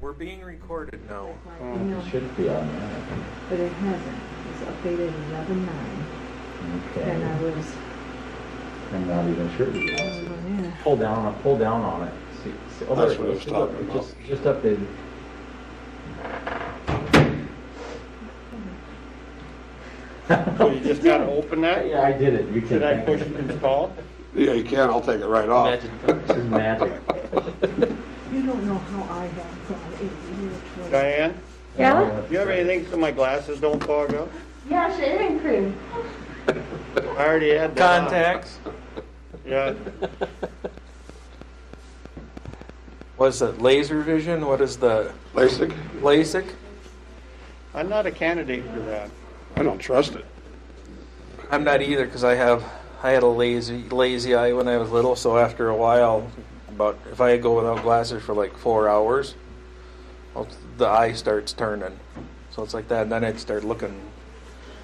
We're being recorded now. It should be on there. But it hasn't. It's updated 11.9. Okay. And I was, I'm not even sure. yeah. Pull down on it. See, oh, That's there it what I was goes. talking about. Just updated. So you just gotta open that? Yeah, I did it. You can. Should I push install? Yeah, you can. I'll take it right off. This is magic. You don't know how I have fun. Diane, Yeah? do you have anything so my glasses don't fog up? Yeah, shaving cream. I already had that. Contacts. Yeah, What's it? Laser vision? What is the LASIK? LASIK? I'm not a candidate for that. I don't trust it. I'm not either because I had a lazy eye when I was little. So after a while, about if I go without glasses for like 4 hours, the eye starts turning. So it's like that, and then I'd start looking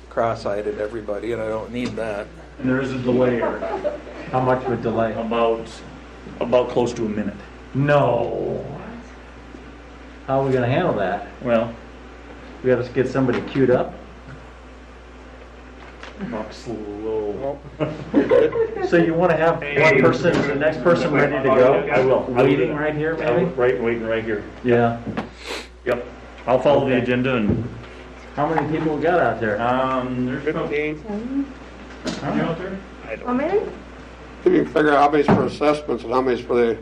cross-eyed at everybody, and I don't need that. And there is a delay, Eric. How much of a delay? About close to a minute. No. How are we gonna handle that? Well, We gotta get somebody queued up? walk slow. So you wanna have one person, the next person ready to go? I will. Waiting right here, maybe? Waiting right here. Yeah. Yep. I'll follow the Okay. agenda and, How many people we got out there? there's about, 15, how many out there? How many? You can figure out how many's for assessments and how many's for the,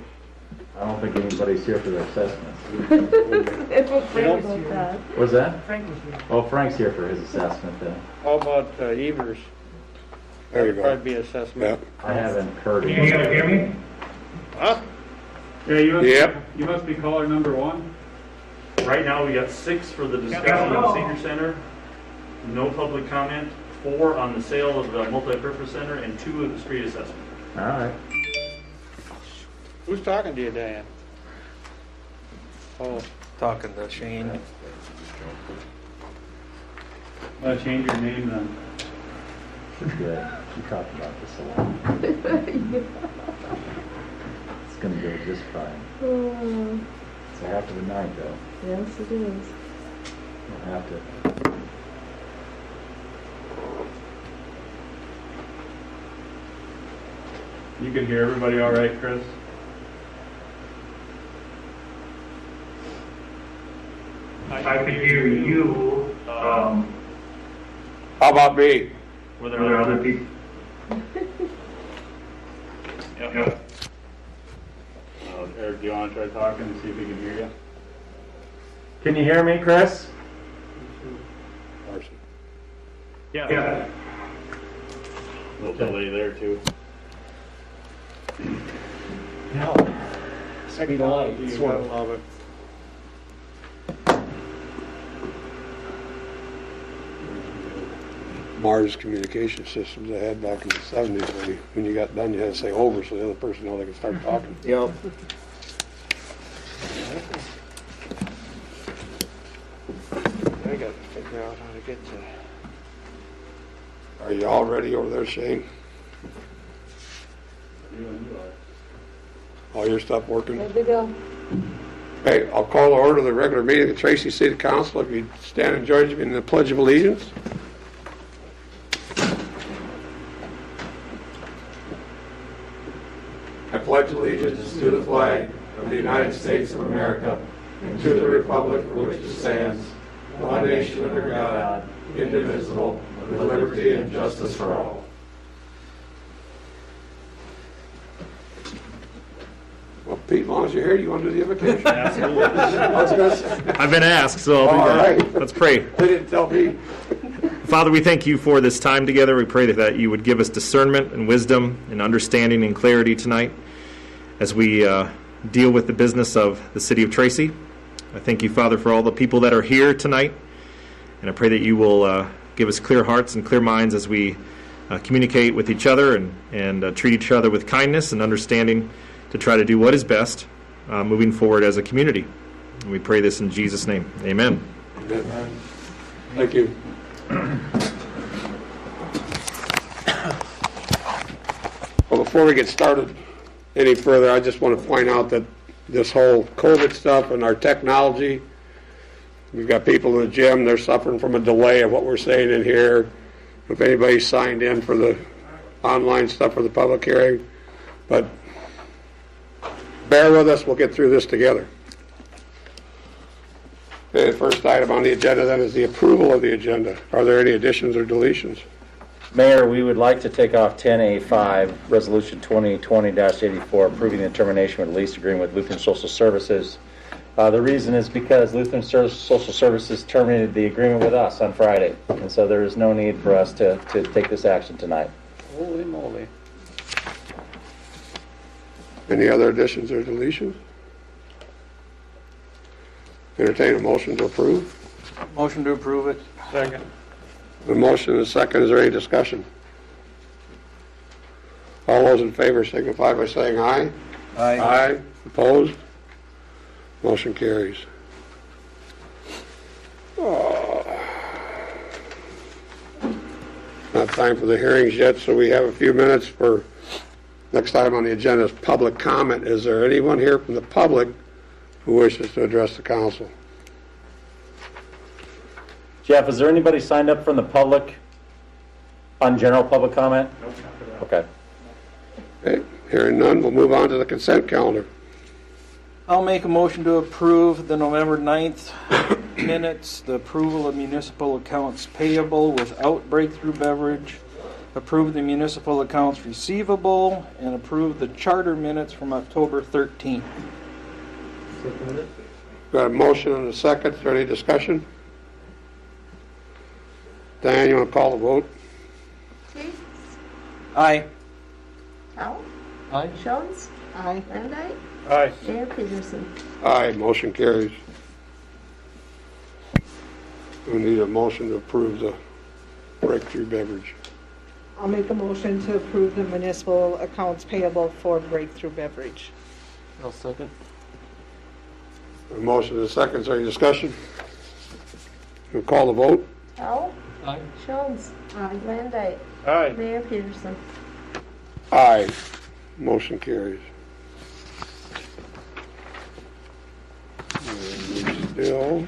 I don't think anybody's here for the assessments. It's what Frank about that. What's that? Frank was here. Oh, Frank's here for his assessment then. how about Evers? there you That'd go. probably be Yeah. assessment. I haven't heard Can you guys it. hear me? Huh? Yeah, Yep. you must be caller number one. Right now, we got 6 for the discussion of the senior center, no public comment, 4 on the sale of the multipurpose center, and 2 of the street assessment. All right. Who's talking to you, Diane? Oh, Talking to Shane. Change your name then. Good. We talked about this a lot. It's gonna go just fine. Oh, It's after the night though. yes, it is. We'll have to. You can hear everybody all right, Chris? I can hear you. How about me? Were there other people? Yep. Eric, do you want to try talking and see if he can hear you? Can you hear me, Chris? Marcy. Yeah. A little delay there, too. Speed of light. you gotta love it. Mars communication systems they had back in the 70s. When you got done, you had to say over so the other person know they could start talking. Yep. I gotta figure out how to get to. Are you all ready over there, Shane? All your stuff working? Good to go. Okay, I'll call to order the regular meeting of the Tracy City Council. If you stand and join me in the Pledge of Allegiance. I pledge allegiance to the flag of the United States of America and to the republic for which it stands, one nation under God, indivisible, with liberty and justice for all. Well, Pete, as long as you're here, you want to do the invocation? Absolutely. I was gonna say- I've been asked, so I'll do All that. right. Let's pray. They didn't tell me. Father, we thank you for this time together. We pray that you would give us discernment and wisdom and understanding and clarity tonight as we deal with the business of the city of Tracy. I thank you, Father, for all the people that are here tonight, and I pray that you will give us clear hearts and clear minds as we communicate with each other and treat each other with kindness and understanding to try to do what is best moving forward as a community. And we pray this in Jesus' name. Amen. Thank you. Well, before we get started any further, I just want to point out that this whole COVID stuff and our technology. We've got people in the gym, they're suffering from a delay of what we're saying in here. If anybody's signed in for the online stuff for the public hearing, but bear with us, we'll get through this together. Okay, the first item on the agenda then is the approval of the agenda. Are there any additions or deletions? Mayor, we would like to take off 10A5, Resolution 2020-84, approving the termination of the lease agreement with Lutheran Social Services. The reason is because Lutheran Social Services terminated the agreement with us on Friday, and so there is no need for us to take this action tonight. Holy moly. Any other additions or deletions? Entertain a motion to approve. Motion to approve it. Second. The motion and a second. Is there any discussion? All those in favor signify by saying aye. Aye. Aye. Opposed? Motion carries. Not time for the hearings yet, so we have a few minutes for next item on the agenda is public comment. Is there anyone here from the public who wishes to address the council? Jeff, is there anybody signed up from the public on general public comment? Okay. Okay, hearing none, we'll move on to the consent calendar. I'll make a motion to approve the November 9th minutes, the approval of municipal accounts payable without breakthrough beverage, approve the municipal accounts receivable, and approve the charter minutes from October 13th. Got a motion and a second. Is there any discussion? Diane, you want to call the vote? Keith? Aye. Howell? Aye. Jones? Aye. Landite? Aye. Mayor Peterson? Aye, motion carries. We need a motion to approve the breakthrough beverage. I'll make a motion to approve the municipal accounts payable for Breakthrough Beverage. I'll second. A motion and a second. Is there any discussion? We'll call the vote. Howell? Aye. Jones? Aye. Landite? Aye. Mayor Peterson? Aye, motion carries. And we still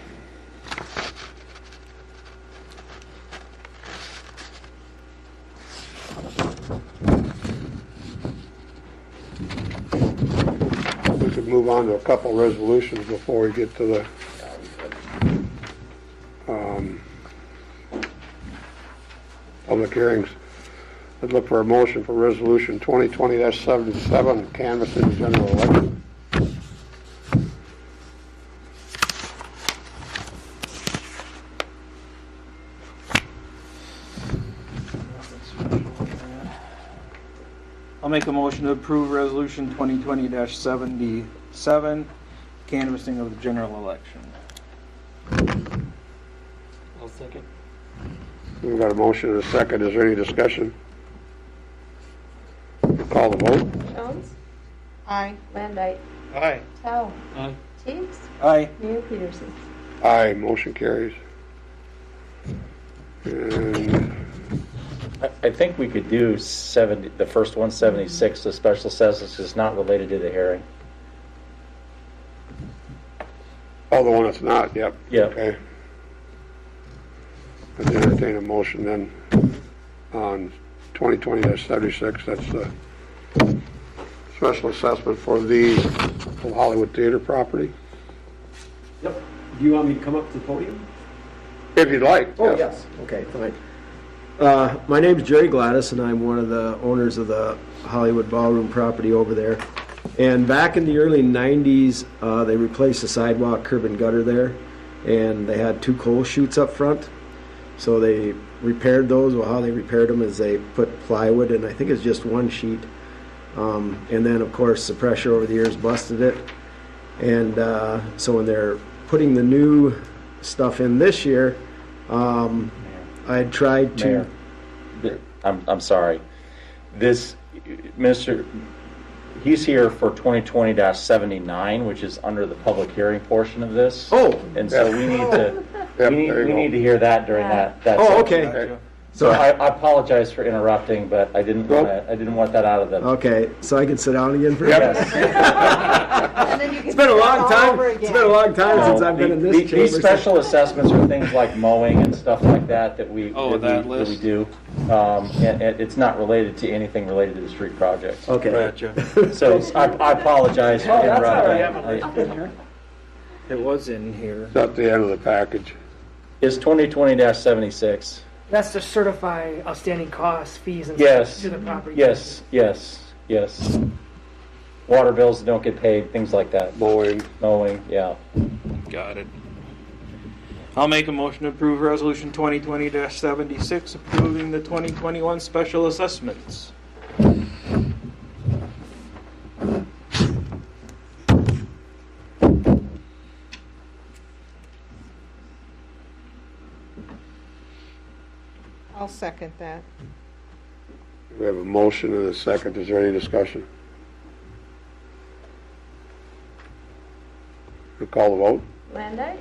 we could move on to a couple resolutions before we get to the public hearings. I'd look for a motion for resolution 2020-77, canvassing the general election. I'll make a motion to approve resolution 2020-77, canvassing of the general election. I'll second. We've got a motion and a second. Is there any discussion? We'll call the vote. Jones? Aye. Landite? Aye. Howell? Aye. Teagues? Aye. Mayor Peterson? Aye, motion carries. And I think we could do 70, the first one, 76, the special assessments is not related to the hearing. oh, the one that's not, yep. Yep. Okay. I'd entertain a motion then on 2020-76. That's the special assessment for the Hollywood Theater property. Yep. Do you want me to come up to the podium? If you'd like. Oh, yes. Okay, fine. My name's Jerry Gladys, and I'm one of the owners of the Hollywood Ballroom property over there. And back in the early 90s, they replaced the sidewalk, curb and gutter there, and they had 2 coal chutes up front. So they repaired those. Well, how they repaired them is they put plywood, and I think it's just 1 sheet. And then, of course, the pressure over the years busted it. And so when they're putting the new stuff in this year, I tried to... Mayor, I'm sorry. This, Minister, he's here for 2020-79, which is under the public hearing portion of this. Oh! And so we need to, Yep, we there you go. need to hear that during that Oh, section. okay. So I apologize for interrupting, but I didn't want that out of the. Okay, so I can sit down again for a minute? Yes. And then you can It's been a start long all time, over it's again. been a long time since No, I've been in this chamber. These special assessments are things like mowing and stuff like that we that we list. do. And it's not related to anything related to the street projects. Okay. Gotcha. So I apologize for interrupting. It was in here. It's at the end of the package. It's 2020-76. That's to certify outstanding costs, fees, and Yes. stuff to the property. Yes. Water bills that don't get paid, things like that. Mowing. Mowing, yeah. Got it. I'll make a motion to approve Resolution 2020-76, approving the 2021 special assessments. I'll second that. We have a motion and a second. Is there any discussion? We call the vote? Landau,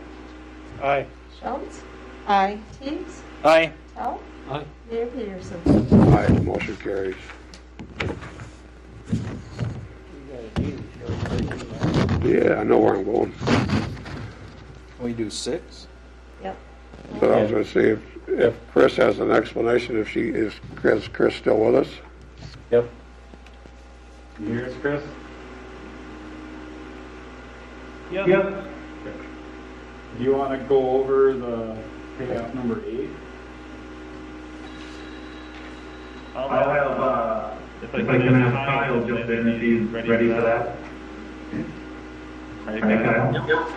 Aye. Jones, Aye. Teagues, Aye. Powell. Aye. Mayor Peterson. Aye, motion carries. Yeah, I know where I'm going. We do 6? Yep. But I was gonna see if Chris has an explanation, is Chris still with us? Yep. You hear us, Chris? Yep. Do you want to go over the payoff number 8? I'll have, if I can have Kyle jump in if he's ready for that. Right, Kyle?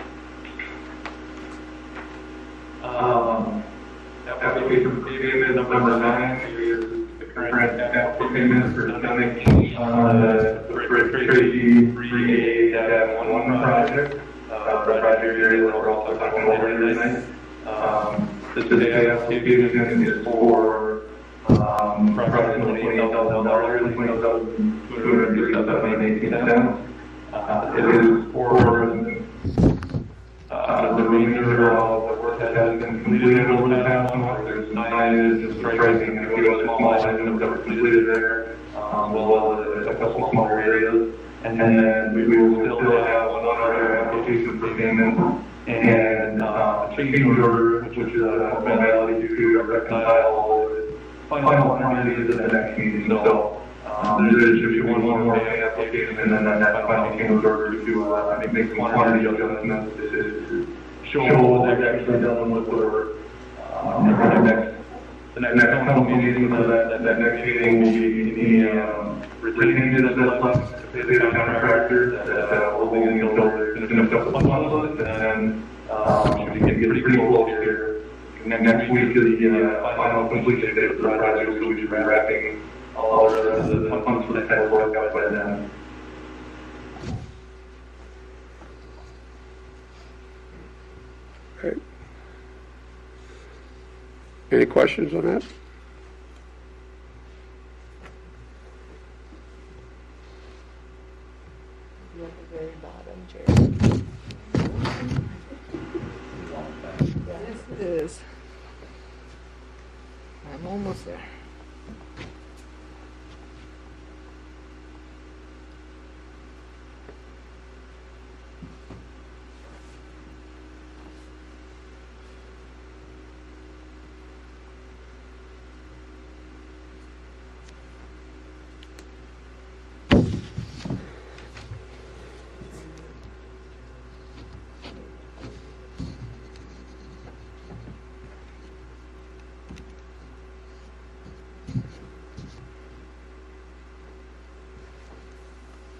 Application payment number 9 is the current application for stomach on the Tracy 388-1 project. The project area that we're also talking about later tonight. This application is for approximately $20,000, $20,237.18. It is for the remainder of the work that has been completed over the past month. There's signage, striping, and a few other small items that were completed there, as well as a couple small areas. And then we will still have one other application for payment and change order, which is a formality to reconcile all the final quantities at the next meeting. So there's just one more application and then that final change order to make some quantity adjustments to show what they've actually done with the next couple meetings. So that next meeting will be the retained that's left to pay the contractor that will be until they're finished up the funds, and then we can get pretty close here. Next week is the final completion date of the project, so we should be wrapping all the funds for the type of work out by then. Okay. Any questions on that? You're at the very bottom, Jerry. Yes, it is. I'm almost there.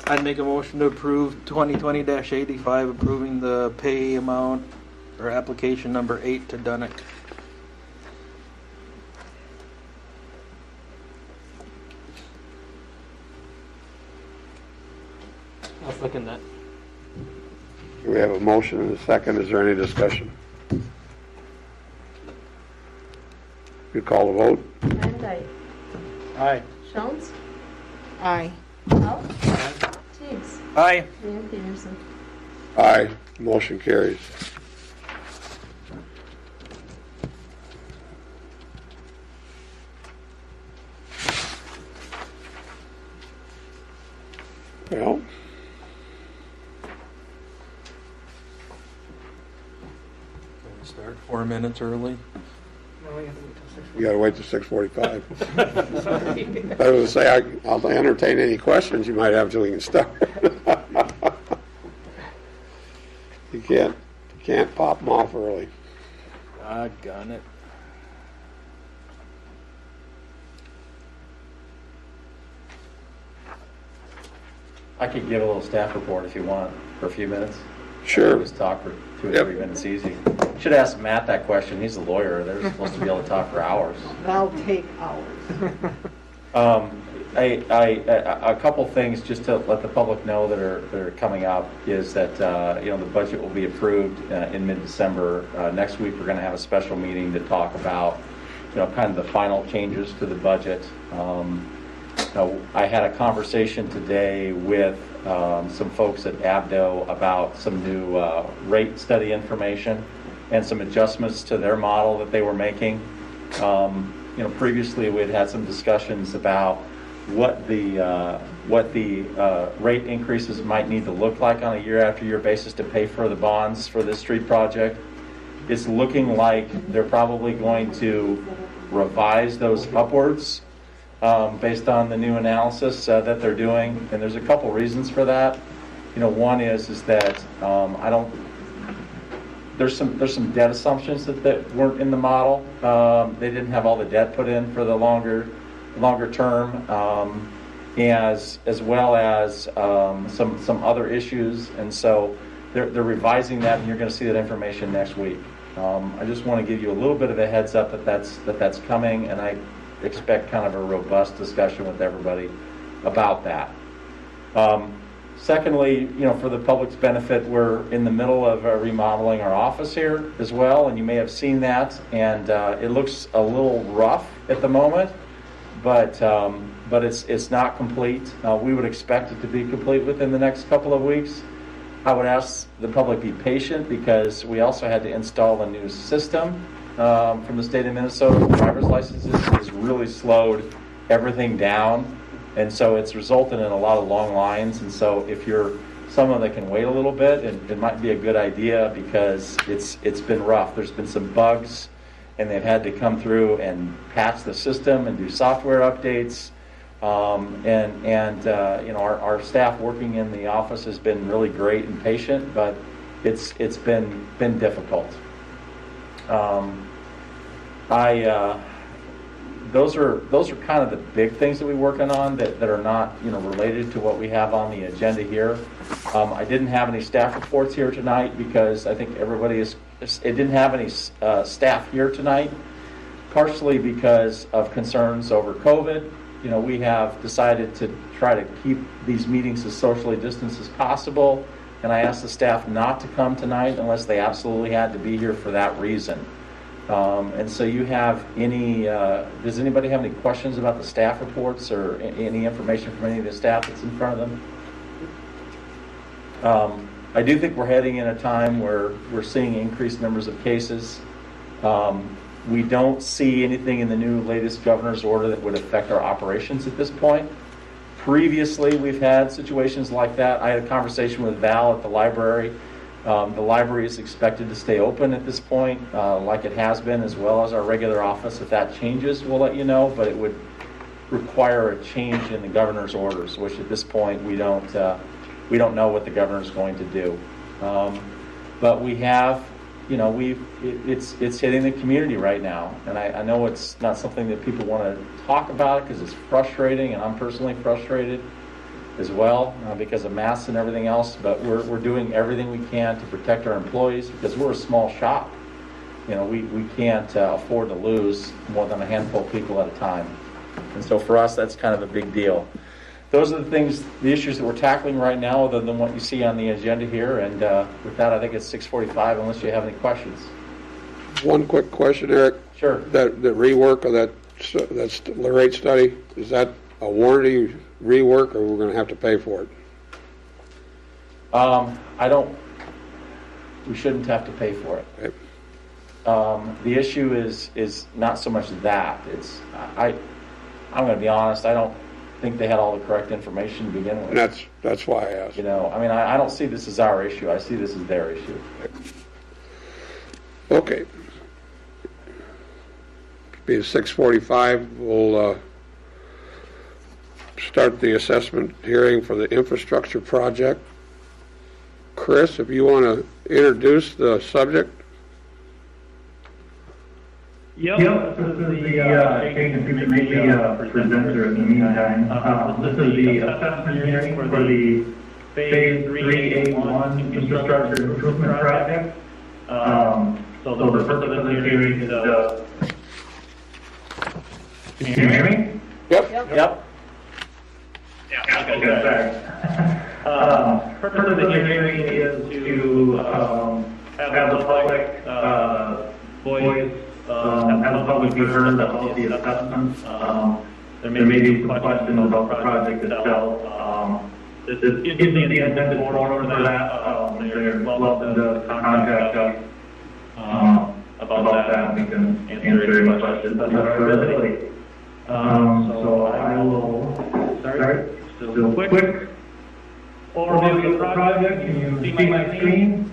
I'd make a motion to approve 2020-85, approving the pay amount or application number 8 to Dunick. I'll second that. We have a motion and a second. Is there any discussion? You call the vote? Landau, Aye. Jones, Aye. Powell. Teagues, Aye. Mayor Peterson. Aye, motion carries. Well, Start 4 minutes early. No, we have to wait till 6. you gotta wait till 6:45. Sorry. I was gonna say, I'll entertain any questions you might have till we can start. You can't pop them off early. Doggone it. I could give a little staff report if you want for a few minutes. Sure. Just talk for 2 or Yep. 3 minutes easy. Should ask Matt that question. He's a lawyer. They're supposed to be able to talk for hours. That'll take hours. A couple things just to let the public know that are coming up is that the budget will be approved in mid-December. Next week we're going to have a special meeting to talk about kind of the final changes to the budget. I had a conversation today with some folks at Abdo about some new rate study information and some adjustments to their model that they were making. Previously we had some discussions about what the rate increases might need to look like on a year-after-year basis to pay for the bonds for this street project. It's looking like they're probably going to revise those upwards based on the new analysis that they're doing, and there's a couple reasons for that. One is that there's some debt assumptions that weren't in the model. They didn't have all the debt put in for the longer term, as well as some other issues, and so they're revising that, and you're going to see that information next week. I just want to give you a little bit of a heads up that that's coming, and I expect kind of a robust discussion with everybody about that. Secondly, for the public's benefit, we're in the middle of remodeling our office here as well, and you may have seen that, and it looks a little rough at the moment, but it's not complete. We would expect it to be complete within the next couple of weeks. I would ask the public be patient because we also had to install a new system from the state of Minnesota. Driver's licenses has really slowed everything down, and so it's resulted in a lot of long lines. And so if you're someone that can wait a little bit, it might be a good idea because it's been rough. There's been some bugs, and they've had to come through and patch the system and do software updates. Our staff working in the office has been really great and patient, but it's been difficult. Those are kind of the big things that we're working on that are not related to what we have on the agenda here. I didn't have any staff reports here tonight because I think it didn't have any staff here tonight, partially because of concerns over COVID. We have decided to try to keep these meetings as socially distanced as possible, and I asked the staff not to come tonight unless they absolutely had to be here for that reason. And so you have does anybody have any questions about the staff reports or any information from any of the staff that's in front of them? I do think we're heading in a time where we're seeing increased numbers of cases. We don't see anything in the new latest governor's order that would affect our operations at this point. Previously, we've had situations like that. I had a conversation with Val at the library. The library is expected to stay open at this point, like it has been, as well as our regular office. If that changes, we'll let you know, but it would require a change in the governor's orders, which at this point we don't know what the governor's going to do. But we have, it's hitting the community right now, and I know it's not something that people want to talk about because it's frustrating, and I'm personally frustrated as well because of masks and everything else, but we're doing everything we can to protect our employees because we're a small shop. We can't afford to lose more than a handful of people at a time, and so for us that's kind of a big deal. Those are the issues that we're tackling right now, other than what you see on the agenda here. And with that, I think it's 6:45. Unless you have any questions. One quick question, Eric. Sure. The rework of that's the rate study, is that a warranty rework, or we're going to have to pay for it? We shouldn't have to pay for it. Okay. The issue is not so much that. I'm going to be honest. I think they had all the correct information to begin with. And that's why I asked. You know, I mean, I don't see this as our issue. I see this as their issue. Okay. Be 6:45, we'll start the assessment hearing for the infrastructure project. Chris, if you want to introduce the subject. Yep, this is the change in maybe presenter in the meantime. This is the assessment hearing for the Phase 3A1 infrastructure improvement project. So the purpose of this hearing is, can you hear me? Yep. Yep. Yeah, okay, sorry. Purpose of the hearing is to have the public voice, have the public be heard about the assessments. There may be some questions about the project itself. This isn't the intended forum for that. They're welcome to contact us about that. We can answer any questions that are available. So I will start. Just a quick overview of the project. Can you see my screen?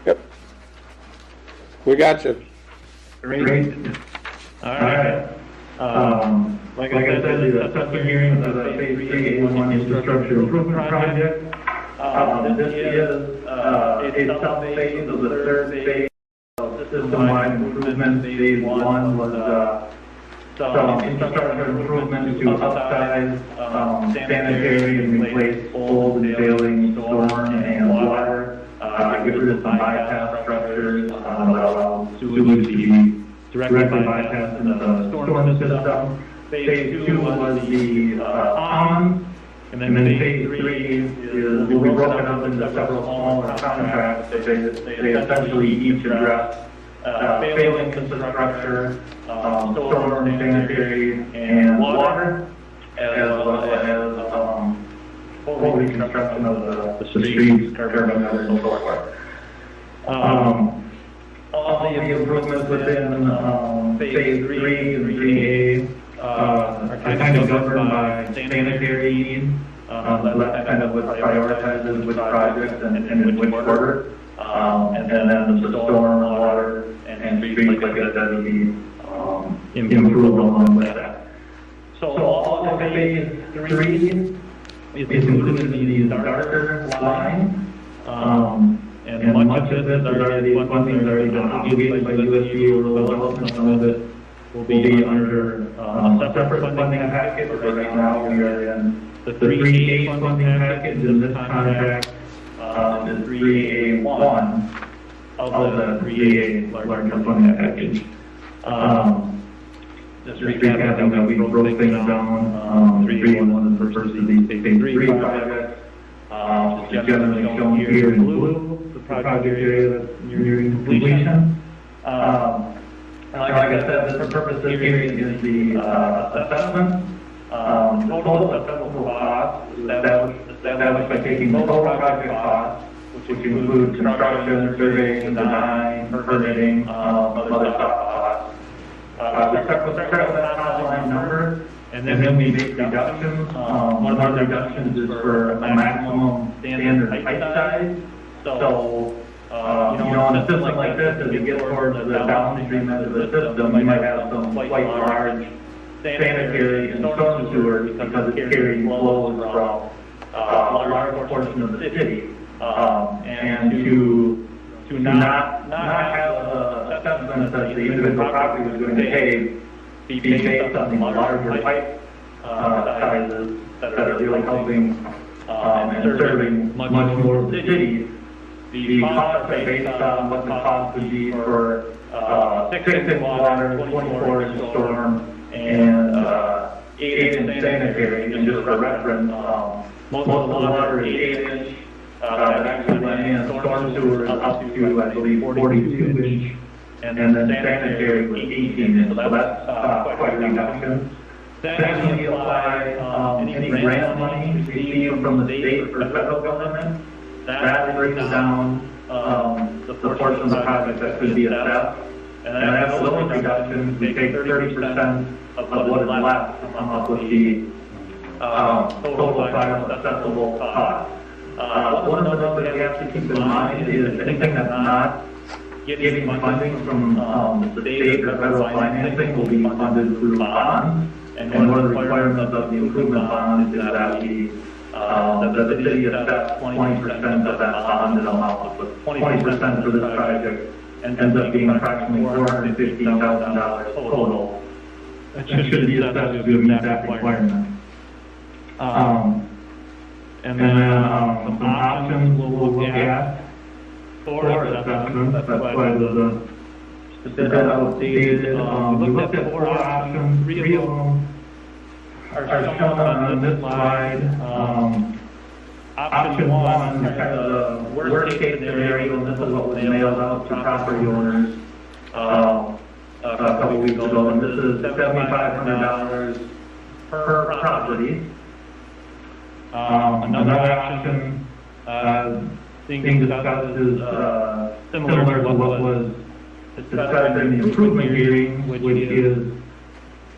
Yep. We got you. Great. All right. Like I said, the assessment hearing for the Phase 3A1 infrastructure improvement project. This is a sub-phase of the third phase of system-wide improvement. Phase 1 was some infrastructure improvements to upsize sanitary and replace old and failing storm and water, get rid of some bypass structures, allow sewage to be directly bypassed into the storm system. Phase 2 was the ponds, and then Phase 3 will be broken up into several smaller contracts. They essentially each address failing infrastructure, storm, sanitary, and water, as well as full reconstruction of the streets, curb gutters, and so forth. All the improvements within Phase 3 and 3A are kind of governed by sanitary needs. That's kind of what prioritizes which projects and in which order. And then the storm, water, and streets, like I said, will be improved along with that. So all of Phase 3 is included in these darker lines. And much of this is already, funding is already been obligated by USG or development. Some of it will be under a separate funding package, but right now we are in the 3A funding package, and this contract is 3A1 of the 3A larger funding package. Just recapping that we broke things down, 3A1 versus the Phase 3 project. It's generally shown here in blue, the project area that's nearing completion. Like I said, the purpose of this hearing is the assessment. Total assessable cost established by taking the total project cost, which includes construction, surveying, design, permitting, other costs. We start with that top line number, and then we make reductions. One of the reductions is for a maximum standard height size. So, on a system like this, as you get towards the downstream end of the system, you might have some quite large sanitary and storm sewers because it's carrying flows from a large portion of the city. And to not have a assessment that the individual property was going to pay, be based on the larger pipe sizes that are really helping and serving much more of the city. The costs are based on what the cost would be for 6-inch water, 24-inch storm, and 8-inch sanitary. And just for reference, most of the water is 8-inch. That actually went in. Storm sewer is up to, I believe, 42-inch, and then sanitary was 18-inch. So that's quite a reduction. Then we apply any grant money received from the state or federal government. That breaks down the portion of the project that could be assessed. And then as those reductions, we take 30% of what is left to come up with the total final assessable cost. One of the things that you have to keep in mind is anything that's not getting funding from the state or federal financing will be funded through bonds. And one of the requirements of the improvement bond is that the city assess 20% of that bonded amount. So 20% for this project ends up being approximately $450,000 total. That should be assessed to meet that requirement. And then some options we'll look at for assessment. That's why the bid outdated. We looked at 4 options. 3 of them are shown on this slide. Option 1 is kind of the worst case scenario, and this is what was mailed out to property owners a couple weeks ago. And this is $7,500 per property. Another option being discussed is similar to what was discussed in the improvement hearing, which is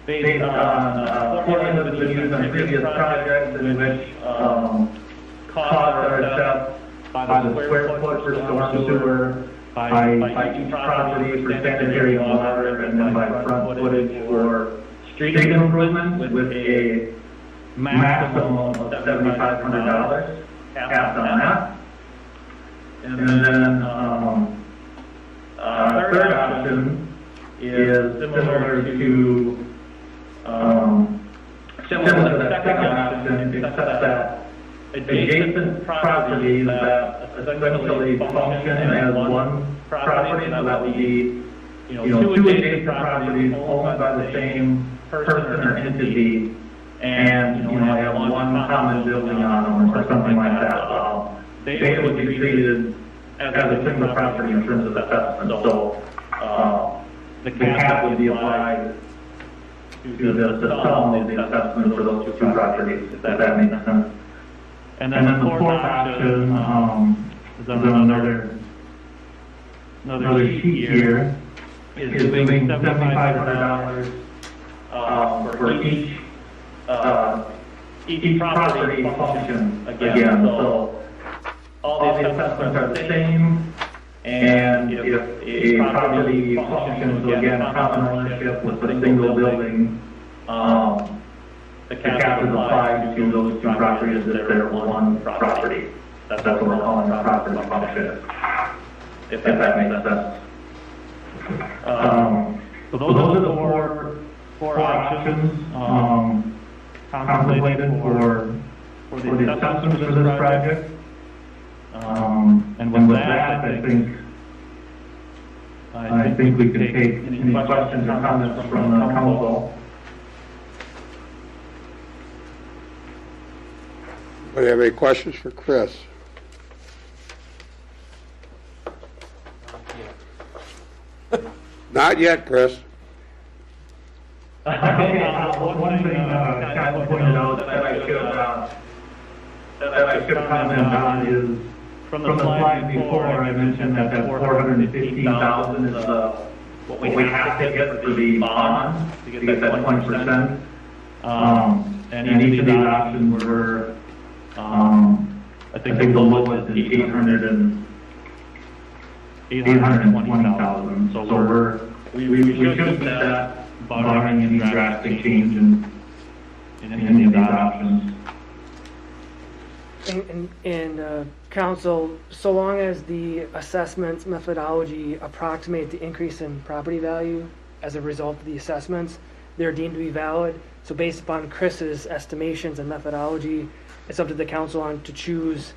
based on formulas that have been used on previous projects in which costs are assessed by the square foot for storm sewer, by each property for sanitary and water, and then by front footage for street improvements with a maximum of $7,500 capped on that. And then third option is similar to that second option, except that adjacent properties that essentially function as one property, so that would be 2 adjacent properties owned by the same person or entity, and have one common building on them or something like that. They would be treated as a single property in terms of assessment. So the cap would be applied to the sum of the assessment for those 2 properties, if that makes sense. And then the fourth option is on another sheet here, is doing $7,500 for each property function again. So all the assessments are the same, and if a property functions, so again, common ownership with a single building, the cap is applied to those 2 properties if they're one property. That's what we're calling a property function, if that makes sense. So those are the four options contemplated for the assessments for this project. And with that, I think we can take any questions or comments from the council. Do you have any questions for Chris? Not yet, Chris. One thing Scott pointed out that I should comment on is from the slide before I mentioned that 415,000 is what we have to get for the bond to get that 20%. And each of these options were, I think the lowest is 820,000. So we should meet that barring any drastic change in any of these options. And council, so long as the assessments methodology approximate the increase in property value as a result of the assessments, they're deemed to be valid. So based upon Chris's estimations and methodology, it's up to the council on to choose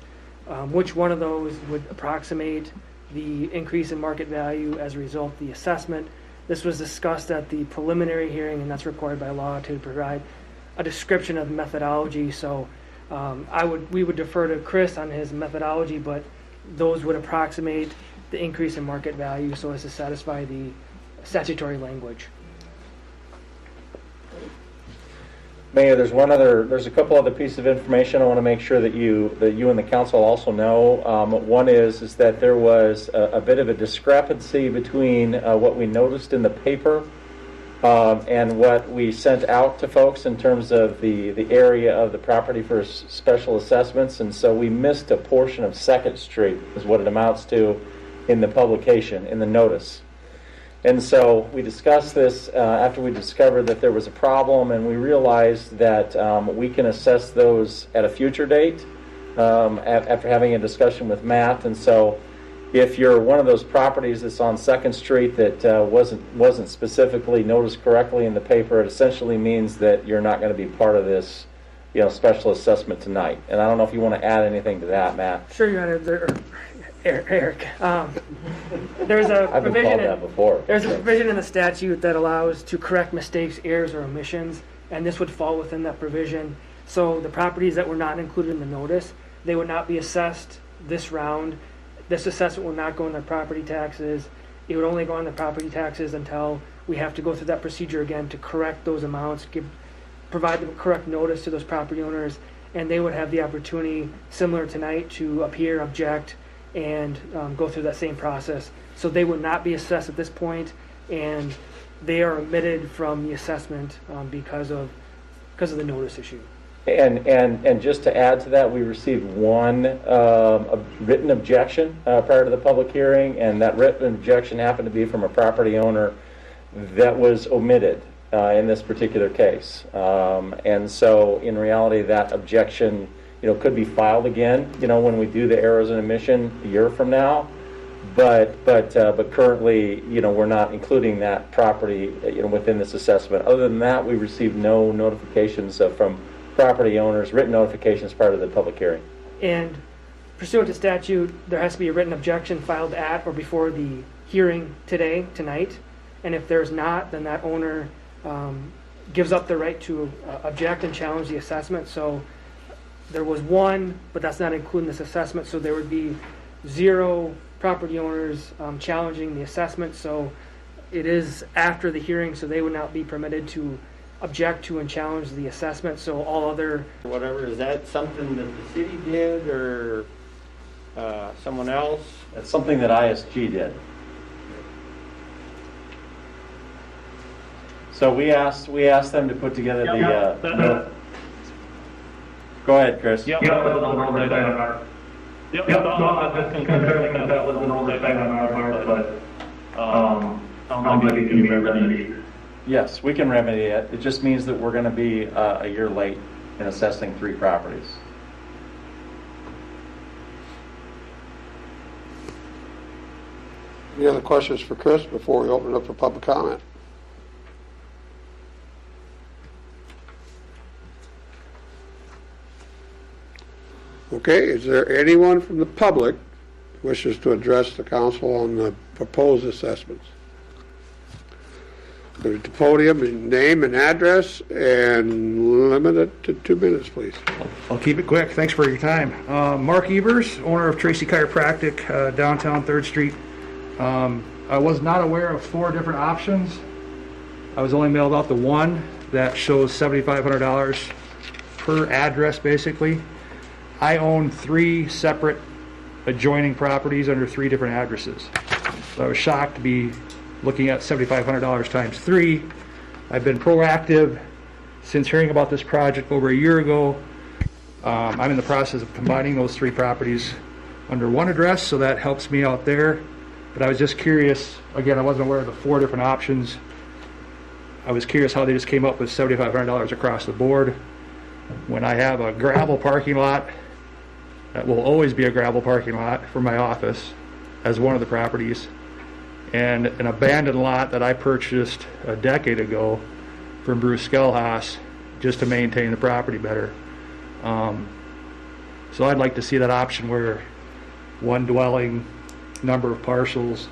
which one of those would approximate the increase in market value as a result of the assessment. This was discussed at the preliminary hearing, and that's required by law to provide a description of methodology. So we would defer to Chris on his methodology, but those would approximate the increase in market value so as to satisfy the statutory language. Mayor, there's a couple other pieces of information I want to make sure that you and the council also know. One is that there was a bit of a discrepancy between what we noticed in the paper And what we sent out to folks in terms of the area of the property for special assessments, and so we missed a portion of 2nd Street is what it amounts to in the publication, in the notice. And so we discussed this after we discovered that there was a problem, and we realized that we can assess those at a future date after having a discussion with Matt. And so if you're one of those properties that's on 2nd Street that wasn't specifically noticed correctly in the paper, it essentially means that you're not going to be part of this, special assessment tonight. And I don't know if you want to add anything to that, Matt. Sure, Your Honor. Eric. There's a I've been provision. called that before. There's a provision in the statute that allows to correct mistakes, errors, or omissions, and this would fall within that provision. So the properties that were not included in the notice, they would not be assessed this round. This assessment will not go on their property taxes. It would only go on the property taxes until we have to go through that procedure again to correct those amounts, provide the correct notice to those property owners, and they would have the opportunity, similar tonight, to appear, object, and go through that same process. So they would not be assessed at this point, and they are omitted from the assessment because of the notice issue. And just to add to that, we received one a written objection prior to the public hearing, and that written objection happened to be from a property owner that was omitted in this particular case. And so in reality, that objection could be filed again, when we do the errors and omission a year from now. But currently, we're not including that property, within this assessment. Other than that, we received no notifications from property owners, written notifications prior to the public hearing. And pursuant to statute, there has to be a written objection filed at or before the hearing tonight. And if there's not, then that owner gives up the right to object and challenge the assessment. So there was one, but that's not including this assessment, so there would be 0 property owners challenging the assessment. So it is after the hearing, so they would not be permitted to object to and challenge the assessment. So all other... Whatever, is that something that the city did or someone else? That's something that ISG did. So we asked them to put together the... Go ahead, Chris. Yep, that was an oversight on our. Yep, no, I'm just confirming that was an oversight on our part, but sounds like it can be remedied. Yes, we can remedy it. It just means that we're going to be a year late in assessing 3 properties. Any other questions for Chris before we open it up for public comment? Okay, is there anyone from the public who wishes to address the council on the proposed assessments? Go to the podium, name and address, and limit it to 2 minutes, please. I'll keep it quick. Thanks for your time. Mark Evers, owner of Tracy Chiropractic, downtown 3rd Street. I was not aware of 4 different options. I was only mailed out the one that shows $7,500 per address, basically. I own 3 separate adjoining properties under 3 different addresses. So I was shocked to be looking at $7,500 times 3. I've been proactive since hearing about this project over a year ago. I'm in the process of combining those 3 properties under one address, so that helps me out there. But I was just curious, again, I wasn't aware of the 4 different options. I was curious how they just came up with $7,500 across the board when I have a gravel parking lot that will always be a gravel parking lot for my office as one of the properties, and an abandoned lot that I purchased a decade ago from Bruce Skelhaas just to maintain the property better. So I'd like to see that option where one dwelling, number of parcels.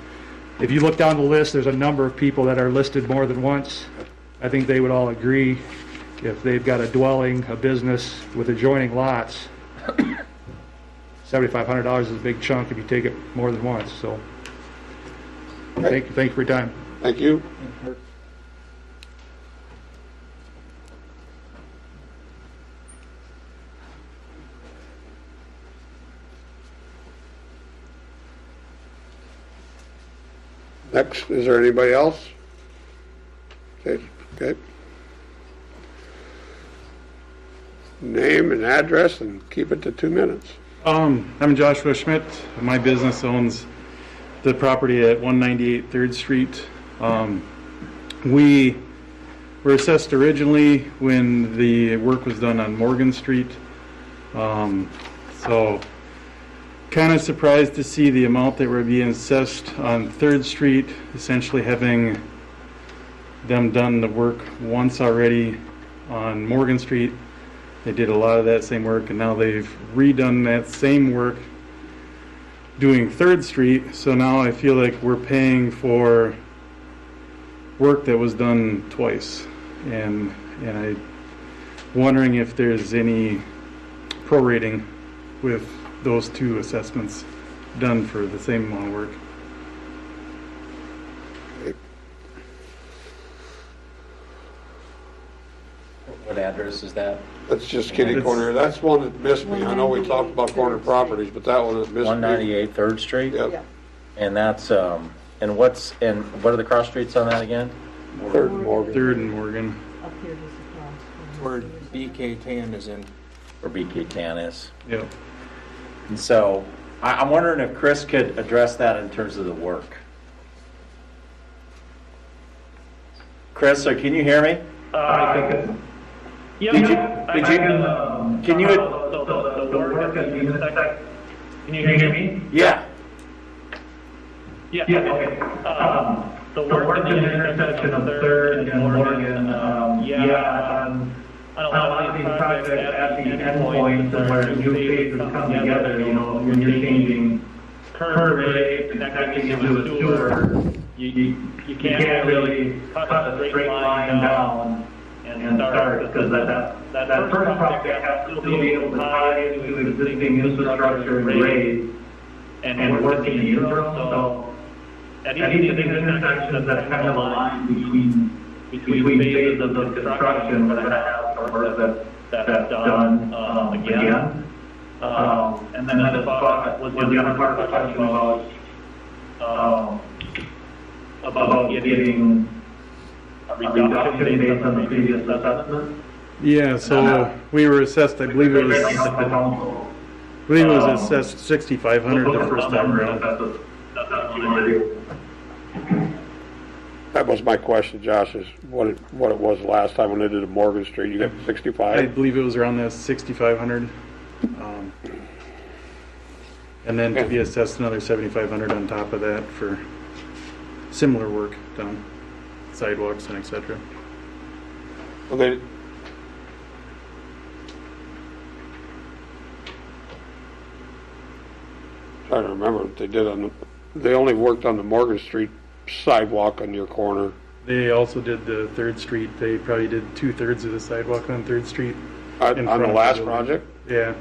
If you look down the list, there's a number of people that are listed more than once. I think they would all agree if they've got a dwelling, a business with adjoining lots, $7,500 is a big chunk if you take it more than once. So thank you for your time. Thank you. Next, is there anybody else? Okay. Name and address and keep it to 2 minutes. I'm Joshua Schmidt. My business owns the property at 198 3rd Street. We were assessed originally when the work was done on Morgan Street. So kind of surprised to see the amount that were being assessed on 3rd Street, essentially having them done the work once already on Morgan Street. They did a lot of that same work, and now they've redone that same work doing 3rd Street. So now I feel like we're paying for work that was done twice, and I wondering if there's any prorating with those two assessments done for the same amount of work. What address is that? That's just kitty corner. That's one that missed me. I know we talked about corner properties, but that one that missed me. 198 3rd Street? Yep. Yeah. And that's, and what are the cross streets on that again? 3rd and Morgan. 3rd and Morgan. Up here just across. Where BK Tan is in. Or BK Tan is. Yep. And so, I'm wondering if Chris could address that in terms of the work. Chris, can you hear me? Yeah, Can you, the work at the intersection, can you hear me? yeah. Yeah, okay. The work at the intersection of 3rd and Morgan, on a lot of these projects at the endpoints where new phases come together, when you're changing curb rate, connecting into a sewer, you can't really cut a straight line down and start, because that first project has to still be able to tie into existing infrastructure and grade and work in the interim. So at each of these intersections, that's kind of a line between phases of the construction where they have work that's done again. And then the other part of the question about getting a reduction based on the previous assessment. Yeah, so we were assessed, I believe it was assessed 6,500 the first time around. That was my question, Josh, is what it was last time when they did a Morgan Street. You got 65? I believe it was around that 6,500. And then to be assessed another 7,500 on top of that for similar work done, sidewalks and et cetera. Well, they, trying to remember what they did on they only worked on the Morgan Street sidewalk on your corner. They also did the 3rd Street. They probably did 2/3 of the sidewalk on 3rd Street. On the last project? Yeah.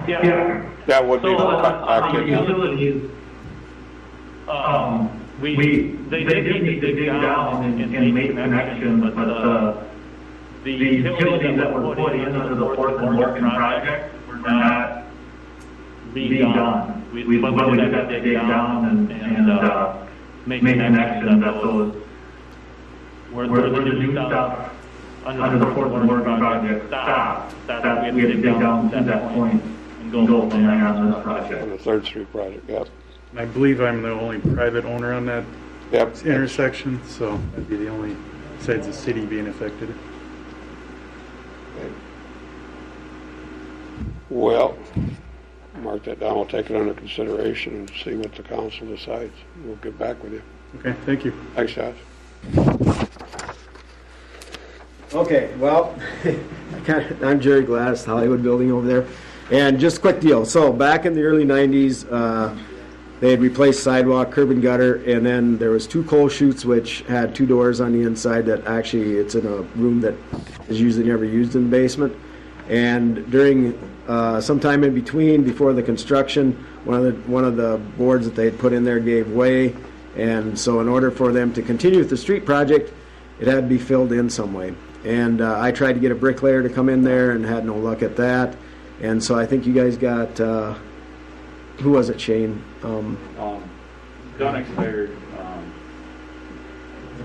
Yeah. That would be cut back in. Utilities, they did need to dig down and make connections, but the utilities that were put into the 4th and Morgan project were not redone. But we did have to dig down and make connections that those, where the new stuff under the 4th and Morgan project stopped, that we had to dig down to that point and go from there on this project. On the 3rd Street project, yep. I believe I'm the only private owner on that intersection, so that'd be the only, besides the city being affected. Well, mark that down. We'll take it under consideration and see what the council decides. We'll get back with you. Okay, thank you. Thanks, Josh. Okay, well, I'm Jerry Glass, Hollywood Building over there. And just a quick deal. So back in the early 90s, they had replaced sidewalk, curb and gutter, and then there was 2 coal chutes which had 2 doors on the inside that actually it's in a room that is usually never used in the basement. And during sometime in between, before the construction, one of the boards that they had put in there gave way, and so in order for them to continue with the street project, it had to be filled in some way. And I tried to get a bricklayer to come in there and had no luck at that. And so I think you guys got, who was it, Shane? Done expired.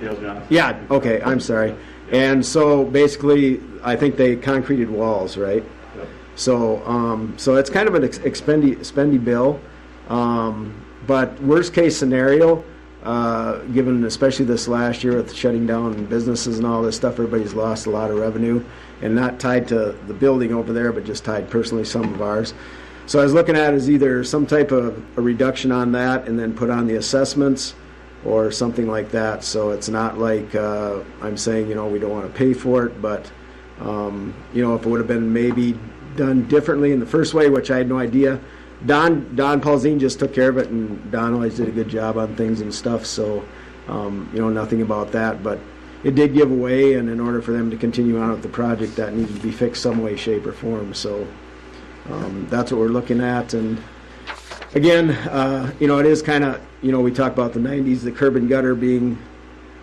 details, John. Yeah, okay, I'm sorry. And so basically, I think they concreted walls, right? Yep. So it's kind of an spendy bill. But worst case scenario, given especially this last year with shutting down businesses and all this stuff, everybody's lost a lot of revenue, and not tied to the building over there, but just tied personally some of ours. So I was looking at is either some type of a reduction on that and then put on the assessments or something like that. So it's not like I'm saying, we don't want to pay for it, but, if it would have been maybe done differently in the first way, which I had no idea. Don Paulzine just took care of it, and Don always did a good job on things and stuff, so, nothing about that. But it did give away, and in order for them to continue on with the project, that needed to be fixed some way, shape, or form. So that's what we're looking at. And again, it is kind of, we talked about the 90s, the curb and gutter being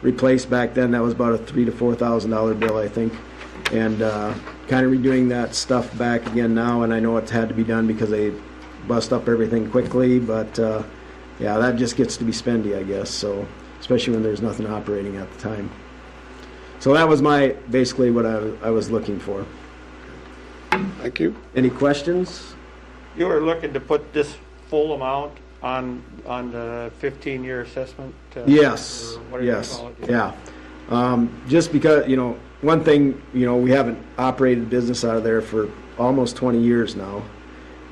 replaced back then. That was about a $3,000 to $4,000 bill, I think. And kind of redoing that stuff back again now. And I know it's had to be done because they bust up everything quickly. But, that just gets to be spendy, I guess. So, especially when there's nothing operating at the time. So that was basically what I was looking for. Thank you. Any questions? You were looking to put this full amount on the 15-year assessment? Yes, or whatever you yes, call it? yeah. Just because, one thing, we haven't operated business out of there for almost 20 years now.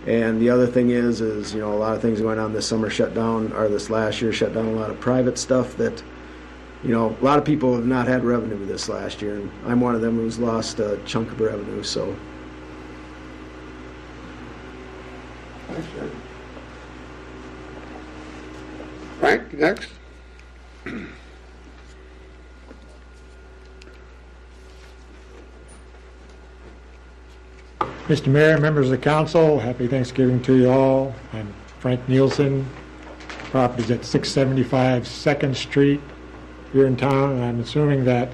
And the other thing is, a lot of things going on this summer this last year shut down a lot of private stuff that, a lot of people have not had revenue this last year. And I'm one of them who's lost a chunk of revenue, so. Frank, next. Mr. Mayor, members of the council, happy Thanksgiving to you all. I'm Frank Nielsen. Property's at 675 2nd Street here in town, and I'm assuming that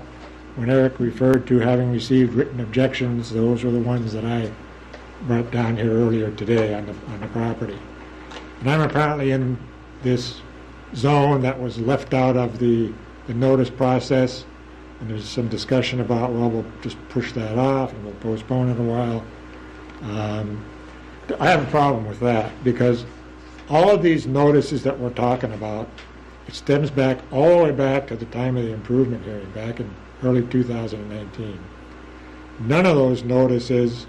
when Eric referred to having received written objections, those were the ones that I brought down here earlier today on the property. And I'm apparently in this zone that was left out of the notice process, and there's some discussion about, well, we'll just push that off and we'll postpone it a while. I have a problem with that because all of these notices that we're talking about, it stems back all the way back to the time of the improvement hearing back in early 2019. None of those notices,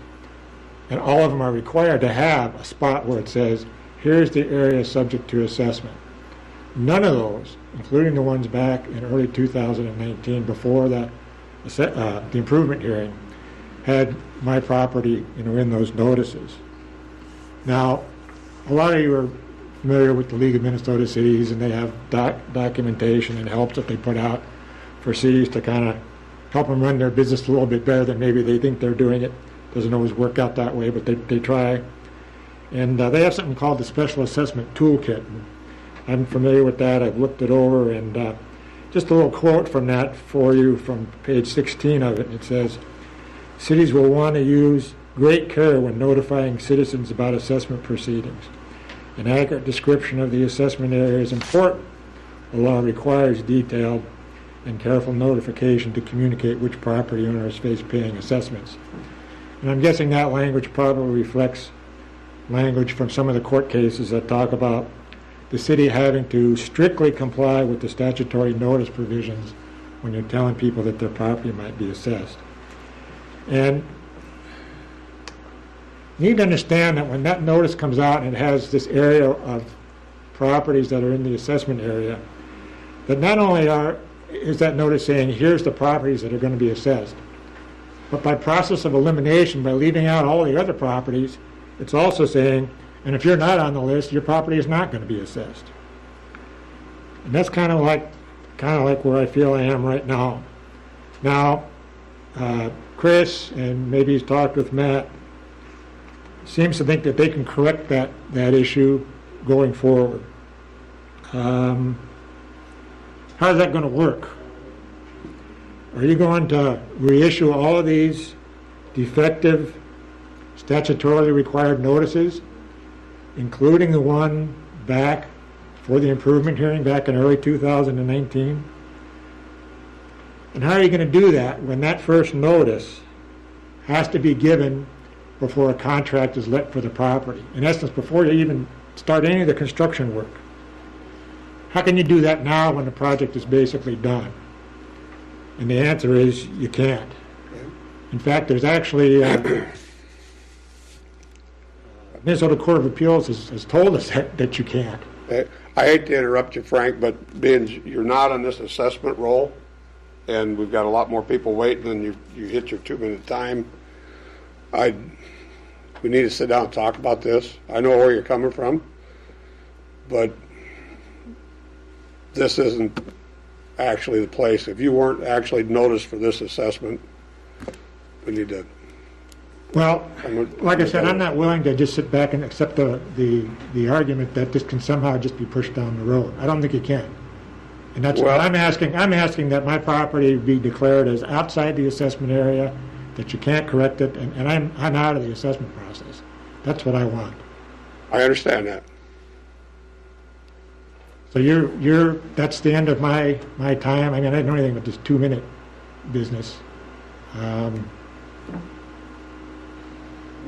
and all of them are required to have a spot where it says, here's the area subject to assessment. None of those, including the ones back in early 2019 before the improvement hearing, had my property, in those notices. Now, a lot of you are familiar with the League of Minnesota Cities, and they have documentation and helps that they put out for cities to kind of help them run their business a little bit better than maybe they think they're doing it. Doesn't always work out that way, but they try. And they have something called the Special Assessment Toolkit. I'm familiar with that. I've looked it over, and just a little quote from that for you from page 16 of it. It says, cities will want to use great care when notifying citizens about assessment proceedings. An accurate description of the assessment area is important. The law requires detailed and careful notification to communicate which property owners face paying assessments. And I'm guessing that language probably reflects language from some of the court cases that talk about the city having to strictly comply with the statutory notice provisions when you're telling people that their property might be assessed. And you need to understand that when that notice comes out and it has this area of properties that are in the assessment area, that not only is that notice saying here's the properties that are going to be assessed, but by process of elimination, by leaving out all the other properties, it's also saying, and if you're not on the list, your property is not going to be assessed. And that's kind of like where I feel I am right now. Now, Chris, and maybe he's talked with Matt, seems to think that they can correct that issue going forward. How is that going to work? Are you going to reissue all of these defective, statutorily required notices, including the one back for the improvement hearing back in early 2019? And how are you going to do that when that first notice has to be given before a contract is let for the property? In essence, before you even start any of the construction work. How can you do that now when the project is basically done? And the answer is you can't. In fact, there's actually Minnesota Court of Appeals has told us that you can't. I hate to interrupt you, Frank, but being you're not on this assessment roll, and we've got a lot more people waiting, and you hit your 2-minute time, we need to sit down and talk about this. I know where you're coming from, but this isn't actually the place. If you weren't actually noticed for this assessment, we need to. Well, like I said, I'm not willing to just sit back and accept the argument that this can somehow just be pushed down the road. I don't think you can. And that's what I'm asking. I'm asking that my property be declared as outside the assessment area, that you can't correct it, and I'm out of the assessment process. That's what I want. I understand that. So that's the end of my time. I mean, I didn't know anything about this 2-minute business.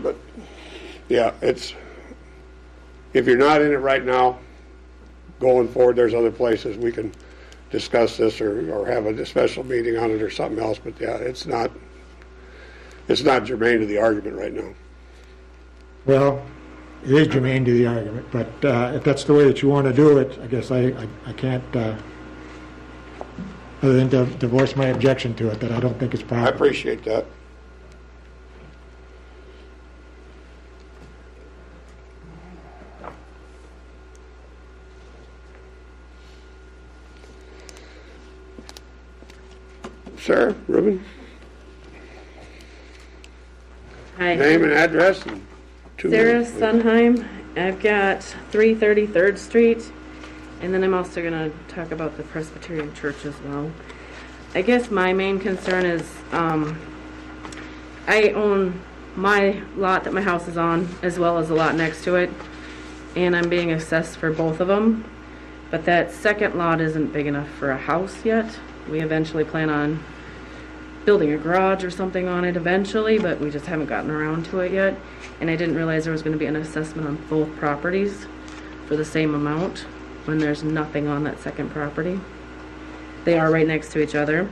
But yeah, if you're not in it right now, going forward, there's other places we can discuss this or have a special meeting on it or something else. But yeah, it's not germane to the argument right now. Well, it is germane to the argument, but if that's the way that you want to do it, I guess I can't, other than to voice my objection to it, that I don't think it's proper. I appreciate that. Sir, Ruben? Hi. Name and address and 2 Sarah minutes, please. Sunheim. I've got 330 3rd Street, and then I'm also going to talk about the Presbyterian Church as well. I guess my main concern is I own my lot that my house is on as well as the lot next to it, and I'm being assessed for both of them, but that second lot isn't big enough for a house yet. We eventually plan on building a garage or something on it eventually, but we just haven't gotten around to it yet. And I didn't realize there was going to be an assessment on both properties for the same amount when there's nothing on that second property. They are right next to each other.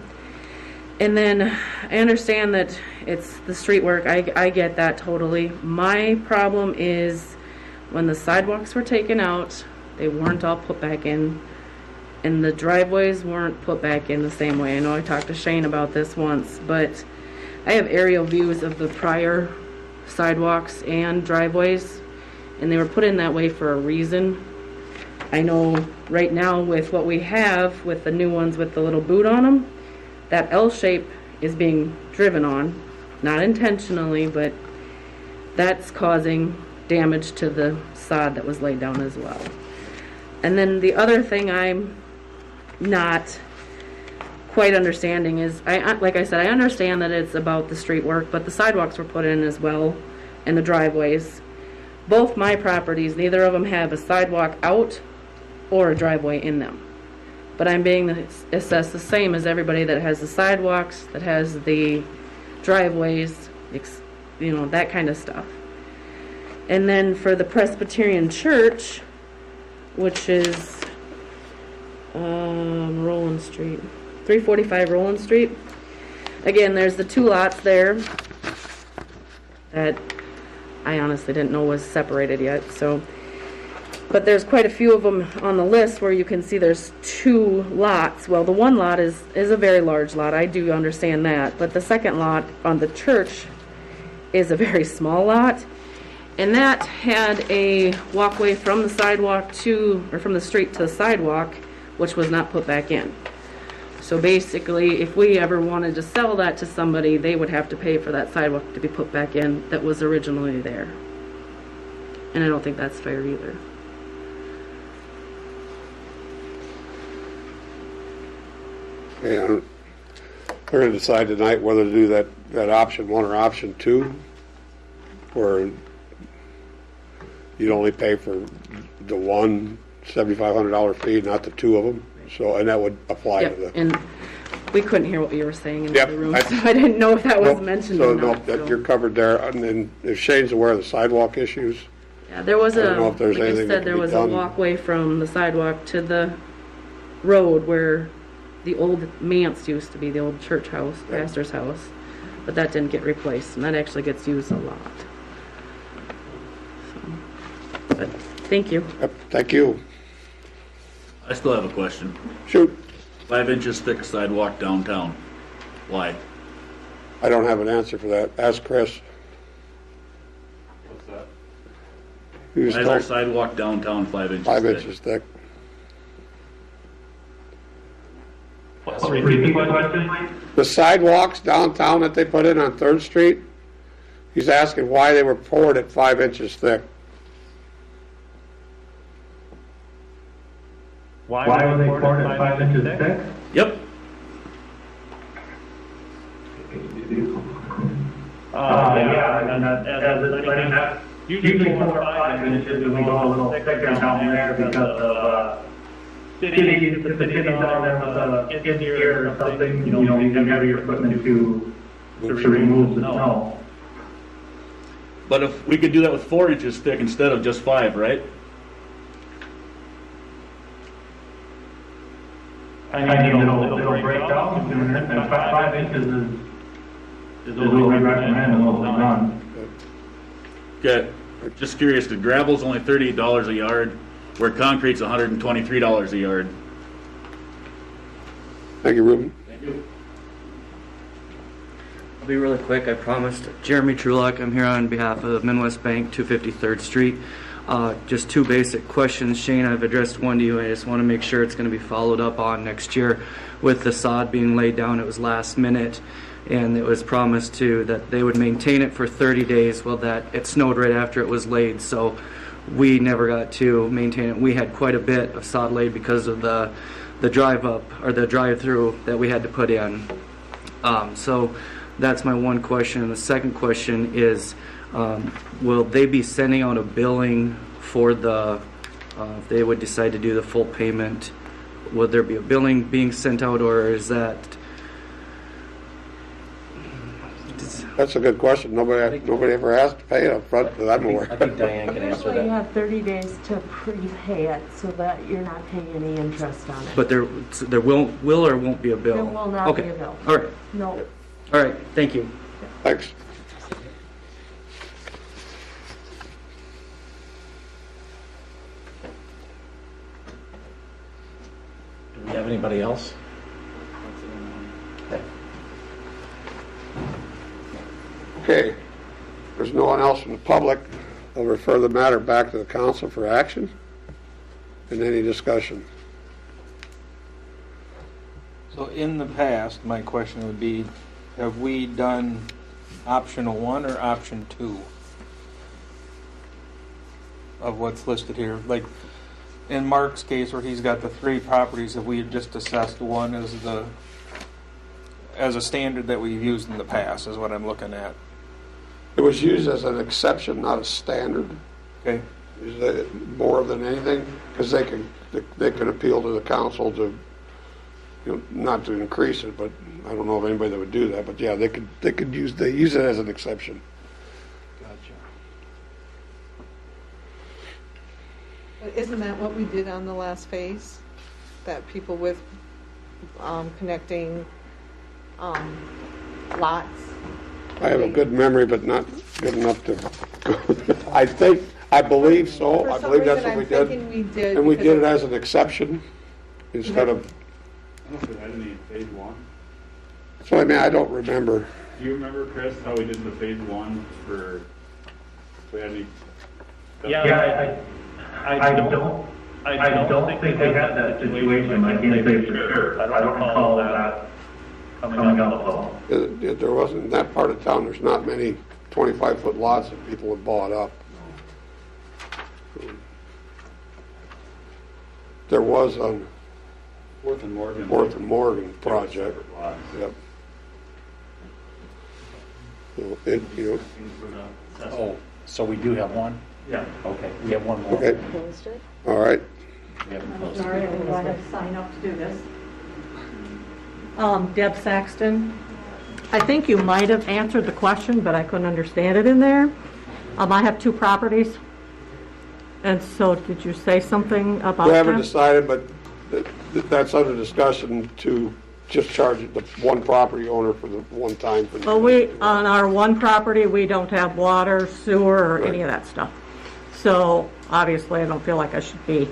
And then I understand that it's the street work. I get that totally. My problem is when the sidewalks were taken out, they weren't all put back in, and the driveways weren't put back in the same way. I know I talked to Shane about this once, but I have aerial views of the prior sidewalks and driveways, and they were put in that way for a reason. I know right now with what we have with the new ones with the little boot on them, that L shape is being driven on, not intentionally, but that's causing damage to the sod that was laid down as well. And then the other thing I'm not quite understanding is, like I said, I understand that it's about the street work, but the sidewalks were put in as well, and the driveways. Both my properties, neither of them have a sidewalk out or a driveway in them. But I'm being assessed the same as everybody that has the sidewalks, that has the driveways, that kind of stuff. And then for the Presbyterian Church, which is Roland Street, 345 Roland Street. Again, there's the 2 lots there that I honestly didn't know was separated yet. But there's quite a few of them on the list where you can see there's 2 lots. Well, the one lot is a very large lot. I do understand that. But the second lot on the church is a very small lot. And that had a walkway from the sidewalk from the street to the sidewalk, which was not put back in. So basically, if we ever wanted to sell that to somebody, they would have to pay for that sidewalk to be put back in that was originally there. And I don't think that's fair either. Yeah, we're going to decide tonight whether to do that option 1 or option 2, where you'd only pay for the one $7,500 fee, not the 2 of them. So, and that would apply to the. And We couldn't hear what you were saying in Yep, the room, so I didn't know if that was Nope, mentioned so or no, not. that so. you're covered there. And then if Shane's aware of the sidewalk issues, Yeah, there was I don't know if there's like I anything that said, can there be was done. a walkway from the sidewalk to the road where the old manse used to be, the old church house, pastor's house. But that didn't get replaced, and that actually gets used a lot. So, but thank you. Yep, thank you. I still have a question. Shoot. 5 inches thick sidewalk downtown. Why? I don't have an answer for that. Ask Chris. What's that? He was Why is our told sidewalk downtown 5 inches 5 thick? inches thick. Repeat the question, please. The sidewalks downtown that they put in on 3rd Street, he's asking why they were poured at 5 inches thick. Why were they poured at 5 inches thick? Yep. Yeah, and that, usually 4 or 5 inches, we go a little thicker down there because of, if the city down there was a skid steer or something, you know, you can have your equipment to remove the snow. But if we could do that with 4 inches thick instead of just 5, right? I mean, it'll break down, and 5 inches is what we recommend and what we've done. Okay. Just curious, the gravel's only $38 a yard, where concrete's $123 a yard. Thank you, Ruben. Thank you. I'll be really quick, I promised. Jeremy Trulock, I'm here on behalf of Midwest Bank, 253rd Street. Just 2 basic questions. Shane, I've addressed one to you. I just want to make sure it's going to be followed up on next year. With the sod being laid down, it was last minute, and it was promised that they would maintain it for 30 days. Well, it snowed right after it was laid, so we never got to maintain it. We had quite a bit of sod laid because of the drive up or the drive through that we had to put in. So that's my one question. And the second question is, will they be sending out a billing for if they would decide to do the full payment? Would there be a billing being sent out, or is that? That's a good question. Nobody ever asked to pay it up front that I'm aware. I think Diane can answer Usually you that. have 30 days to prepay it so that you're not paying any interest on it. But there will or won't be a bill? There will not Okay. be a bill. All right. No. All right. Thank you. Thanks. Do we have anybody else? Okay. There's no one else from the public. I'll refer the matter back to the council for action and any discussion. So in the past, my question would be, have we done option 1 or option 2 of what's listed here? Like in Mark's case where he's got the 3 properties, have we just assessed 1 as a standard that we've used in the past is what I'm looking at. It was used as an exception, not a standard. Okay. Is that more than anything? Because they can appeal to the council to, not to increase it, but I don't know of anybody that would do that. But yeah, they use it as an exception. But isn't that what we did on the last phase? That people with connecting lots? I have a good memory, but not good enough to. I believe so. I believe that's what we did. We did. And we did it as an exception instead of. I don't think I didn't need phase 1. So I mean, I don't remember. Do you remember, Chris, how we did the phase 1 for? If we had any. Yeah, I don't think they had that situation. I can't say for sure. I don't recall that coming up though. There wasn't, in that part of town, there's not many 25-foot lots that people have bought up. There was a Fourth and Morgan project. Yep. Oh, so we do have one? Yeah. Okay, we have one more. Okay. All right. We haven't closed Sorry, it. I'm going to sign up to do this. Deb Saxton. I think you might have answered the question, but I couldn't understand it in there. I have 2 properties. And so did you say something about that? We haven't decided, but that's under discussion to just charge the one property owner for the one time. Well, on our one property, we don't have water, sewer, or any of that stuff. So obviously, I don't feel like I should be.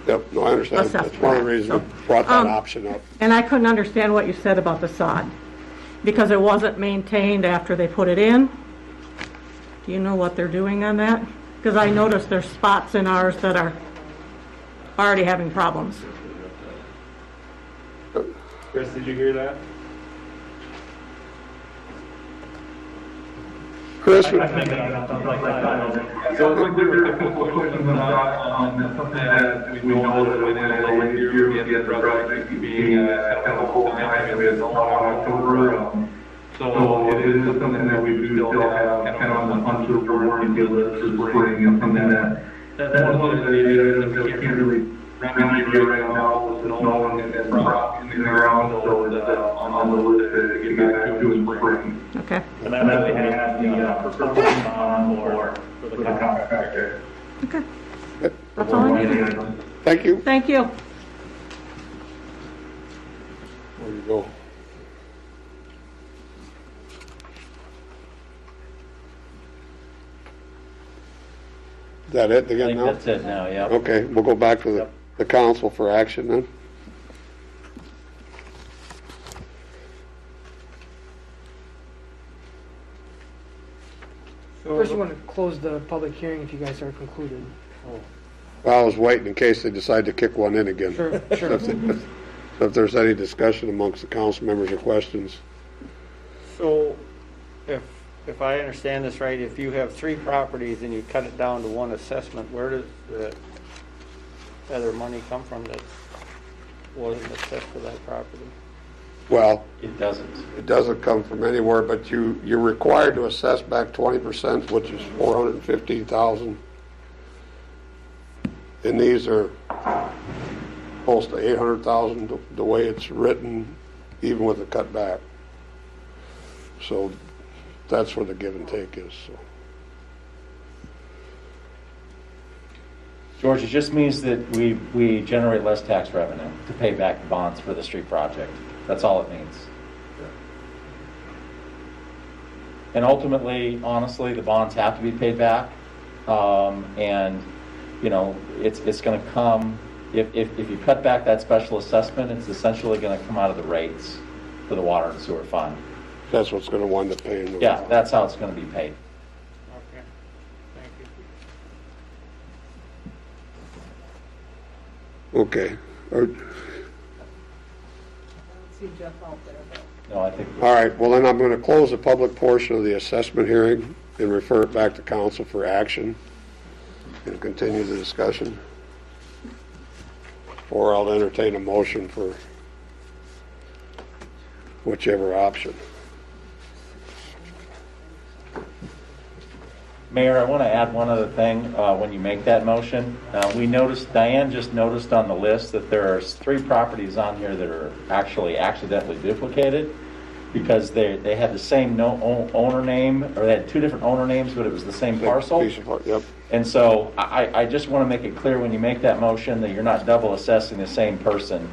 Yep, no, I understand. That's one of the reasons we brought that option up. And I couldn't understand what you said about the sod, because it wasn't maintained after they put it in. Do you know what they're doing on that? Because I noticed there's spots in ours that are already having problems. Chris, did you hear that? Chris? So I think there are a couple of questions on something that we know that within a late year we get the project being kind of a full time with a lot of October. So it is something that we do still have kind of on the unfilled warranty list is putting something that's one of the areas that we can't really remedy right now with the snow and rock in the ground, so it's on the list to get back to in spring. Okay. And then we have the proposal on for the contractor. Okay. That's all I need. Thank you. Thank you. There you go. Is that it again now? That's it now, yeah. Okay, we'll go back to the council for action then. First, you want to close the public hearing if you guys are concluded. Well, I was waiting in case they decide to kick one in again. Sure, sure. So if there's any discussion amongst the council members or questions. So, if I understand this right, if you have 3 properties and you cut it down to one assessment, where does the other money come from that wasn't assessed for that property? Well, it doesn't. It doesn't come from anywhere, but you're required to assess back 20%, which is $415,000. And these are close to $800,000 the way it's written, even with the cutback. So that's where the give and take is. So. George, it just means that we generate less tax revenue to pay back the bonds for the street project. That's all it means. And ultimately, honestly, the bonds have to be paid back. And, you know, it's going to come, if you cut back that special assessment, it's essentially going to come out of the rates for the water and sewer fund. That's what's going to wind up paying. Yeah, that's how it's going to be paid. Okay, thank you. Okay. See Jeff out there, but. No, I think. All right, well then I'm going to close the public portion of the assessment hearing and refer it back to council for action and continue the discussion. Or I'll entertain a motion for whichever option. Mayor, I want to add one other thing when you make that motion. We noticed, Diane just noticed on the list that there are 3 properties on here that are actually accidentally duplicated because they had the same owner name, or they had 2 different owner names, but it was the same parcel. Yep. And so I just want to make it clear when you make that motion that you're not double assessing the same person,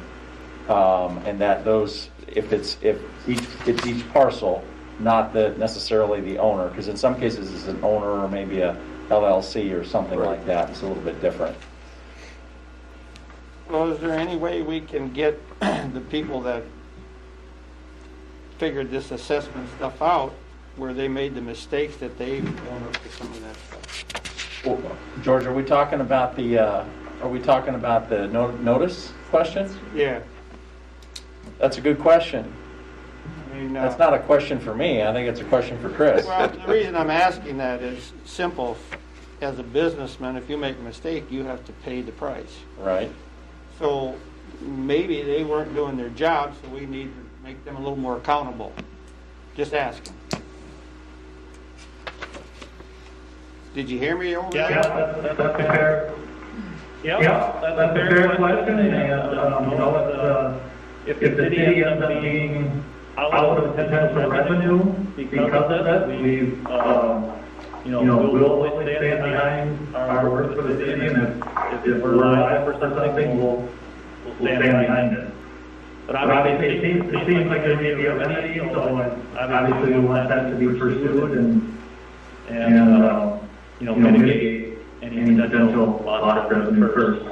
and that if each parcel, not necessarily the owner, because in some cases it's an owner or maybe a LLC or something like that. It's a little bit different. Well, is there any way we can get the people that figured this assessment stuff out, where they made the mistakes that they own up to some of that stuff? Well, George, are we talking about the notice question? Yeah. That's a good question. I mean, That's not a question for me. I think it's a question for Chris. Well, the reason I'm asking that is simple. As a businessman, if you make a mistake, you have to pay the price. Right. So maybe they weren't doing their job, so we need to make them a little more accountable. Just asking. Did you hear me over there? Yeah, that's a fair. Yeah, that's a fair question, and if the city ends up being out of potential revenue because of this, we'll always stand behind our work for the city, and if we're liable for something, we'll stand behind it. But obviously, it seems like there may be a remedy, so obviously we want that to be pursued and mitigate any potential loss of revenue first.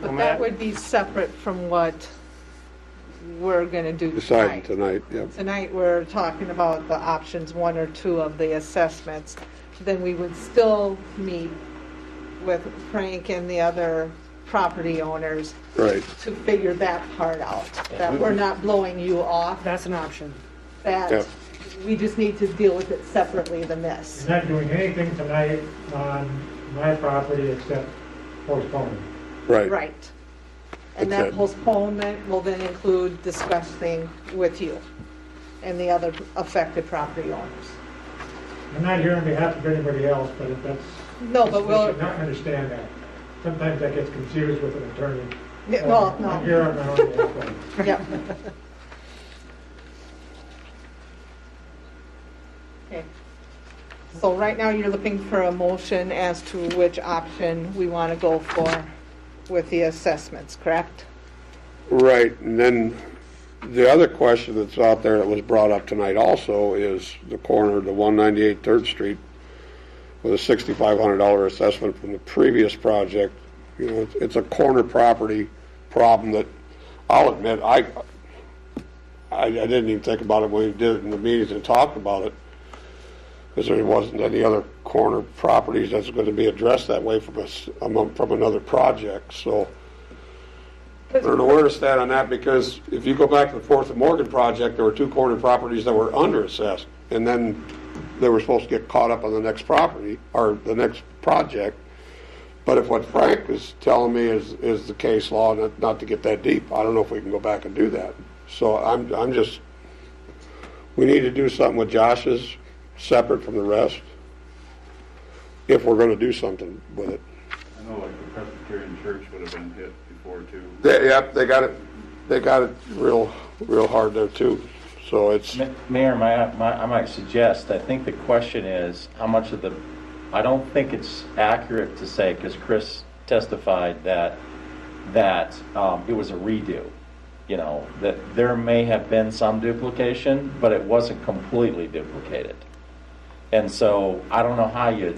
But that would be separate from what we're going to do Deciding tonight. tonight, yep. Tonight, we're talking about the options 1 or 2 of the assessments. Then we would still meet with Frank and the other property owners Right. to figure that part out, that we're not blowing you off. That's an option. That Yeah. we just need to deal with it separately than this. You're not doing anything tonight on my property except postponing. Right. Right. And That's that it. postponement will then include discussing with you and the other affected property owners. I'm not here on behalf of anybody else, but if that's. No, but we'll- You should not understand that. Sometimes that gets confused with an attorney. Yeah, well, no. I'm here on my own behalf. Yep. Okay. So right now, you're looking for a motion as to which option we want to go for with the assessments, correct? Right, and then the other question that's out there that was brought up tonight also is the corner of the 198 3rd Street with a $6,500 assessment from the previous project. You know, it's a corner property problem that I'll admit, I didn't even think about it when we did it in the meetings and talked about it, because there wasn't any other corner properties that's going to be addressed that way from another project. So I don't know where to stand on that, because if you go back to the 4th and Morgan project, there were 2 corner properties that were under-assessed, and then they were supposed to get caught up on the next property, or the next project. But if what Frank is telling me is the case law, not to get that deep, I don't know if we can go back and do that. So I'm just, we need to do something with Josh's, separate from the rest, if we're going to do something with it. I know like the Presbyterian Church would have been hit before too. Yep, they got it real hard there too. So it's. Mayor, I might suggest, I think the question is, how much of the, I don't think it's accurate to say, because Chris testified that it was a redo. You know, that there may have been some duplication, but it wasn't completely duplicated. And so I don't know how you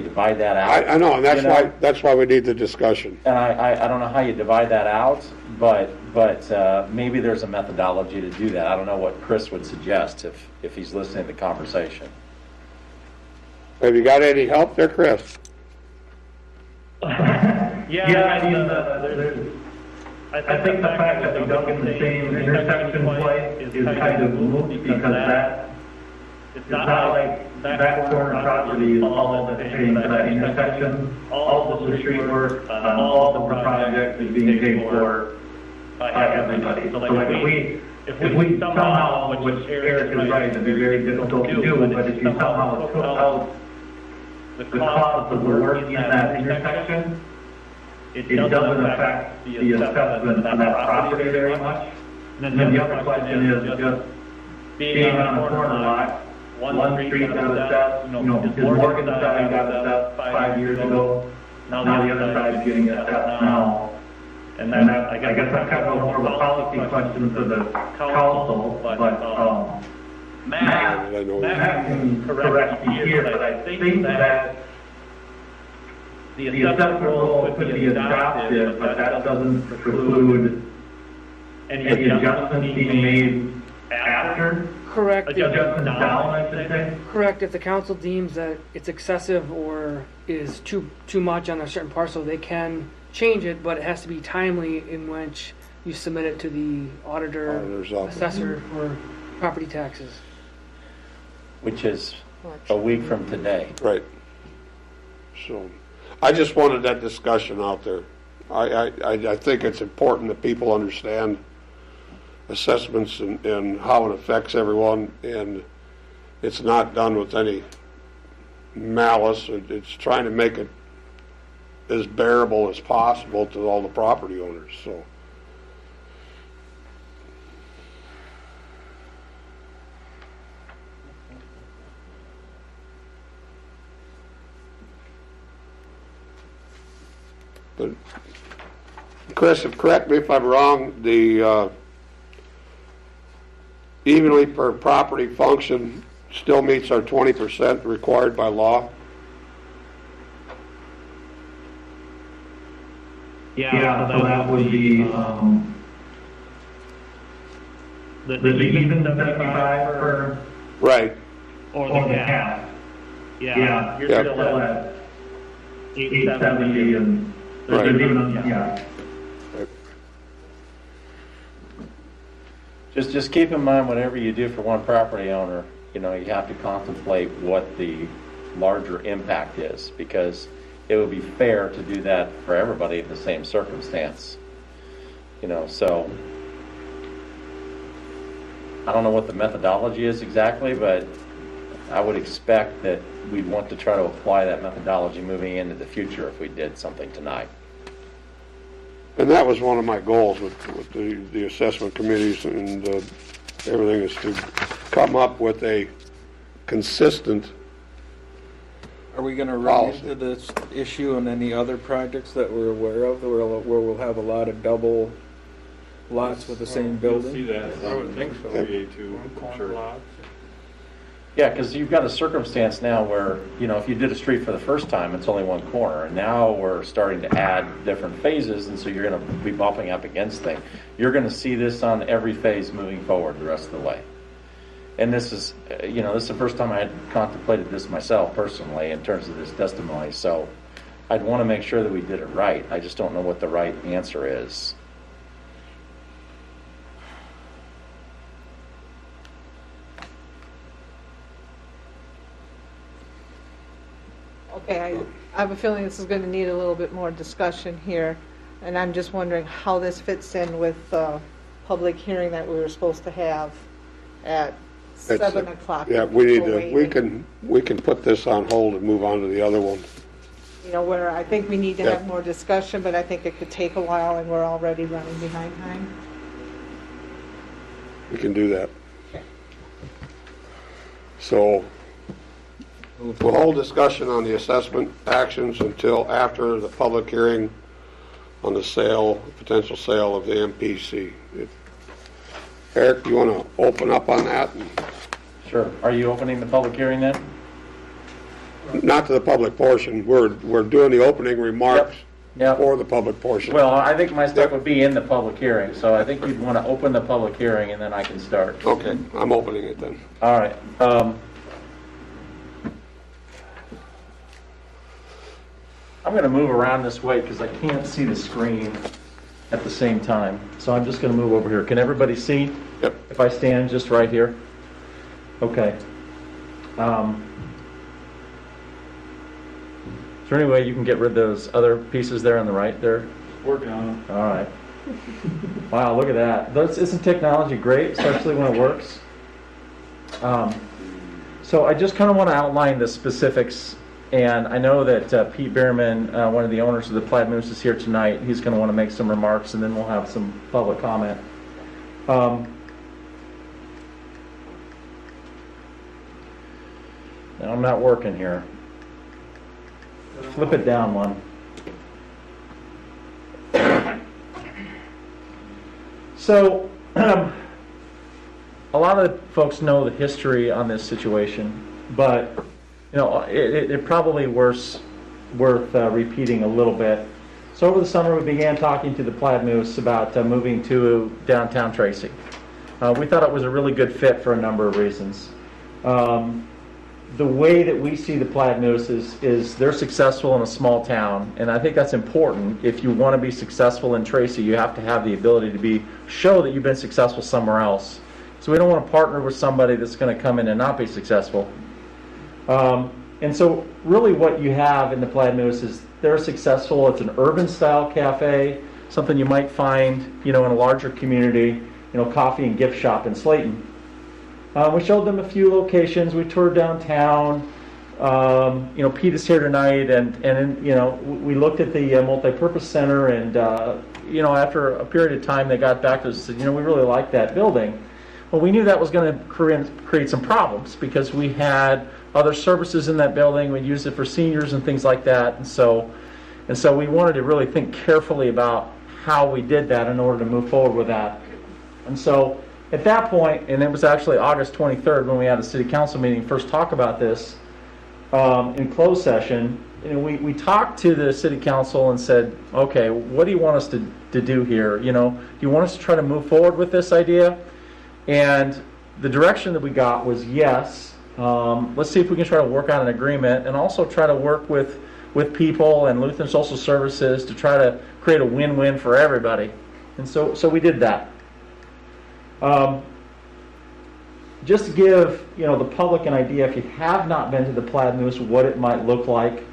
divide that out. I know, and that's why we need the discussion. And I don't know how you divide that out, but maybe there's a methodology to do that. I don't know what Chris would suggest if he's listening to the conversation. Have you got any help there, Chris? I think the fact that they don't get the same intersection twice is kind of moot, because it's not like that corner property is all that's paying for that intersection. All of the street work, all of the project is being paid for by everybody. So like if we somehow, which Eric is right, it'd be very difficult to do, but if you somehow took out the cost of the work in that intersection, it doesn't affect the assessment of that property very much. And then the other question is just being on a corner lot, one street got assessed, his Morgan side got assessed 5 years ago, now the other side's getting assessed now. And then I guess that's kind of more of a policy question to the council, but Matt can correct me here, but I think that the assessment rule could be adopted, but that doesn't preclude any adjustments being made after. Correct. Adjustments down, I should say. Correct. If the council deems that it's excessive or is too much on a certain parcel, they can change it, but it has to be timely in which you submit it to the auditor's assessor for property taxes. Which is a week from today. Right. So I just wanted that discussion out there. I think it's important that people understand assessments and how it affects everyone, and it's not done with any malice. It's trying to make it as bearable as possible to all the property owners, so. But Chris, correct me if I'm wrong, the evenly per property function still meets our 20% required by law? Yeah, so that would be, the even 75 per, Right. or the half. Yeah, you're still at 870 and, Right. Yeah. Just keep in mind, whatever you do for one property owner, you have to contemplate what the larger impact is, because it would be fair to do that for everybody in the same circumstance. So I don't know what the methodology is exactly, but I would expect that we'd want to try to apply that methodology moving into the future if we did something tonight. And that was one of my goals with the assessment committees and everything, is to come up with a consistent. Are we going to run into this issue on any other projects that we're aware of, where we'll have a lot of double lots with the same building? You'll see that. I would think so. One corner lots. Yeah, because you've got a circumstance now where, if you did a street for the first time, it's only one corner, and now we're starting to add different phases, and so you're going to be bumping up against things. You're going to see this on every phase moving forward the rest of the way. And this is, this is the first time I had contemplated this myself personally in terms of this testimony, so I'd want to make sure that we did it right. I just don't know what the right answer is. Okay, I have a feeling this is going to need a little bit more discussion here, and I'm just wondering how this fits in with the public hearing that we were supposed to have at 7 o'clock. Yeah, we can put this on hold and move on to the other one. Where I think we need to have more discussion, but I think it could take a while, and we're already running behind time. We can do that. So we'll hold discussion on the assessment actions until after the public hearing on the potential sale of the MPC. Eric, you want to open up on that? Sure. Are you opening the public hearing then? Not to the public portion. We're doing the opening remarks for the public portion. Well, I think my stuff would be in the public hearing, so I think you'd want to open the public hearing and then I can start. Okay, I'm opening it then. All right. I'm going to move around this way because I can't see the screen at the same time. So I'm just going to move over here. Can everybody see? Yep. If I stand just right here? Okay. Is there any way you can get rid of those other pieces there on the right there? Working on it. All right. Wow, look at that. Isn't technology great, especially when it works? So I just kind of want to outline the specifics. And I know that Pete Bierman, one of the owners of the Plaid Moose, is here tonight. He's going to want to make some remarks, and then we'll have some public comment. Now I'm not working here. Flip it down one. So, a lot of folks know the history on this situation, but it probably worth repeating a little bit. So over the summer, we began talking to the Plaid Moose about moving to downtown Tracy. We thought it was a really good fit for a number of reasons. The way that we see the Plaid Moose is they're successful in a small town, and I think that's important. If you want to be successful in Tracy, you have to have the ability to show that you've been successful somewhere else. So we don't want to partner with somebody that's going to come in and not be successful. And so really what you have in the Plaid Moose is they're successful. It's an urban style cafe, something you might find, in a larger community, coffee and gift shop in Slayton. We showed them a few locations. We toured downtown. Pete is here tonight, and we looked at the multipurpose center, and after a period of time, they got back to us and said, we really like that building. Well, we knew that was going to create some problems because we had other services in that building. We'd use it for seniors and things like that, and so we wanted to really think carefully about how we did that in order to move forward with that. And so at that point, and it was actually August 23rd when we had a city council meeting, first talk about this in closed session, we talked to the city council and said, okay, what do you want us to do here? Do you want us to try to move forward with this idea? And the direction that we got was yes. Let's see if we can try to work out an agreement and also try to work with people and Lutheran Social Services to try to create a win-win for everybody. And so we did that. Just to give the public an idea, if you have not been to the Plaid Moose, what it might look like,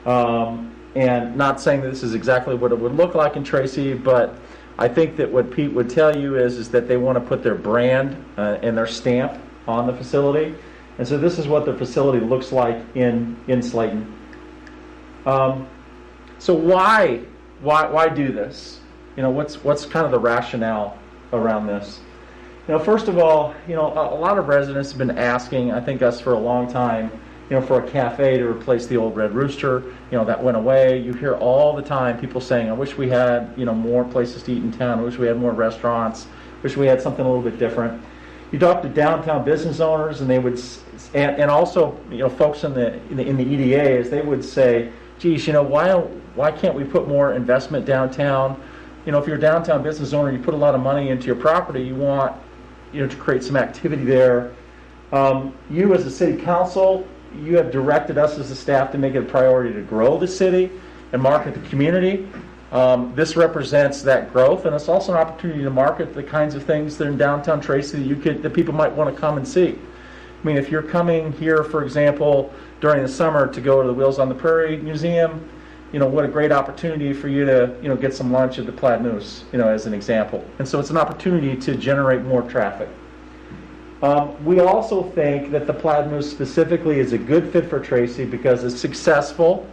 and not saying that this is exactly what it would look like in Tracy, but I think that what Pete would tell you is that they want to put their brand and their stamp on the facility, and so this is what the facility looks like in Slayton. So why do this? What's kind of the rationale around this? First of all, a lot of residents have been asking, I think us for a long time, for a cafe to replace the old Red Rooster. That went away. You hear all the time people saying, I wish we had, more places to eat in town. I wish we had more restaurants. I wish we had something a little bit different. You talk to downtown business owners, and they would, and also, folks in the EDAs, they would say, geez, why can't we put more investment downtown? If you're a downtown business owner, you put a lot of money into your property, you want to create some activity there. You as a city council, you have directed us as a staff to make it a priority to grow the city and market the community. This represents that growth, and it's also an opportunity to market the kinds of things that are in downtown Tracy that people might want to come and see. I mean, if you're coming here, for example, during the summer to go to the Wheels on the Prairie Museum, what a great opportunity for you to, get some lunch at the Plaid Moose, as an example. And so it's an opportunity to generate more traffic. We also think that the Plaid Moose specifically is a good fit for Tracy because it's successful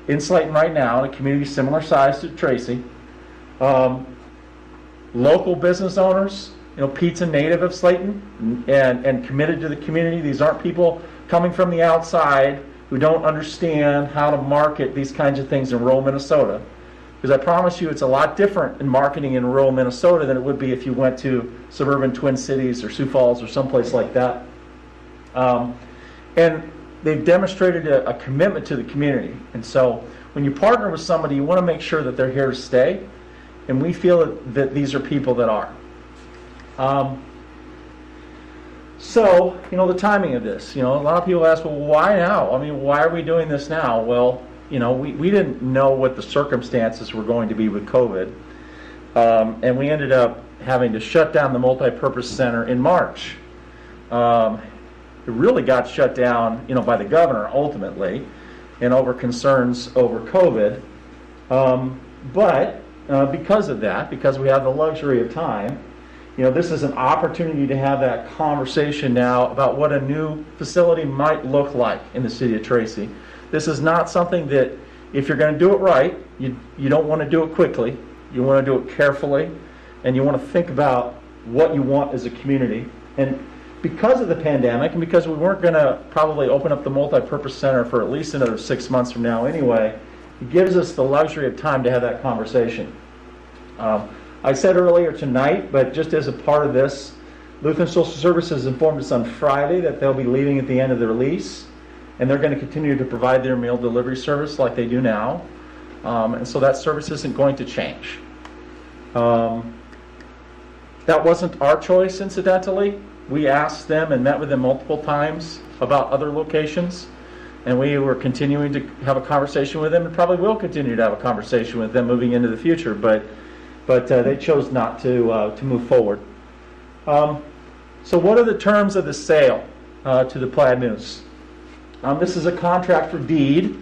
in Slayton right now, in a community similar size to Tracy. Local business owners, Pete's a native of Slayton and committed to the community. These aren't people coming from the outside who don't understand how to market these kinds of things in rural Minnesota. Because I promise you it's a lot different in marketing in rural Minnesota than it would be if you went to suburban Twin Cities or Sioux Falls or someplace like that. And they've demonstrated a commitment to the community. And so when you partner with somebody, you want to make sure that they're here to stay. And we feel that these are people that are. So, the timing of this, a lot of people ask, well, why now? I mean, why are we doing this now? Well, we didn't know what the circumstances were going to be with COVID. And we ended up having to shut down the multipurpose center in March. It really got shut down, by the governor ultimately, and over concerns over COVID. But because of that, because we have the luxury of time, this is an opportunity to have that conversation now about what a new facility might look like in the city of Tracy. This is not something that, if you're going to do it right, you don't want to do it quickly. You want to do it carefully, and you want to think about what you want as a community. And because of the pandemic, and because we weren't going to probably open up the multipurpose center for at least another 6 months from now anyway, it gives us the luxury of time to have that conversation. I said earlier tonight, but just as a part of this, Lutheran Social Services informed us on Friday that they'll be leaving at the end of their lease, and they're going to continue to provide their meal delivery service like they do now. And so that service isn't going to change. That wasn't our choice, incidentally. We asked them and met with them multiple times about other locations, and we were continuing to have a conversation with them, and probably will continue to have a conversation with them moving into the future, but they chose not to move forward. So what are the terms of the sale to the Plaid Moose? This is a contract for deed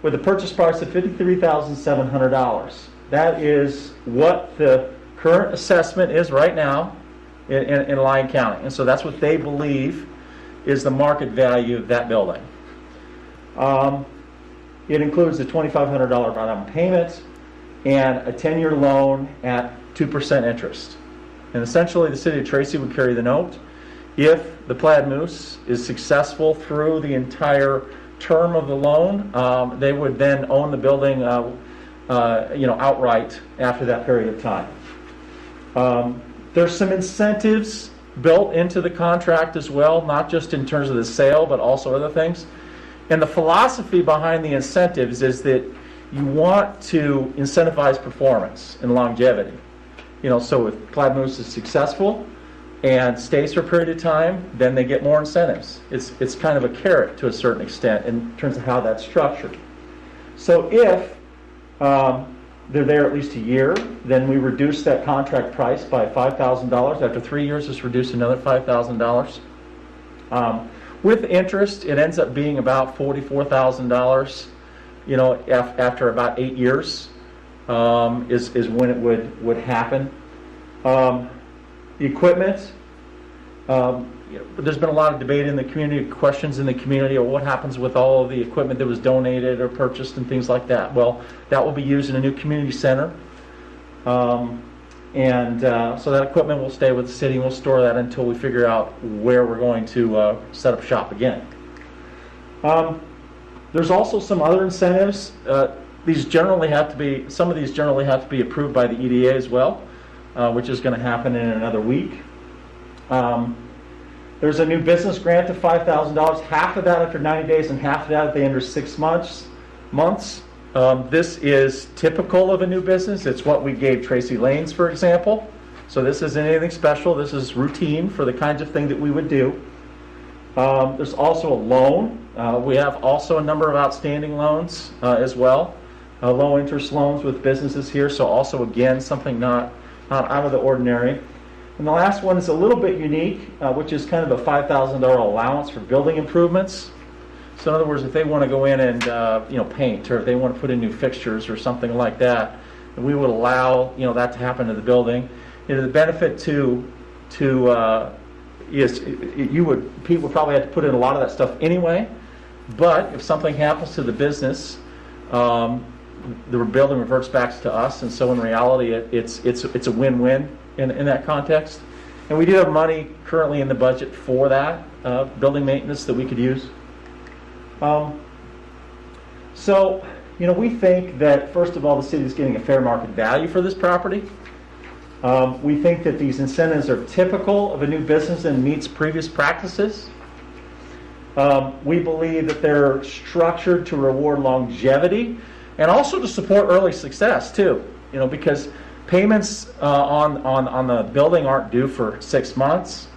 with a purchase price of $53,700. That is what the current assessment is right now in Lyon County. And so that's what they believe is the market value of that building. It includes a $2,500 down payment and a 10-year loan at 2% interest. And essentially, the city of Tracy would carry the note. If the Plaid Moose is successful through the entire term of the loan, they would then own the building, outright after that period of time. There's some incentives built into the contract as well, not just in terms of the sale, but also other things. And the philosophy behind the incentives is that you want to incentivize performance and longevity. So if Plaid Moose is successful and stays for a period of time, then they get more incentives. It's kind of a carrot to a certain extent in terms of how that's structured. So if they're there at least a year, then we reduce that contract price by $5,000. After 3 years, it's reduced another $5,000. With interest, it ends up being about $44,000. After about 8 years is when it would happen. The equipment. There's been a lot of debate in the community, questions in the community of what happens with all of the equipment that was donated or purchased and things like that. Well, that will be used in a new community center. So that equipment will stay with the city, and we'll store that until we figure out where we're going to set up shop again. There's also some other incentives. Some of these generally have to be approved by the EDA as well, which is going to happen in another week. There's a new business grant of $5,000, half of that after 90 days and half of that at the end of 6 months. This is typical of a new business. It's what we gave Tracy Lanes, for example. So this isn't anything special. This is routine for the kinds of thing that we would do. There's also a loan. We have also a number of outstanding loans as well, low interest loans with businesses here. So also, again, something not out of the ordinary. And the last one is a little bit unique, which is kind of a $5,000 allowance for building improvements. So in other words, if they want to go in and paint, or if they want to put in new fixtures or something like that, we would allow that to happen to the building. The benefit is Pete would probably have to put in a lot of that stuff anyway. But if something happens to the business, the building reverts back to us, and so in reality, it's a win-win in that context. And we do have money currently in the budget for that building maintenance that we could use. We think that first of all, the city is getting a fair market value for this property. We think that these incentives are typical of a new business and meets previous practices. We believe that they're structured to reward longevity and also to support early success too. Because payments on the building aren't due for 6 months.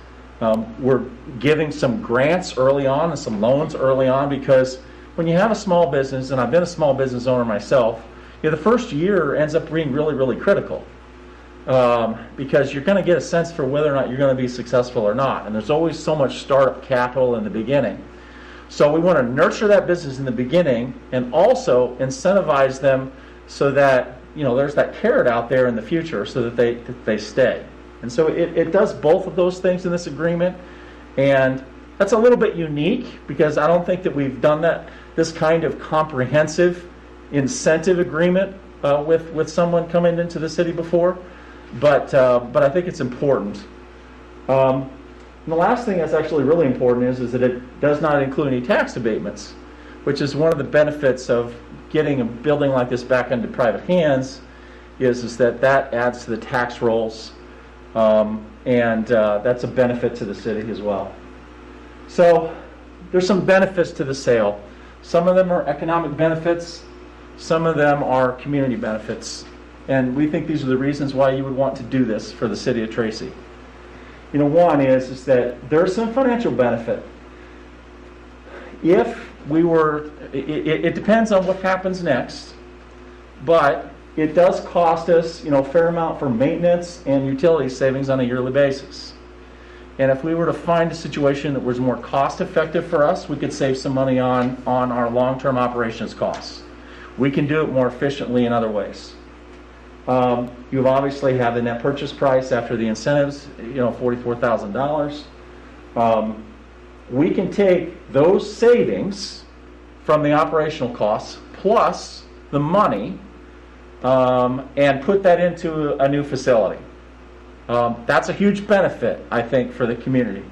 We're giving some grants early on and some loans early on, because when you have a small business, and I've been a small business owner myself, the first year ends up being really, really critical. Because you're going to get a sense for whether or not you're going to be successful or not. And there's always so much startup capital in the beginning. So we want to nurture that business in the beginning and also incentivize them so that there's that carrot out there in the future so that they stay. And so it does both of those things in this agreement. And that's a little bit unique because I don't think that we've done this kind of comprehensive incentive agreement with someone coming into the city before. But I think it's important. And the last thing that's actually really important is that it does not include any tax abatements, which is one of the benefits of getting a building like this back into private hands, is that adds to the tax rolls, and that's a benefit to the city as well. So there's some benefits to the sale. Some of them are economic benefits, some of them are community benefits. And we think these are the reasons why you would want to do this for the city of Tracy. One is that there's some financial benefit. If we were, it depends on what happens next, but it does cost us, a fair amount for maintenance and utility savings on a yearly basis. And if we were to find a situation that was more cost effective for us, we could save some money on our long-term operations costs. We can do it more efficiently in other ways. You obviously have the net purchase price after the incentives, $44,000. we can take those savings from the operational costs plus the money and put that into a new facility. That's a huge benefit, I think, for the community,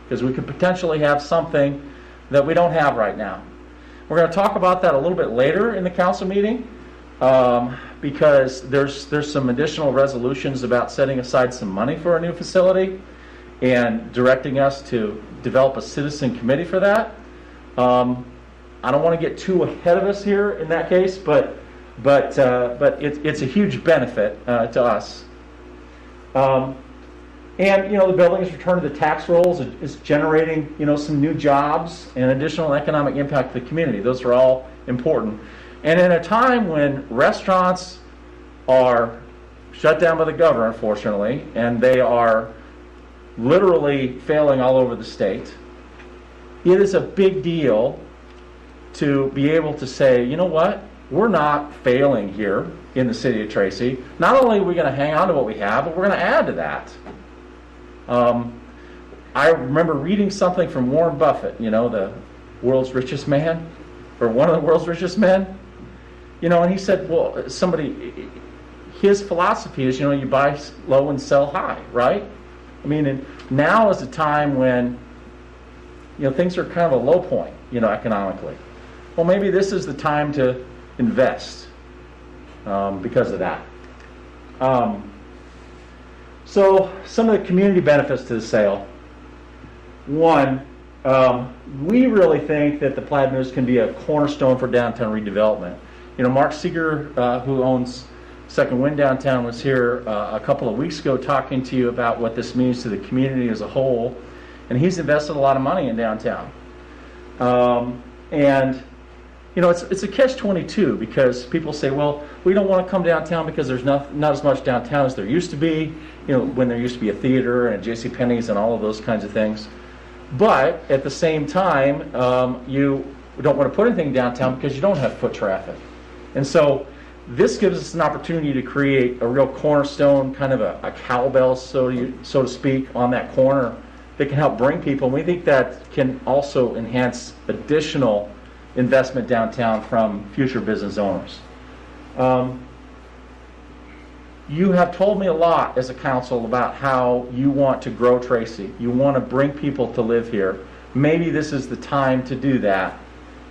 because we could potentially have something that we don't have right now. We're going to talk about that a little bit later in the council meeting, because there's some additional resolutions about setting aside some money for a new facility and directing us to develop a citizen committee for that. I don't want to get too ahead of us here in that case, but it's a huge benefit to us. And the building's return to the tax rolls is generating some new jobs and additional economic impact to the community. Those are all important. And in a time when restaurants are shut down by the governor, unfortunately, and they are literally failing all over the state, it is a big deal to be able to say, you know what, we're not failing here in the city of Tracy. Not only are we going to hang on to what we have, but we're going to add to that. I remember reading something from Warren Buffett, the world's richest man, or one of the world's richest men, and he said, well, his philosophy is, you buy low and sell high, right? I mean, and now is a time when, things are kind of a low point, economically. Well, maybe this is the time to invest because of that. So some of the community benefits to the sale. One, we really think that the Platte News can be a cornerstone for downtown redevelopment. Mark Seeger, who owns Second Wind Downtown, was here a couple of weeks ago talking to you about what this means to the community as a whole, and he's invested a lot of money in downtown. And it's a catch-22 because people say, well, we don't want to come downtown because there's not as much downtown as there used to be, when there used to be a theater and JCPenney's and all of those kinds of things. But at the same time, you don't want to put anything downtown because you don't have foot traffic. And so this gives us an opportunity to create a real cornerstone, kind of a cowbell, so to speak, on that corner that can help bring people. And we think that can also enhance additional investment downtown from future business owners. You have told me a lot as a council about how you want to grow Tracy. You want to bring people to live here. Maybe this is the time to do that.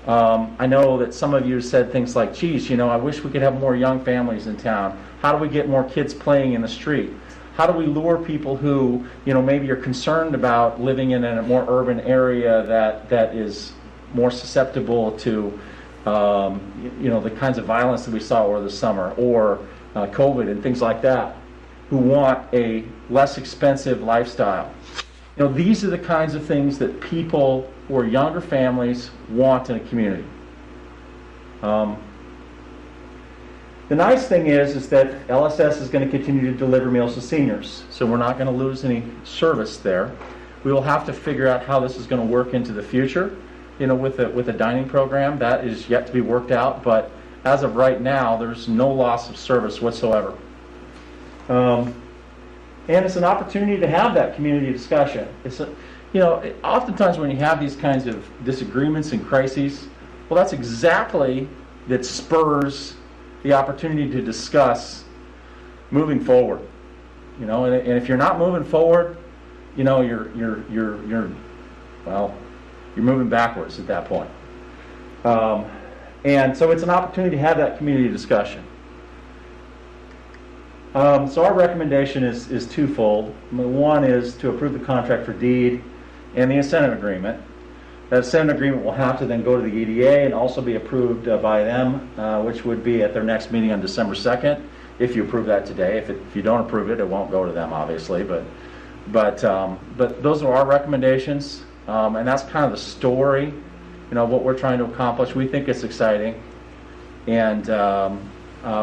I know that some of you said things like, geez, I wish we could have more young families in town. How do we get more kids playing in the street? How do we lure people who, maybe are concerned about living in a more urban area that is more susceptible to, the kinds of violence that we saw over the summer, or COVID and things like that, who want a less expensive lifestyle. These are the kinds of things that people who are younger families want in a community. The nice thing is that LSS is going to continue to deliver meals to seniors, so we're not going to lose any service there. We will have to figure out how this is going to work into the future, with a dining program. That is yet to be worked out, but as of right now, there's no loss of service whatsoever. And it's an opportunity to have that community discussion. Oftentimes when you have these kinds of disagreements and crises, well, that's exactly that spurs the opportunity to discuss moving forward. And if you're not moving forward, you're moving backwards at that point. And so it's an opportunity to have that community discussion. So our recommendation is twofold. One is to approve the contract for deed and the incentive agreement. That incentive agreement will have to then go to the EDA and also be approved by them, which would be at their next meeting on December 2nd, if you approve that today. If you don't approve it, it won't go to them, obviously. But those are our recommendations, and that's kind of the story, what we're trying to accomplish. We think it's exciting, and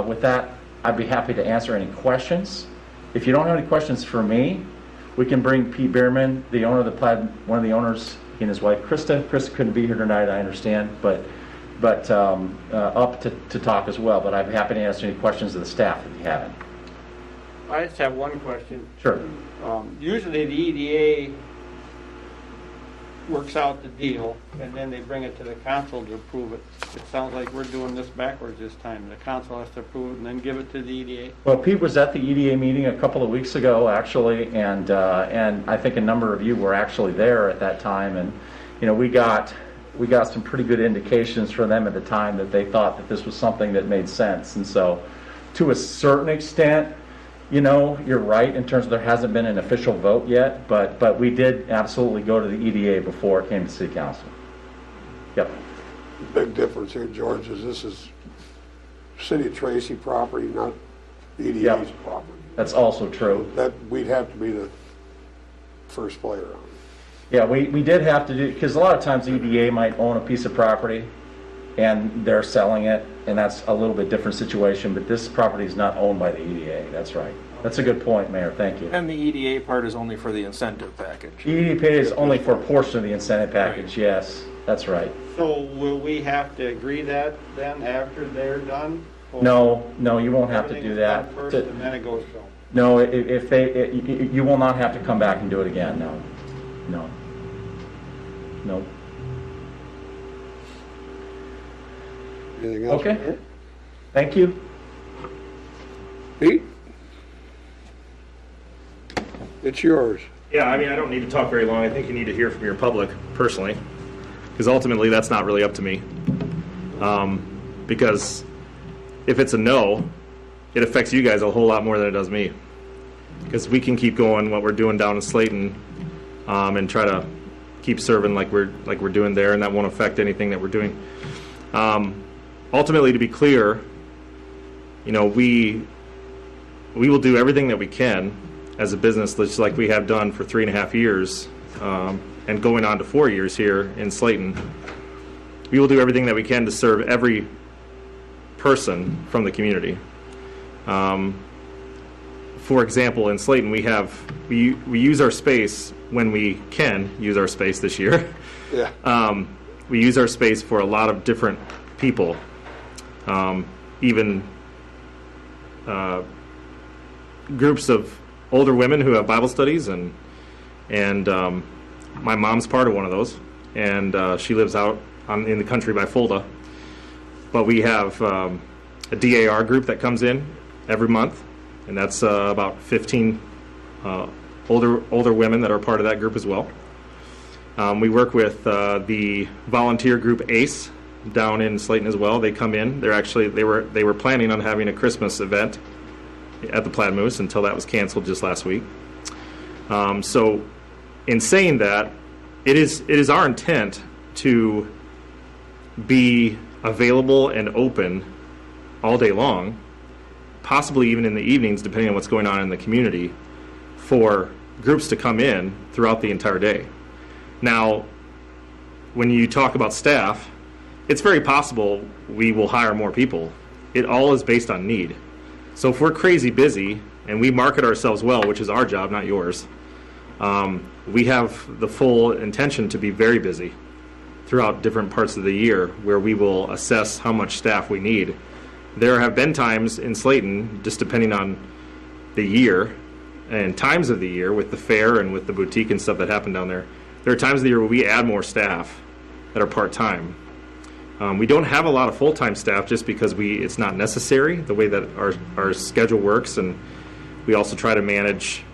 with that, I'd be happy to answer any questions. If you don't have any questions for me, we can bring Pete Bierman, the owner of the Plaid, one of the owners, he and his wife Krista. Krista couldn't be here tonight, I understand, but up to talk as well. But I'd be happy to answer any questions of the staff if you have any. I just have one question. Sure. Usually the EDA works out the deal, and then they bring it to the council to approve it. It sounds like we're doing this backwards this time. The council has to approve it and then give it to the EDA. Well, Pete was at the EDA meeting a couple of weeks ago, actually, and I think a number of you were actually there at that time, and we got some pretty good indications from them at the time that they thought that this was something that made sense. And so, to a certain extent, you're right in terms of there hasn't been an official vote yet, but we did absolutely go to the EDA before it came to City Council. Yep. Big difference here, George, is this is City of Tracy property, not EDA's property. That's also true. That we'd have to be the first player on it. Yeah, we did have to do, because a lot of times the EDA might own a piece of property and they're selling it, and that's a little bit different situation, but this property is not owned by the EDA. That's right. That's a good point, Mayor. Thank you. And the EDA part is only for the incentive package. EDA pays only for a portion of the incentive package, yes. That's right. So will we have to agree that then after they're done? Or No, you won't have to do everything's that. done first and then it goes to them? No, you will not have to come back and do it again, no. Anything else? Okay. Thank you. Pete? It's yours. Yeah, I mean, I don't need to talk very long. I think you need to hear from your public personally, because ultimately that's not really up to me. Because if it's a no, it affects you guys a whole lot more than it does me. Because we can keep going what we're doing down in Slayton and try to keep serving like we're doing there, and that won't affect anything that we're doing. Ultimately, to be clear, we will do everything that we can as a business, just like we have done for 3.5 years, and going on to 4 years here in Slayton. We will do everything that we can to serve every person from the community. For example, in Slayton, we use our space when we can use our space this year. Yeah. We use our space for a lot of different people, even groups of older women who have Bible studies, and my mom's part of one of those, and she lives out in the country by Fulda. But we have a DAR group that comes in every month, and that's about 15 older women that are part of that group as well. We work with the volunteer group ACE down in Slayton as well. They come in. They were planning on having a Christmas event at the Plaid Moose until that was canceled just last week. So in saying that, it is our intent to be available and open all day long, possibly even in the evenings, depending on what's going on in the community, for groups to come in throughout the entire day. Now, when you talk about staff, it's very possible we will hire more people. It all is based on need. So if we're crazy busy and we market ourselves well, which is our job, not yours, we have the full intention to be very busy throughout different parts of the year where we will assess how much staff we need. There have been times in Slayton, just depending on the year and times of the year with the fair and with the boutique and stuff that happen down there, there are times of the year where we add more staff that are part-time. We don't have a lot of full-time staff just because it's not necessary the way that our schedule works, and we also try to manage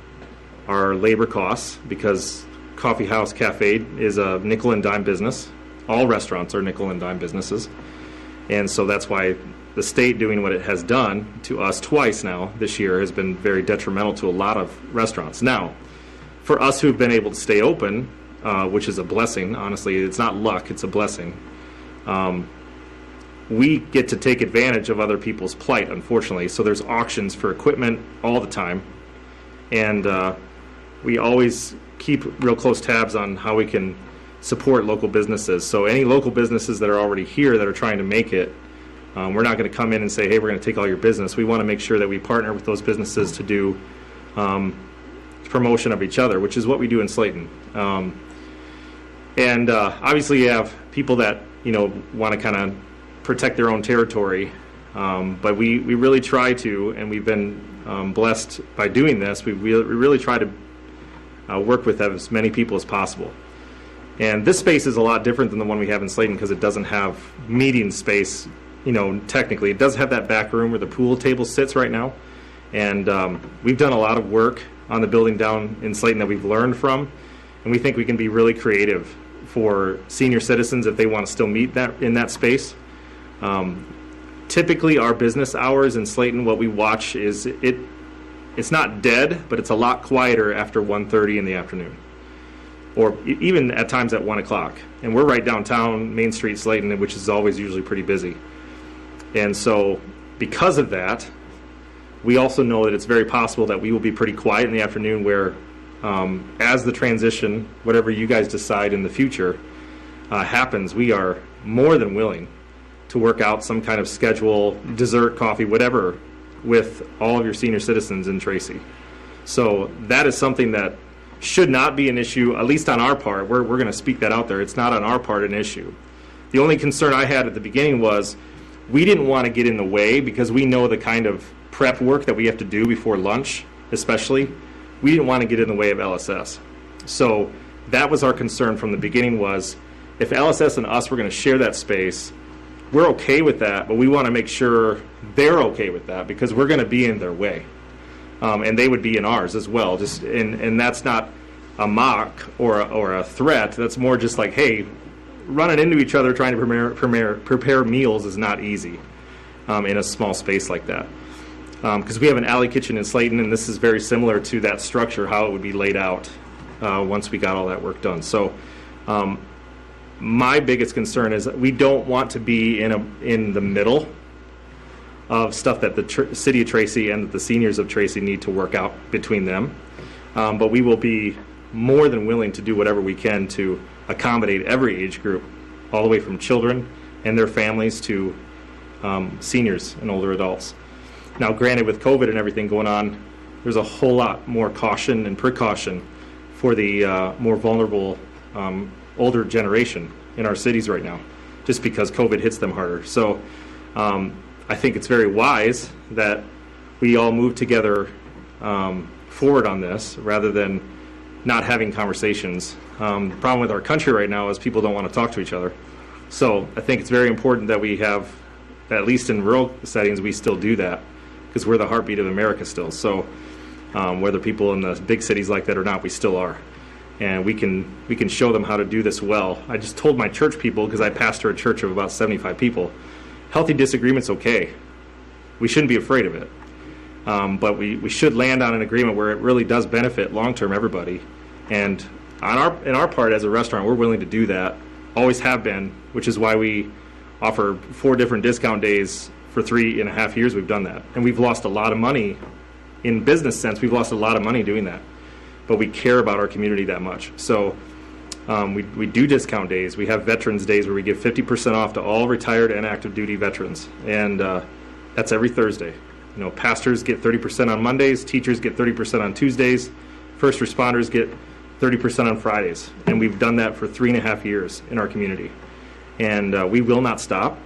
our labor costs because Coffee House Cafe is a nickel and dime business. All restaurants are nickel and dime businesses, and so that's why the state doing what it has done to us twice now this year has been very detrimental to a lot of restaurants. Now, for us who've been able to stay open, which is a blessing, honestly, it's not luck, it's a blessing. We get to take advantage of other people's plight, unfortunately. So there's auctions for equipment all the time, and we always keep real close tabs on how we can support local businesses. So any local businesses that are already here that are trying to make it, we're not going to come in and say, hey, we're going to take all your business. We want to make sure that we partner with those businesses to do promotion of each other, which is what we do in Slayton. And obviously you have people that want to kind of protect their own territory, but we really try to, and we've been blessed by doing this. We really try to work with as many people as possible, And this space is a lot different than the one we have in Slayton because it doesn't have meeting space, technically. It does have that back room where the pool table sits right now. And we've done a lot of work on the building down in Slayton that we've learned from. And we think we can be really creative for senior citizens if they want to still meet in that space. Typically, our business hours in Slayton, what we watch is it's not dead, but it's a lot quieter after 1:30 in the afternoon, or even at times at 1 o'clock. And we're right downtown Main Street, Slayton, which is always usually pretty busy. And so because of that, we also know that it's very possible that we will be pretty quiet in the afternoon where as the transition, whatever you guys decide in the future happens, we are more than willing to work out some kind of schedule, dessert, coffee, whatever, with all of your senior citizens in Tracy. So that is something that should not be an issue, at least on our part. We're going to speak that out there. It's not on our part an issue. The only concern I had at the beginning was we didn't want to get in the way because we know the kind of prep work that we have to do before lunch, especially. We didn't want to get in the way of LSS. So that was our concern from the beginning, was if LSS and us were going to share that space, we're okay with that, but we want to make sure they're okay with that because we're going to be in their way. And they would be in ours as well. And that's not a mock or a threat. That's more just like, hey, running into each other trying to prepare meals is not easy in a small space like that. Because we have an alley kitchen in Slayton, and this is very similar to that structure, how it would be laid out once we got all that work done. So my biggest concern is that we don't want to be in the middle of stuff that the city of Tracy and the seniors of Tracy need to work out between them. But we will be more than willing to do whatever we can to accommodate every age group, all the way from children and their families to seniors and older adults. Now, granted, with COVID and everything going on, there's a whole lot more caution and precaution for the more vulnerable older generation in our cities right now, just because COVID hits them harder. So I think it's very wise that we all move together forward on this rather than not having conversations. The problem with our country right now is people don't want to talk to each other. So I think it's very important that we have, at least in rural settings, we still do that because we're the heartbeat of America still. So whether people in the big cities like that or not, we still are. And we can show them how to do this well. I just told my church people, because I pastor a church of about 75 people, healthy disagreement's okay. We shouldn't be afraid of it. But we should land on an agreement where it really does benefit long-term everybody. And in our part as a restaurant, we're willing to do that, always have been, which is why we offer 4 different discount days for 3.5 years we've done that. And we've lost a lot of money. In business sense, we've lost a lot of money doing that. But we care about our community that much. So we do discount days. We have Veterans Days where we give 50% off to all retired and active duty veterans. And that's every Thursday. Pastors get 30% on Mondays, teachers get 30% on Tuesdays, first responders get 30% on Fridays. And we've done that for 3.5 years in our community. And we will not stop.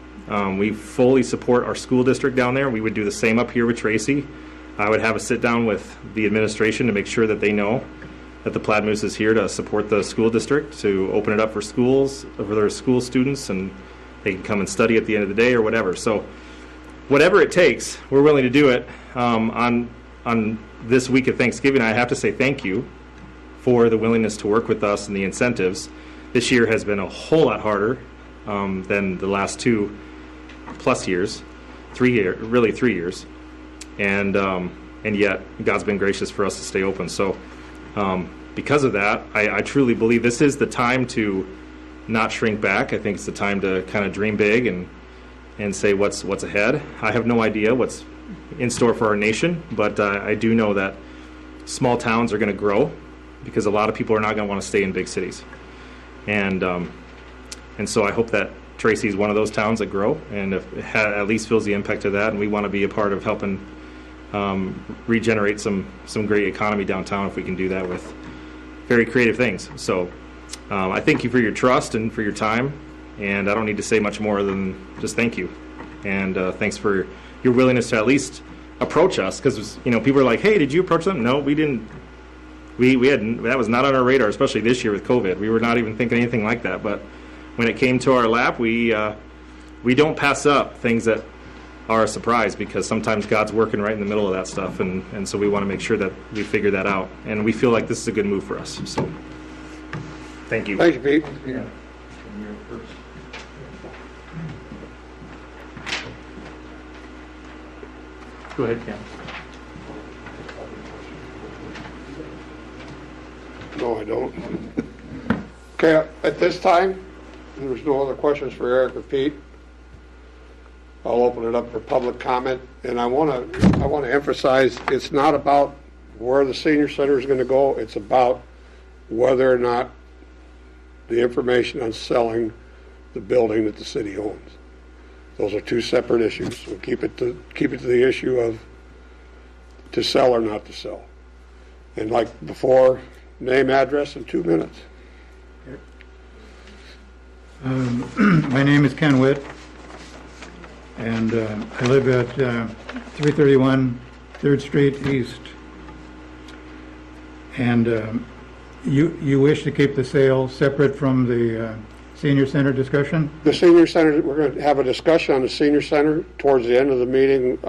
We fully support our school district down there. We would do the same up here with Tracy. I would have a sit down with the administration to make sure that they know that the Plaid Moose is here to support the school district, to open it up for schools, for their school students, and they can come and study at the end of the day or whatever. So whatever it takes, we're willing to do it. On this week of Thanksgiving, I have to say thank you for the willingness to work with us and the incentives. This year has been a whole lot harder than the last 2+ years, 3 years. And yet God's been gracious for us to stay open. So because of that, I truly believe this is the time to not shrink back. I think it's the time to kind of dream big and say what's ahead. I have no idea what's in store for our nation, but I do know that small towns are going to grow because a lot of people are not going to want to stay in big cities. And so I hope that Tracy is one of those towns that grow, and if it at least feels the impact of that, and we want to be a part of helping regenerate some great economy downtown if we can do that with very creative things. So I thank you for your trust and for your time, and I don't need to say much more than just thank you. And thanks for your willingness to at least approach us, because people are like, hey, did you approach them? No, we didn't that was not on our radar, especially this year with COVID. We were not even thinking anything like that. But when it came to our lap, we don't pass up things that are a surprise, because sometimes God's working right in the middle of that stuff, and so we want to make sure that we figure that out. And we feel like this is a good move for us. So, thank you. Thank you, Pete. Yeah. Go ahead, Cam. No, I don't. Okay, at this time, there's no other questions for Eric or Pete. I'll open it up for public comment, and I want to emphasize, it's not about where the senior center is going to go. It's about whether or not the information on selling the building that the city owns. Those are two separate issues. So keep it to the issue of to sell or not to sell. And like before, name, address, in 2 minutes. My name is Ken Witt, and I live at 331 3rd Street East. And you wish to keep the sale separate from the senior center discussion? The senior center, we're going to have a discussion on the senior center towards the end of the meeting.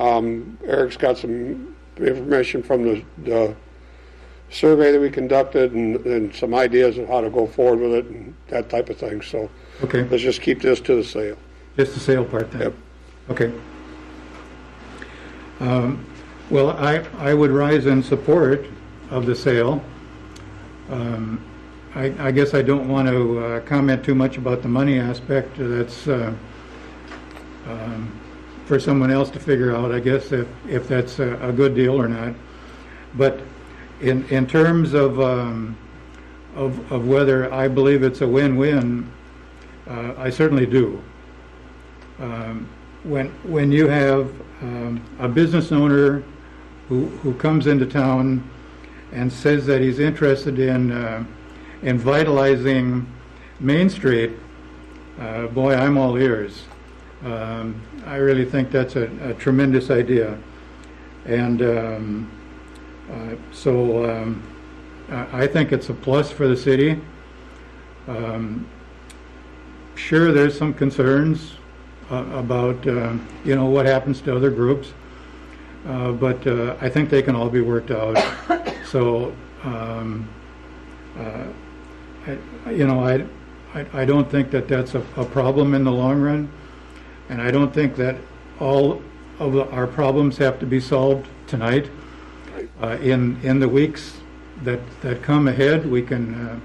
Eric's got some information from the survey that we conducted and some ideas of how to go forward with it and that type of thing. So okay, let's just keep this to the sale. Just the sale part then? Yep. Okay. Well, I would rise in support of the sale. I guess I don't want to comment too much about the money aspect. That's for someone else to figure out, I guess, if that's a good deal or not. But in terms of whether I believe it's a win-win, I certainly do. When you have a business owner who comes into town and says that he's interested in vitalizing Main Street, boy, I'm all ears. I really think that's a tremendous idea. And so I think it's a plus for the city. Sure, there's some concerns about what happens to other groups, but I think they can all be worked out. So I don't think that that's a problem in the long run, and I don't think that all of our problems have to be solved tonight. In the weeks that come ahead, we can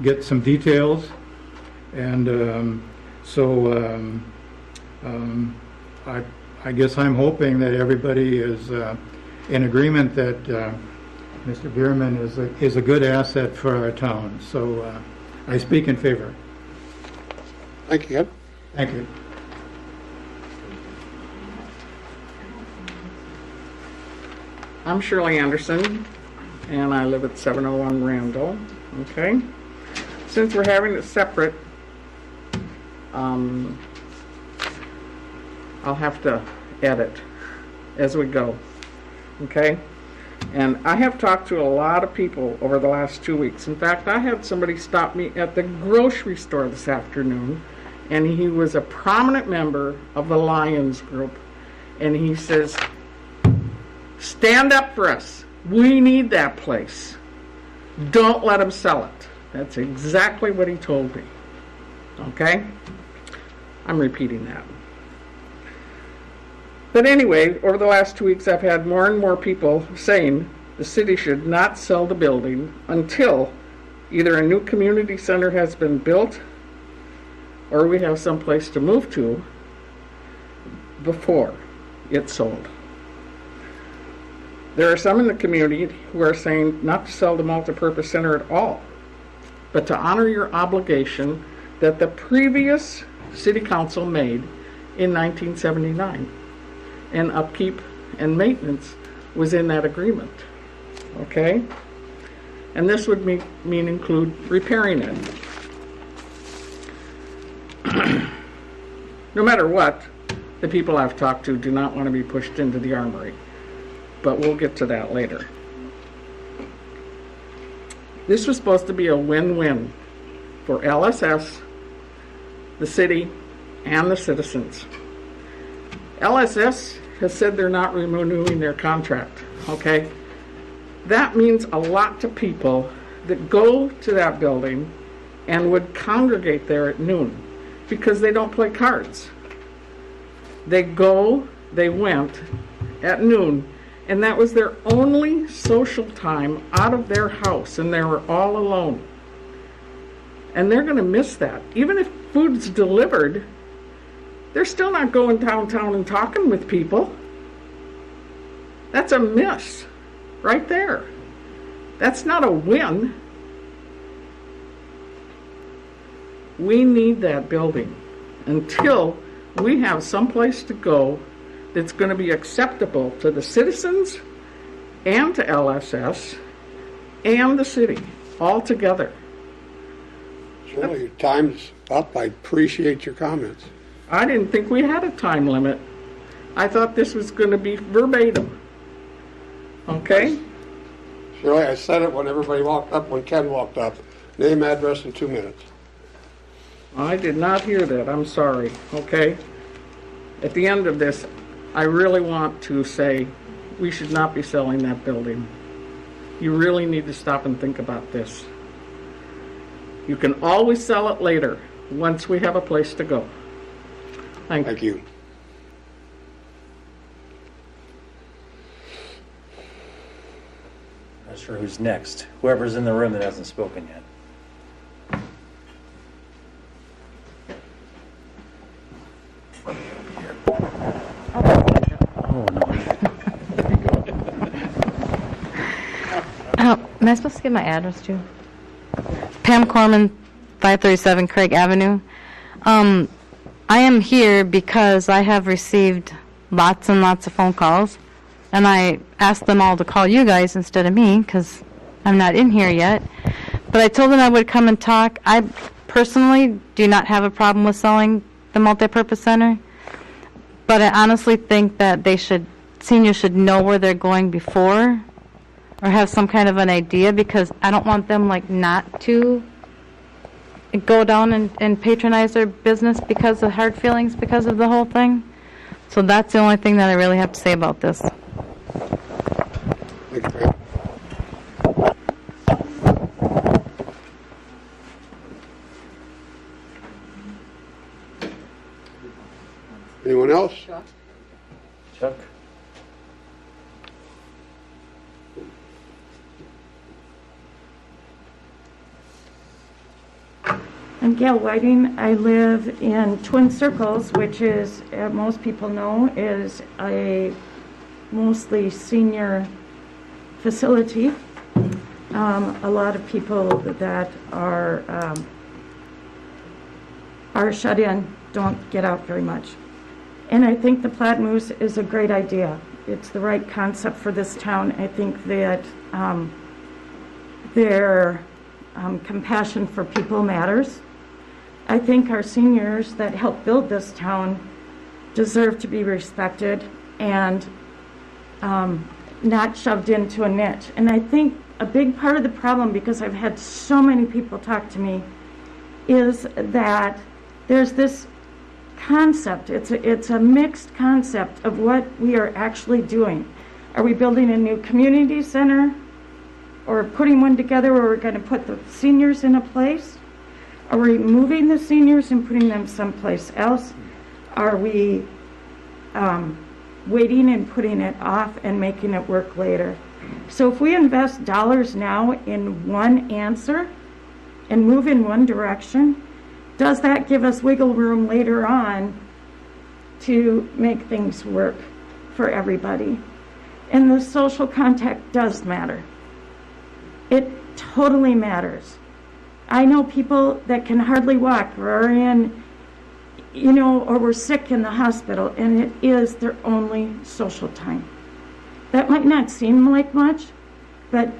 get some details, and I guess I'm hoping that everybody is in agreement that Mr. Bierman is a good asset for our town. So I speak in favor. Thank you, Ed. Thank you. I'm Shirley Anderson, and I live at 701 Randall. Okay. Since we're having it separate, I'll have to edit as we go. Okay. And I have talked to a lot of people over the last 2 weeks. In fact, I had somebody stop me at the grocery store this afternoon, and he was a prominent member of the Lions group. And he says, stand up for us. We need that place. Don't let them sell it. That's exactly what he told me. Okay? I'm repeating that. But anyway, over the last 2 weeks, I've had more and more people saying the city should not sell the building until either a new community center has been built or we have some place to move to before it's sold. There are some in the community who are saying not to sell the multipurpose center at all, but to honor your obligation that the previous city council made in 1979. And upkeep and maintenance was in that agreement. Okay? And this would mean include repairing it. No matter what, the people I've talked to do not want to be pushed into the armory. But we'll get to that later. This was supposed to be a win-win for LSS, the city, and the citizens. LSS has said they're not renewing their contract, okay? That means a lot to people that go to that building and would congregate there at noon because they don't play cards. They went at noon, and that was their only social time out of their house, and they were all alone. And they're going to miss that. Even if food's delivered, they're still not going downtown and talking with people. That's a miss right there. That's not a win. We need that building until we have someplace to go that's going to be acceptable to the citizens and to LSS and the city all together. Shirley, your time's up. I appreciate your comments. I didn't think we had a time limit. I thought this was going to be verbatim. Okay? Shirley, I said it when everybody walked up, when Ken walked up. Name, address in 2 minutes. I did not hear that. I'm sorry. Okay? At the end of this, I really want to say we should not be selling that building. You really need to stop and think about this. You can always sell it later once we have a place to go. Thank you. Not sure who's next. Whoever's in the room that hasn't spoken yet. Am I supposed to give my address too? Pam Corman, 537 Craig Avenue. I am here because I have received lots and lots of phone calls, and I asked them all to call you guys instead of me because I'm not in here yet. But I told them I would come and talk. I personally do not have a problem with selling the multipurpose center, but I honestly think that seniors should know where they're going before, or have some kind of an idea, because I don't want them not to go down and patronize their business because of hard feelings because of the whole thing. So that's the only thing that I really have to say about this. Thank you, Pam. Anyone else? Chuck? I'm Gail Whiting. I live in Twin Circles, which is, most people know, is a mostly senior facility. A lot of people that are shut in don't get out very much. And I think the Platte Moose is a great idea. It's the right concept for this town. I think that their compassion for people matters. I think our seniors that help build this town deserve to be respected and not shoved into a niche. And I think a big part of the problem, because I've had so many people talk to me, is that there's this concept. It's a mixed concept of what we are actually doing. Are we building a new community center, or putting one together where we're going to put the seniors in a place? Are we moving the seniors and putting them someplace else? Are we waiting and putting it off and making it work later? So if we invest dollars now in one answer and move in one direction, does that give us wiggle room later on to make things work for everybody? And the social contact does matter. It totally matters. I know people that can hardly walk or are in, or were sick in the hospital, and it is their only social time. That might not seem like much, but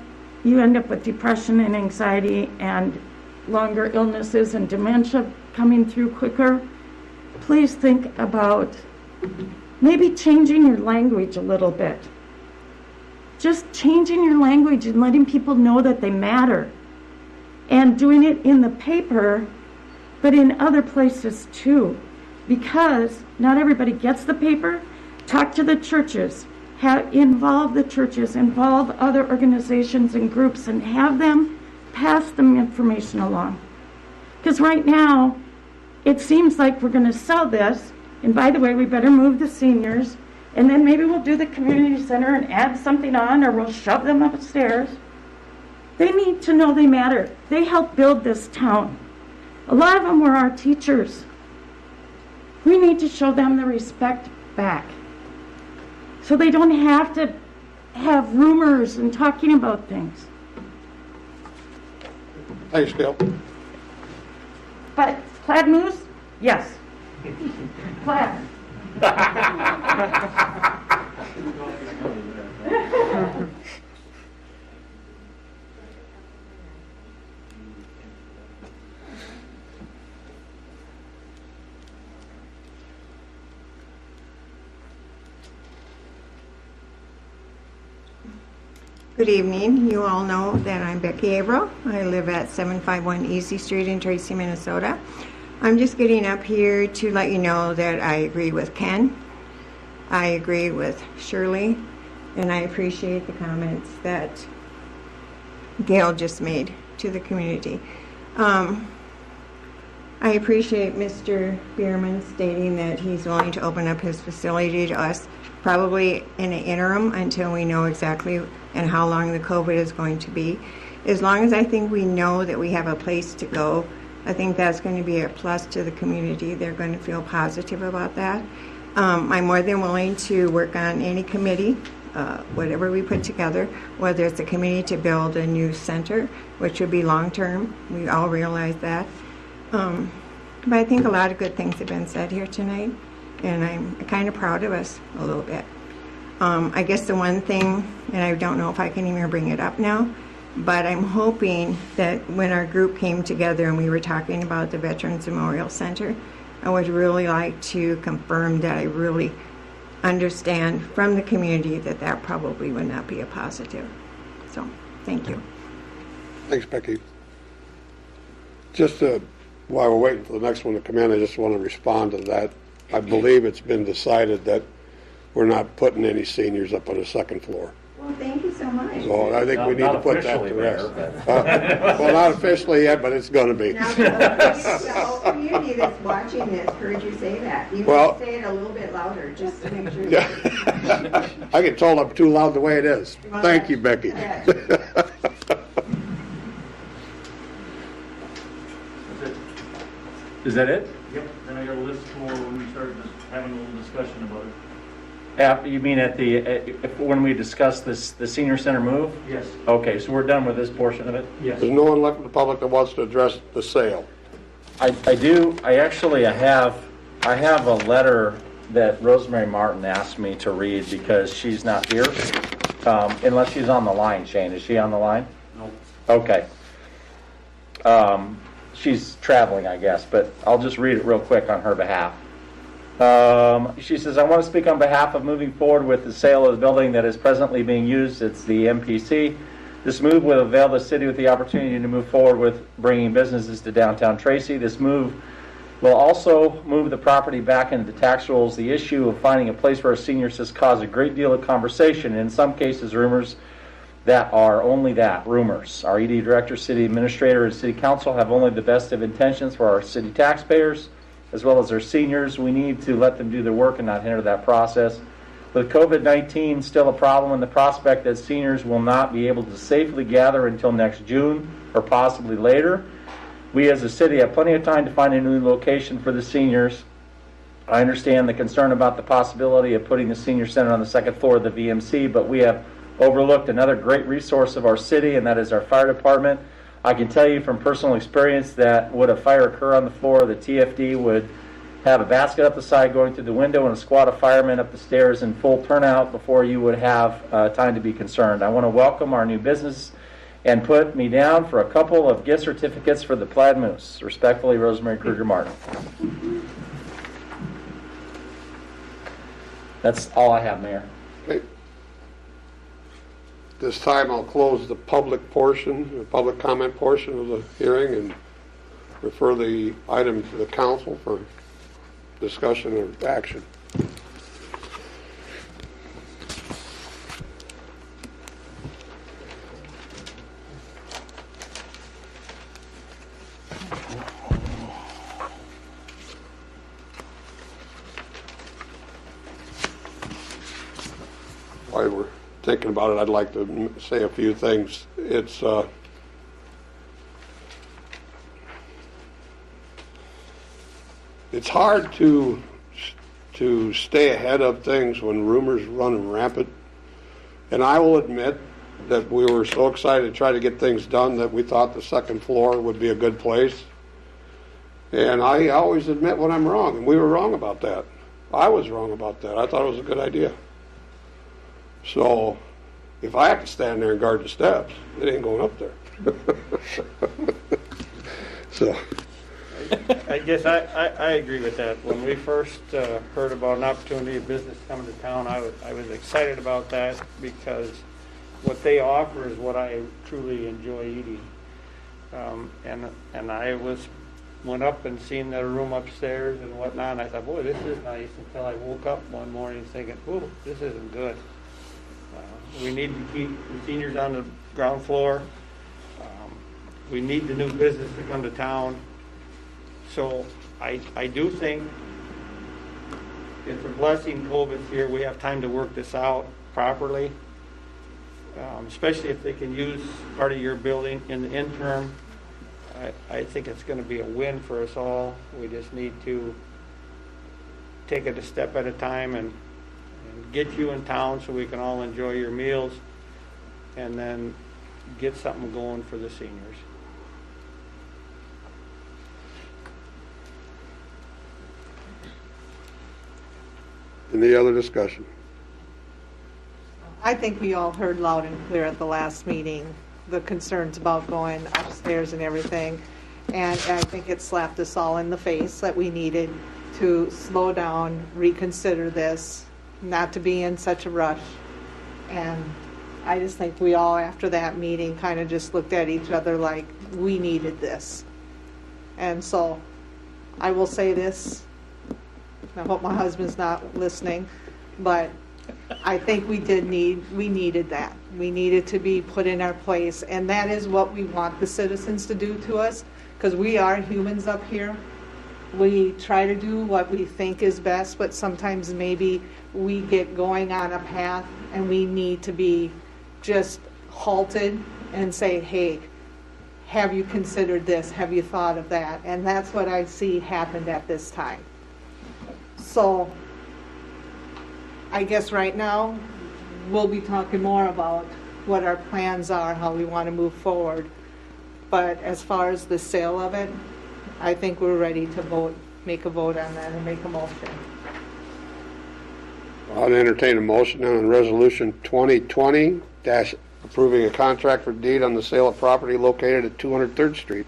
you end up with depression and anxiety and longer illnesses and dementia coming through quicker. Please think about maybe changing your language a little bit. Just changing your language and letting people know that they matter. and doing it in the paper, but in other places too, because not everybody gets the paper. Talk to the churches, involve the churches, involve other organizations and groups, and have them pass them information along. Because right now, it seems like we're going to sell this, and by the way, we better move the seniors, and then maybe we'll do the community center and add something on, or we'll shove them upstairs. They need to know they matter. They helped build this town. A lot of them were our teachers. We need to show them the respect back, so they don't have to have rumors and talking about things. Thanks, Bill. But plaid moose? Yes. Plaid. Good evening. You all know that I'm Becky Averill. I live at 751 Easy Street in Tracy, Minnesota. I'm just getting up here to let you know that I agree with Ken. I agree with Shirley, and I appreciate the comments that Gail just made to the community. I appreciate Mr. Bierman stating that he's willing to open up his facility to us, probably in an interim until we know exactly and how long the COVID is going to be. As long as I think we know that we have a place to go, I think that's going to be a plus to the community. They're going to feel positive about that. I'm more than willing to work on any committee, whatever we put together, whether it's a committee to build a new center, which would be long-term. We all realize that. But I think a lot of good things have been said here tonight, and I'm kind of proud of us a little bit. I guess the one thing, and I don't know if I can even bring it up now, but I'm hoping that when our group came together and we were talking about the Veterans Memorial Center, I would really like to confirm that I really understand from the community that that probably would not be a positive. So, thank you. Thanks, Becky. Just while we're waiting for the next one to come in, I just want to respond to that. I believe it's been decided that we're not putting any seniors up on the second floor. Well, thank you so much. So I think we need to put that to rest. Mayor, Well, not officially yet, but it's going to be. Now, the whole community that's watching this heard you say that. You Well- can say it a little bit louder, just to make sure. Yeah. I get told I'm too loud the way it is. Well, Thank you, Becky. Is that it? Yep, then I got a list for when we start just having a little discussion about it. You mean when we discuss the senior center move? Yes. Okay, so we're done with this portion of it? Yes. There's no one left in the public that wants to address the sale. I do. I have a letter that Rosemary Martin asked me to read because she's not here, unless she's on the line. Shane, is she on the line? No. Okay. She's traveling, I guess, but I'll just read it real quick on her behalf. She says, I want to speak on behalf of moving forward with the sale of the building that is presently being used. It's the MPC. This move will avail the city with the opportunity to move forward with bringing businesses to downtown Tracy. This move will also move the property back into the tax rolls. The issue of finding a place for our seniors has caused a great deal of conversation, and in some cases rumors that are only that, rumors. Our ED director, city administrator, and city council have only the best of intentions for our city taxpayers as well as our seniors. We need to let them do their work and not hinder that process. With COVID-19 still a problem and the prospect that seniors will not be able to safely gather until next June or possibly later, we as a city have plenty of time to find a new location for the seniors. I understand the concern about the possibility of putting the senior center on the second floor of the VMC, but we have overlooked another great resource of our city, and that is our fire department. I can tell you from personal experience that would a fire occur on the floor, the TFD would have a basket up the side going through the window and a squad of firemen up the stairs in full turnout before you would have time to be concerned. I want to welcome our new business and put me down for a couple of gift certificates for the Plaid Moose. Respectfully, Rosemary Kruger Martin. That's all I have, Mayor. Okay. This time I'll close the public portion, the public comment portion of the hearing and refer the item to the council for discussion or action. While we're thinking about it, I'd like to say a few things. It's hard to stay ahead of things when rumors run rampant. And I will admit that we were so excited to try to get things done that we thought the second floor would be a good place. And I always admit when I'm wrong, and we were wrong about that. I was wrong about that. I thought it was a good idea. So if I have to stand there and guard the steps, it ain't going up there. So I guess I agree with that. When we first heard about an opportunity of business coming to town, I was excited about that because what they offer is what I truly enjoy eating. And I went up and seen the room upstairs and whatnot, and I thought, boy, this is nice, until I woke up one morning thinking, ooh, this isn't good. We need to keep the seniors on the ground floor. We need the new business to come to town. So I do think it's a blessing COVID's here. We have time to work this out properly, especially if they can use part of your building in the interim. I think it's going to be a win for us all. We just need to take it a step at a time and get you in town so we can all enjoy your meals, and then get something going for the seniors. any other discussion? I think we all heard loud and clear at the last meeting the concerns about going upstairs and everything. And I think it slapped us all in the face that we needed to slow down, reconsider this, not to be in such a rush. And I just think we all, after that meeting, kind of just looked at each other like we needed this. And so I will say this, I hope my husband's not listening, but I think we needed that. We needed to be put in our place, and that is what we want the citizens to do to us, because we are humans up here. We try to do what we think is best, but sometimes maybe we get going on a path and we need to be just halted and say, hey, have you considered this? Have you thought of that? And that's what I see happened at this time. So I guess right now we'll be talking more about what our plans are, how we want to move forward. But as far as the sale of it, I think we're ready to make a vote on that and make a motion. I'll entertain a motion on Resolution 2020 approving a contract for deed on the sale of property located at 203rd Street.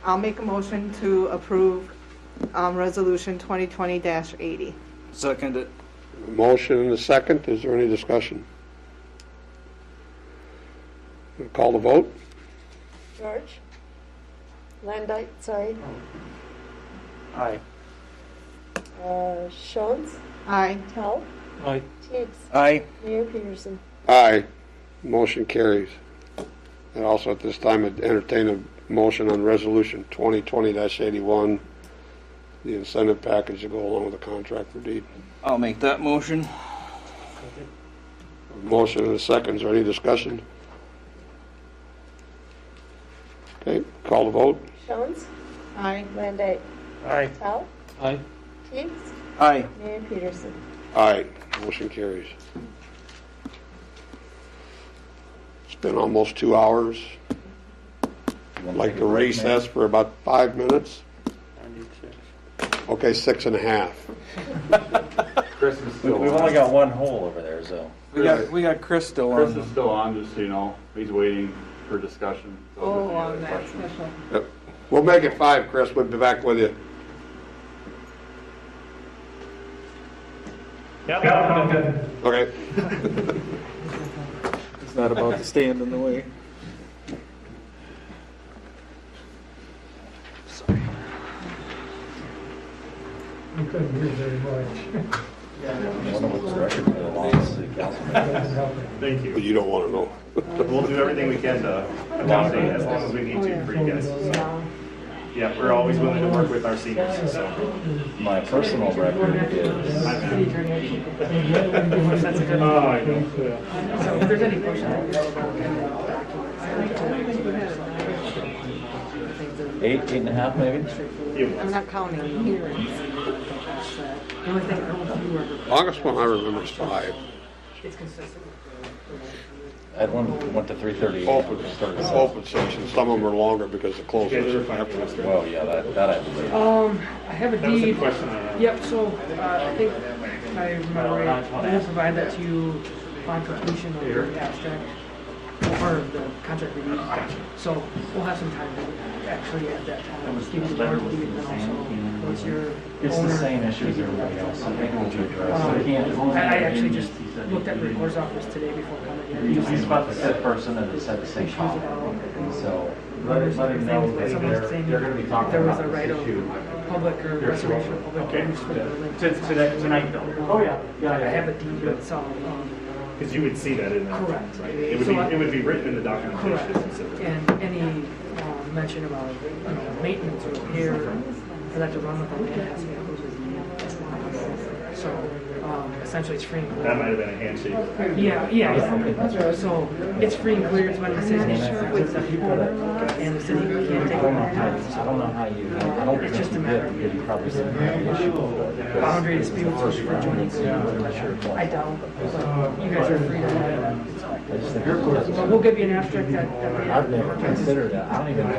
I'll make a motion to approve Resolution 2020-80. Second it. Motion and a second. Is there any discussion? We'll call the vote. George? Landite, sorry. Aye. Shones? Aye. Tell? Aye. Teagues? Aye. Mayor Peterson? Aye. Motion carries. And also at this time, I'd entertain a motion on Resolution 2020-81, the incentive package to go along with the contract for deed. I'll make that motion. Motion and a second. Is there any discussion? Okay, call the vote. Shones? Aye. Landite? Aye. Tell? Aye. Teagues? Aye. Mayor Peterson? Aye. Motion carries. It's been almost 2 hours. I'd like to recess for about 5 minutes. I need 6. Okay, 6.5. Chris is still We've on. only got one hole over there, so. We got Chris still Chris on. is still on, just so you know. He's waiting for discussion. So if any other on that questions. special. Yep. We'll make it 5, Chris. We'll be back with you. Yeah, sounds good. Okay. Not about to stand in the way. You couldn't hear very much. Thank you. But you don't want to know. We'll do everything we can to accommodate as long as we need to for you guys. So, yeah, we're always willing to work with our seniors. So. My personal record is. So if there's any questions. 8.5 maybe? I'm not counting hearings. The only thing I don't know if you ever. Longest one I remember is 5. It's consistent. I had one went to 3:30. Open session. Some of them are longer because the closed session afterwards. Well, yeah, that I believe. I have a That was the deed. question I had. Yep, so I think I remember right. I will provide that to you upon completion of the abstract or the contract review. So we'll have some time to actually at that time give you the board deed and also once your It's the owner- same issue as everybody else. I think it will be addressed. I can't. I actually just looked at the recorder's office today before coming here. He's about the fifth person that has said the same thing. So let him know that they're going to be talking There was about a right this of issue. public or reservation of public Okay. use for the building. Tonight, though. Oh, yeah. Yeah, I yeah. have a deed with some, Because you would see that in there. Correct. Right? It would So be, it would be written in the documentation. correct. specifically. And any mention about, maintenance or repair, for that to run with the land has to be approved with the So, essentially it's free and clear. That might have been a handshake. Yeah. So it's free and clear, it's when the city and the city can't take it. I don't know how you. I don't It's think just a you matter did because you probably didn't have the issue. boundary disputes or for joining. I doubt, but you guys are free to have it. But we'll give you an abstract that we I've never considered that. I don't even know.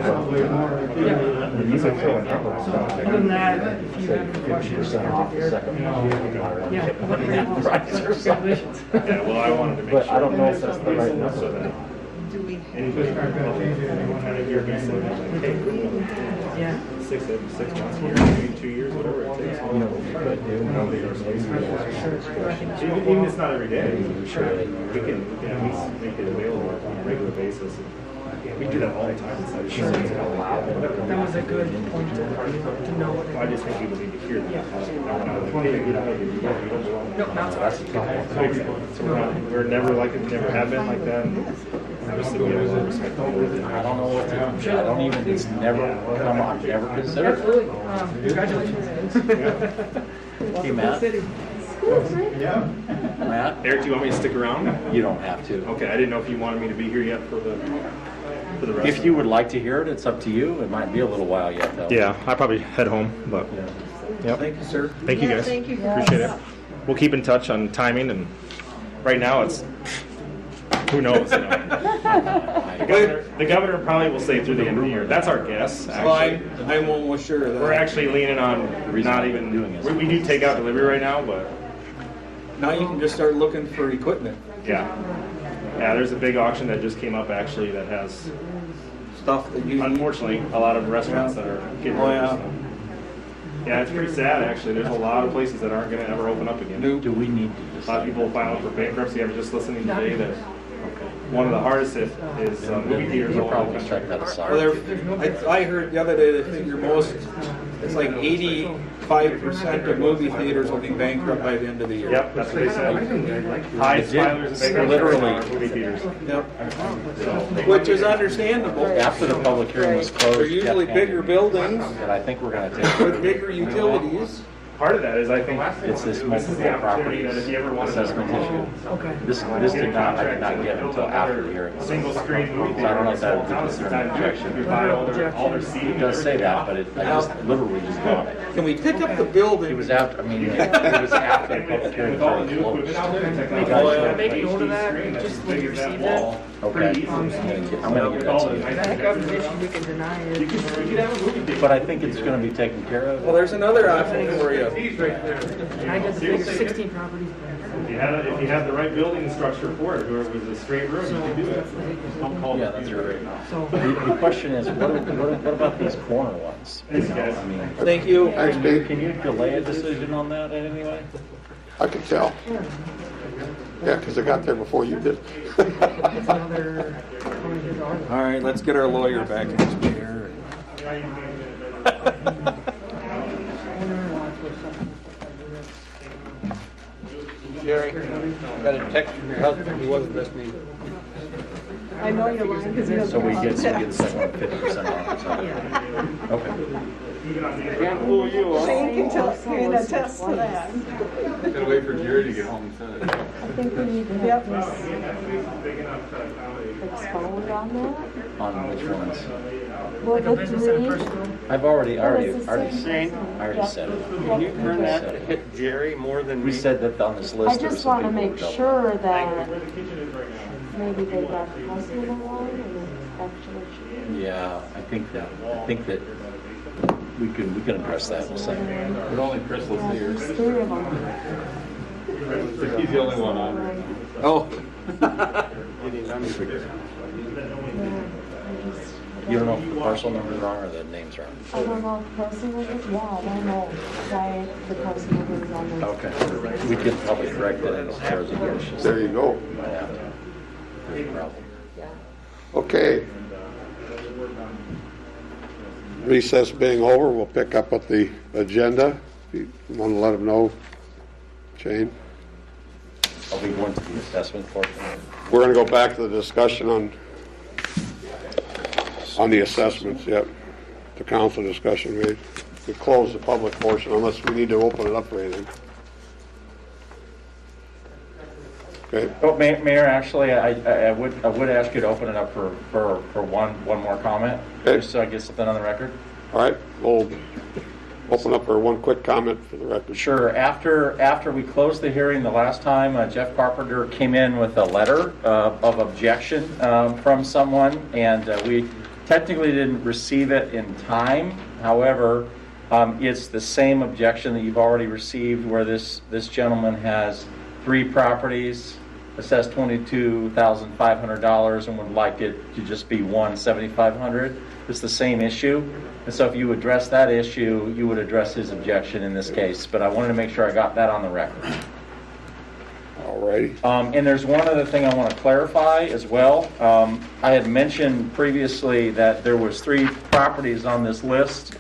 Other than that, if you have any questions, contact Eric. Yeah. Congratulations. Yeah, well, I wanted to make But sure. I don't know if that's the right number. So that Do we anybody kind of hear me say, like, hey, Yeah. 6 months, maybe 2 years, whatever it takes. You know what you could do? Nobody knows. Even if it's not every day, we can at least make it available on a regular basis. We do that all the time. That was a good point to know. I just think people need to hear that. No, not so. We're never like, we never have been like that. Obviously, we have more respect for it. I don't know what to. I don't even. It's never come up. Never considered. Absolutely. Congratulations. Hey, Matt. Yeah. Matt. Eric, do you want me to stick around? You don't have to. Okay, I didn't know if you wanted me to be here yet for the rest. If you would like to hear it, it's up to you. It might be a little while yet, though. Yeah, I'll probably head home, but yep. Thank you, sir. Thank you guys. Thank you. Appreciate it. We'll keep in touch on timing, and right now it's who knows. You know. The governor probably will say through the end of the year. That's our guess. Actually. Well, I'm almost sure of that. We're actually leaning on not even doing it. We do take out delivery right now, but Now you can just start looking for equipment. yeah, there's a big auction that just came up actually that has Stuff that you unfortunately a lot of restaurants that are getting rid of stuff. Yeah, it's pretty sad actually. There's a lot of places that aren't going to ever open up again. Do we need to A lot of people filing for bankruptcy. I was just listening today that one of the hardest hit is movie theaters. We'll all probably over the check country. that aside. Well, I heard the other day they figure it's like 85% of movie theaters will be bankrupt by the end of the year. Yep, that's what they said. Highest filers of bankruptcy Literally. are movie theaters. Yep. Which is understandable. After the public hearing was closed, They're usually Jeff bigger handed me buildings that I think we're going to take. with bigger utilities. Part of that is I think It's this this is multiple the opportunity that properties if you ever wanted assessment to issue. Okay. This did not, I did not get until after the hearing. single screen movie So I don't know theater. if that would be considered an objection. You buy all their seating. It does say that, but I just literally just got it. Can we pick up the It building? was after, it was after the public hearing With all the was new closed. equipment out there, You technology. guys Make a note of that, just when you receive that. Okay. I'm gonna get that to you. That government, we can deny it. You could have a movie theater. But I think it's gonna be taken care of. Well, there's another option for you. I got the figure 16 properties. If you had the right building structure for it, where it was a straight room, you could do it. Yeah, that's right. So, The question is, what about these corner ones? You know, I mean, Thank you. can you delay a decision on that in any way? I can tell. Yeah, because I got there before you did. It's another $20. All right, let's get our lawyer back in his chair. Jerry, got a text from your husband, he wasn't listening. I know you're lying because you So we get the second one 50% off. Okay. Can't fool you, huh? Shane can attest to that. Gotta wait for Jerry to get home and send it. I think we need to have this expound on that. On which ones? Well, the three. I've already Shane, said it. can you turn that to hit Jerry more than me? We said that on this I list. there was just some want to people make who don't. sure that maybe they got the customer wrong and it's actually. Yeah, I think that we can address that in a second. But only Chris will see There's her. 3 of them. He's the only one on. Oh. You don't know if the parcel number's wrong or the name's wrong. I don't know if the person was, yeah, I don't know why the customer was on this. Okay. We could probably correct it as far as the issues. There you go. Might have to. There's a problem. Okay. Recess being over, we'll pick up with the agenda. You want to let them know, Shane? Are we going to the assessment portion? We're going to go back to the discussion on the assessments, yep. The council discussion, we close the public portion unless we need to open it up for anything. Okay. Oh, Mayor, actually, I would ask you to open it up for one more comment, Okay. just so I get something on the record. All right, we'll open up for one quick comment for the record. Sure. After we closed the hearing the last time, Jeff Carpenter came in with a letter of objection from someone, and we technically didn't receive it in time. However, it's the same objection that you've already received, where this gentleman has 3 properties, assessed $22,500, and would like it to just be $1,750. It's the same issue. And so if you address that issue, you would address his objection in this case. But I wanted to make sure I got that on the record. All righty. And there's one other thing I want to clarify as well. I had mentioned previously that there was 3 properties on this list,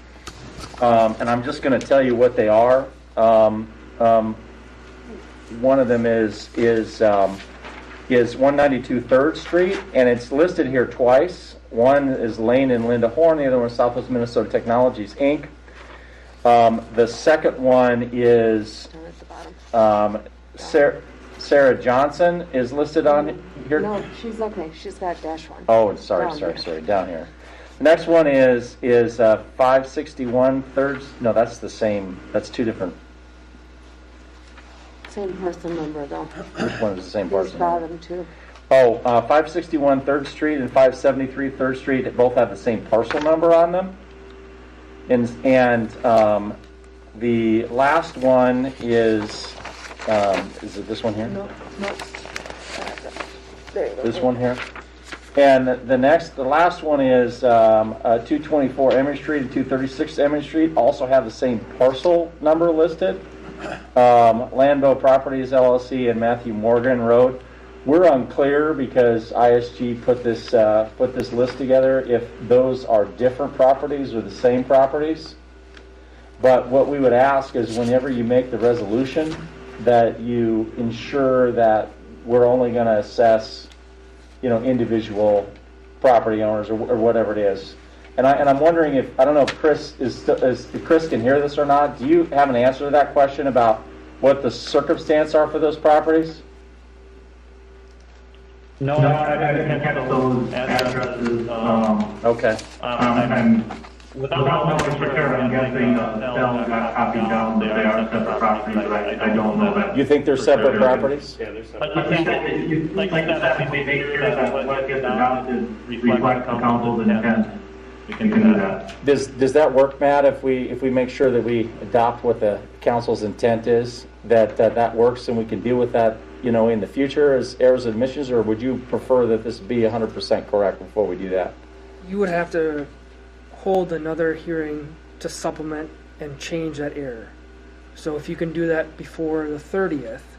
and I'm just going to tell you what they are. One of them is 192 3rd Street, and it's listed here twice. One is Lane and Linda Horn, the other one is Southwest Minnesota Technologies, Inc. The second one is Sarah Johnson is listed on here. No, she's okay. She's got -1. Oh, sorry, down here. The next one is 561 3rd. No, that's the same. That's 2 different. Same parcel number though. Which one is the same There's parcel? bottom 2. Oh, 561 3rd Street and 573 3rd Street both have the same parcel number on them. And the last one is it this one here? No. There you go. This one here? And the last one is 224 Emory Street and 236 Emory Street also have the same parcel number listed. Landbow Properties LLC and Matthew Morgan Road. We're unclear because ISG put this list together if those are different properties or the same properties. But what we would ask is whenever you make the resolution that you ensure that we're only going to assess, individual property owners or whatever it is. And I'm wondering if, I don't know if Chris if Chris can hear this or not. Do you have an answer to that question about what the circumstance are for those properties? No, I didn't get those addresses. Okay. And without knowing for sure, I'm guessing Stella got copied down. They are separate properties, but I don't know that. You think they're separate properties? Yeah, they're separate. But like that, we make sure that what gets adopted reflects the council's intent. We can do that. Does that work, Matt? If we make sure that we adopt what the council's intent is, that works, and we can deal with that, in the future as errors and omissions, or would you prefer that this be 100% correct before we do that? You would have to hold another hearing to supplement and change that error. So if you can do that before the 30th,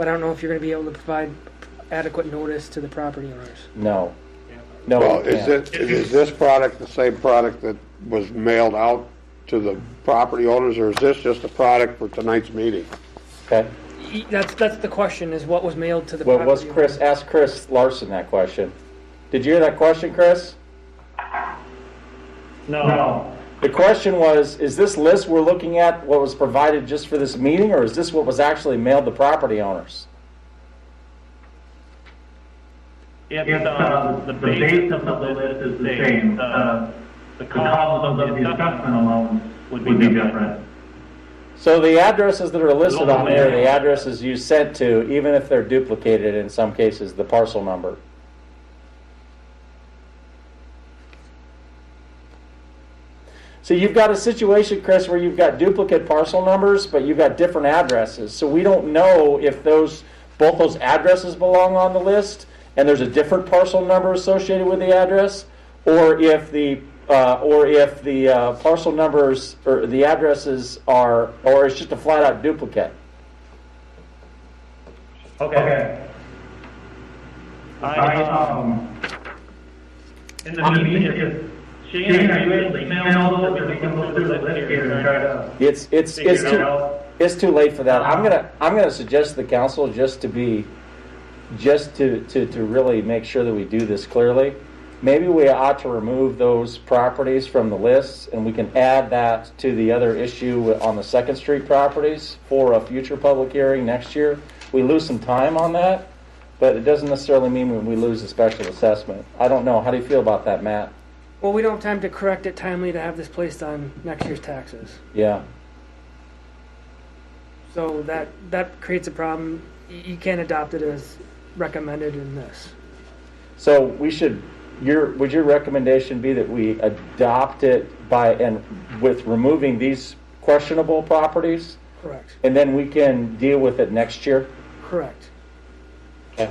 but I don't know if you're going to be able to provide adequate notice to the property owners. No. No, Well, we is can't. is this product the same product that was mailed out to the property owners, or is this just a product for tonight's meeting? Okay. That's the question, is what was mailed to the Well, property was Chris, owners. ask Chris Larson that question. Did you hear that question, Chris? No. The question was, is this list we're looking at what was provided just for this meeting, or is this what was actually mailed to property owners? It's, the base of the list is the same. The columns of the assessment amounts would be different. So the addresses that are listed on there are the addresses you sent to, even if they're duplicated in some cases, the parcel number. So you've got a situation, Chris, where you've got duplicate parcel numbers, but you've got different addresses. So we don't know if both those addresses belong on the list, and there's a different parcel number associated with the address, or if the parcel numbers or the addresses are, or it's just a flat out duplicate. Okay. In the meantime, Shane, are you able to email those, or we can go through the list here and try to It's too late for that. I'm gonna suggest to the council just to really make sure that we do this clearly. Maybe we ought to remove those properties from the list, and we can add that to the other issue on the Second Street properties for a future public hearing next year. We lose some time on that, but it doesn't necessarily mean we lose a special assessment. I don't know. How do you feel about that, Matt? Well, we don't have time to correct it timely to have this placed on next year's taxes. Yeah. So that creates a problem. You can't adopt it as recommended in this. So we should. Would your recommendation be that we adopt it with removing these questionable properties? Correct. And then we can deal with it next year? Correct. Okay.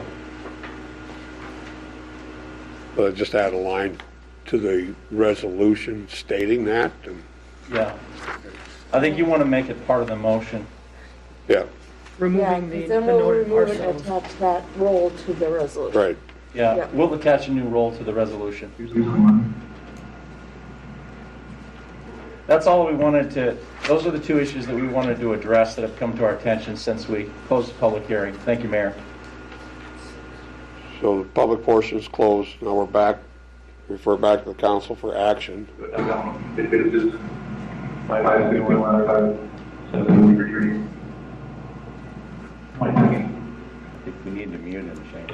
Well, just add a line to the resolution stating that. Yeah. I think you want to make it part of the motion. Yeah. Removing the Then we'll noted remove and parcels. attach that roll to the resolution. Right. Yeah. Yeah. We'll attach a new role to the resolution. That's all we wanted to, those are the two issues that we wanted to address that have come to our attention since we closed the public hearing. Thank you, Mayor. So the public portion is closed. Now we're back, refer back to the council for action. It's just 561, I think we need to mute him, Shane.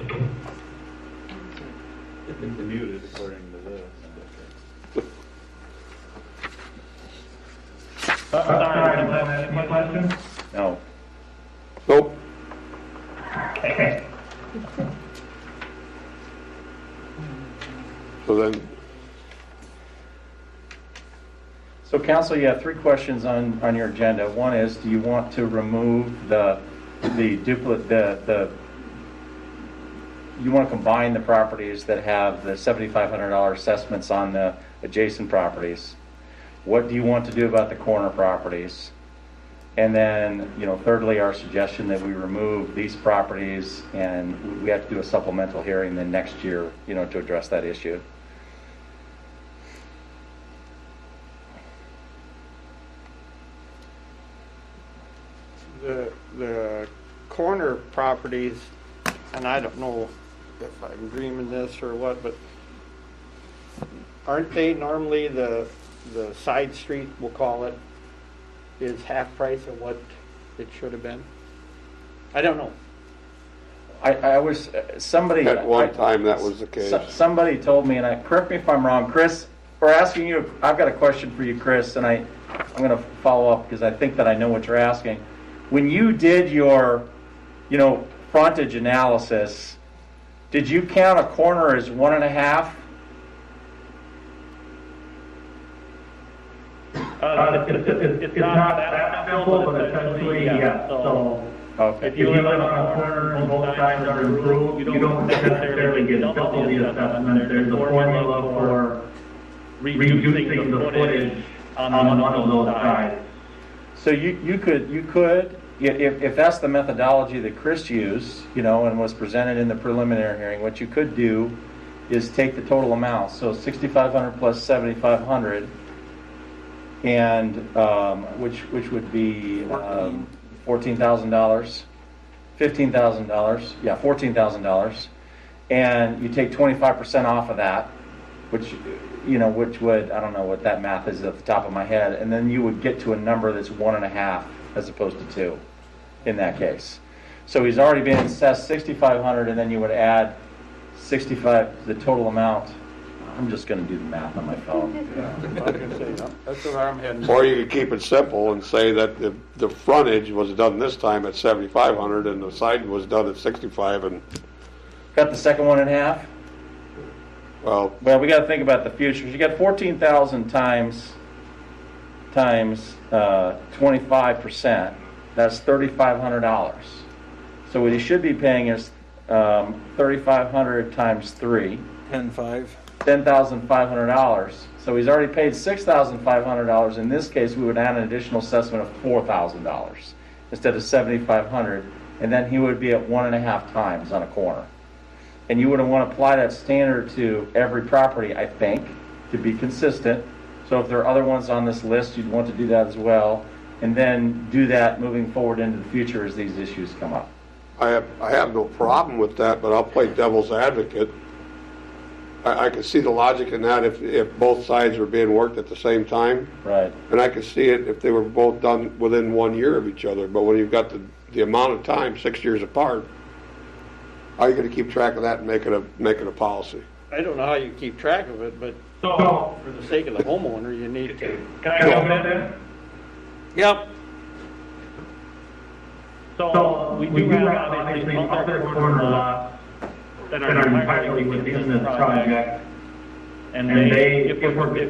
It's muted according to this. Sorry, any questions? No. Nope. Okay. So then, So council, you have three questions on your agenda. One is, do you want to remove you want to combine the properties that have the $7,500 assessments on the adjacent properties? What do you want to do about the corner properties? And then, thirdly, our suggestion that we remove these properties, and we have to do a supplemental hearing then next year, to address that issue. The corner properties, and I don't know if I'm dreaming this or what, but aren't they normally the side street, we'll call it, is half price of what it should have been? I don't know. I was somebody at one time that was the case. Somebody told me, and correct me if I'm wrong, Chris. We're asking you. I've got a question for you, Chris, and I'm going to follow up because I think that I know what you're asking. When you did your, frontage analysis, did you count a corner as 1.5? It's not that simple, but essentially, yeah. So okay. If you live on a corner and both sides are improved, you don't necessarily get double the assessment. There's a formula for reducing the footage on one of those sides. So you could if that's the methodology that Chris used, and was presented in the preliminary hearing, what you could do is take the total amount, so 6,500 plus 7,500, and which would be $14,000, $15,000, yeah, $14,000, and you take 25% off of that, which would, I don't know what that math is at the top of my head, and then you would get to a number that's 1.5 as opposed to 2 in that case. So he's already been assessed 6,500, and then you would add 65, the total amount. I'm just going to do the math on my phone. That's where I'm heading. Or you could keep it simple and say that the frontage was done this time at 7,500 and the side was done at 65 and... Cut the second one in half? Well, we got to think about the future. You got 14,000 times 25%. That's $3,500. So what he should be paying is 3,500 times 3. $10,500. So he's already paid $6,500. In this case, we would add an additional assessment of $4,000 instead of $7,500, and then he would be at 1.5 times on a corner. And you wouldn't want to apply that standard to every property, I think, to be consistent. So if there are other ones on this list, you'd want to do that as well, and then do that moving forward into the future as these issues come up. I have no problem with that, but I'll play devil's advocate. I could see the logic in that if both sides were being worked at the same time. Right. And I could see it if they were both done within 1 year of each other. But when you've got the amount of time, 6 years apart, how are you going to keep track of that and make it a policy? I don't know how you keep track of it, but for the sake of the homeowner, you need to. Can I comment in? Yep. So we do have obviously other corner lots that are entirely within this project. And they, if you're going with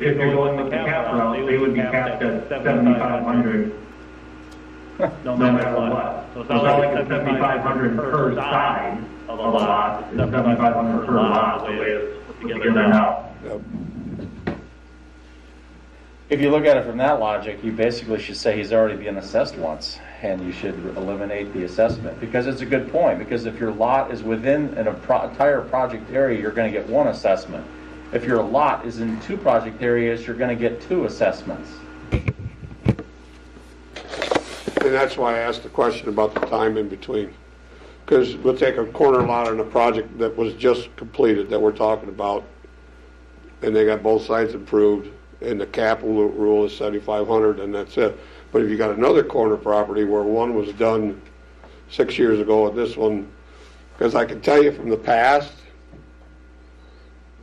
the cap route, they would be capped at 7,500. No matter what. So it's not like it's 7,500 per side of a lot, it's 7,500 per lot, the way it's put together now. Yep. If you look at it from that logic, you basically should say he's already been assessed once, and you should eliminate the assessment, because it's a good point, because if your lot is within an entire project area, you're going to get 1 assessment. If your lot is in 2 project areas, you're going to get 2 assessments. And that's why I asked the question about the time in between. Because we'll take a corner lot on a project that was just completed that we're talking about, and they got both sides improved, and the capital rule is 7,500, and that's it. But if you got another corner property where one was done 6 years ago and this one, because I can tell you from the past,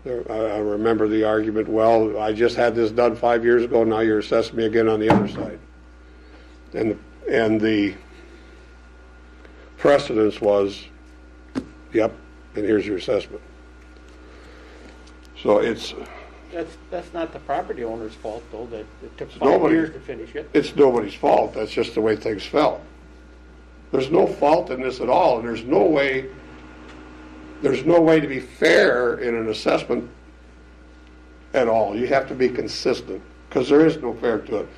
I remember the argument, well, I just had this done 5 years ago, now you're assessing me again on the other side. And the precedence was, yep, and here's your assessment. So That's not the property owner's fault, though, that it took 5 years to finish it. It's nobody's fault. That's just the way things fell. There's no fault in this at all, and there's no way to be fair in an assessment at all. You have to be consistent, because there is no fair to it.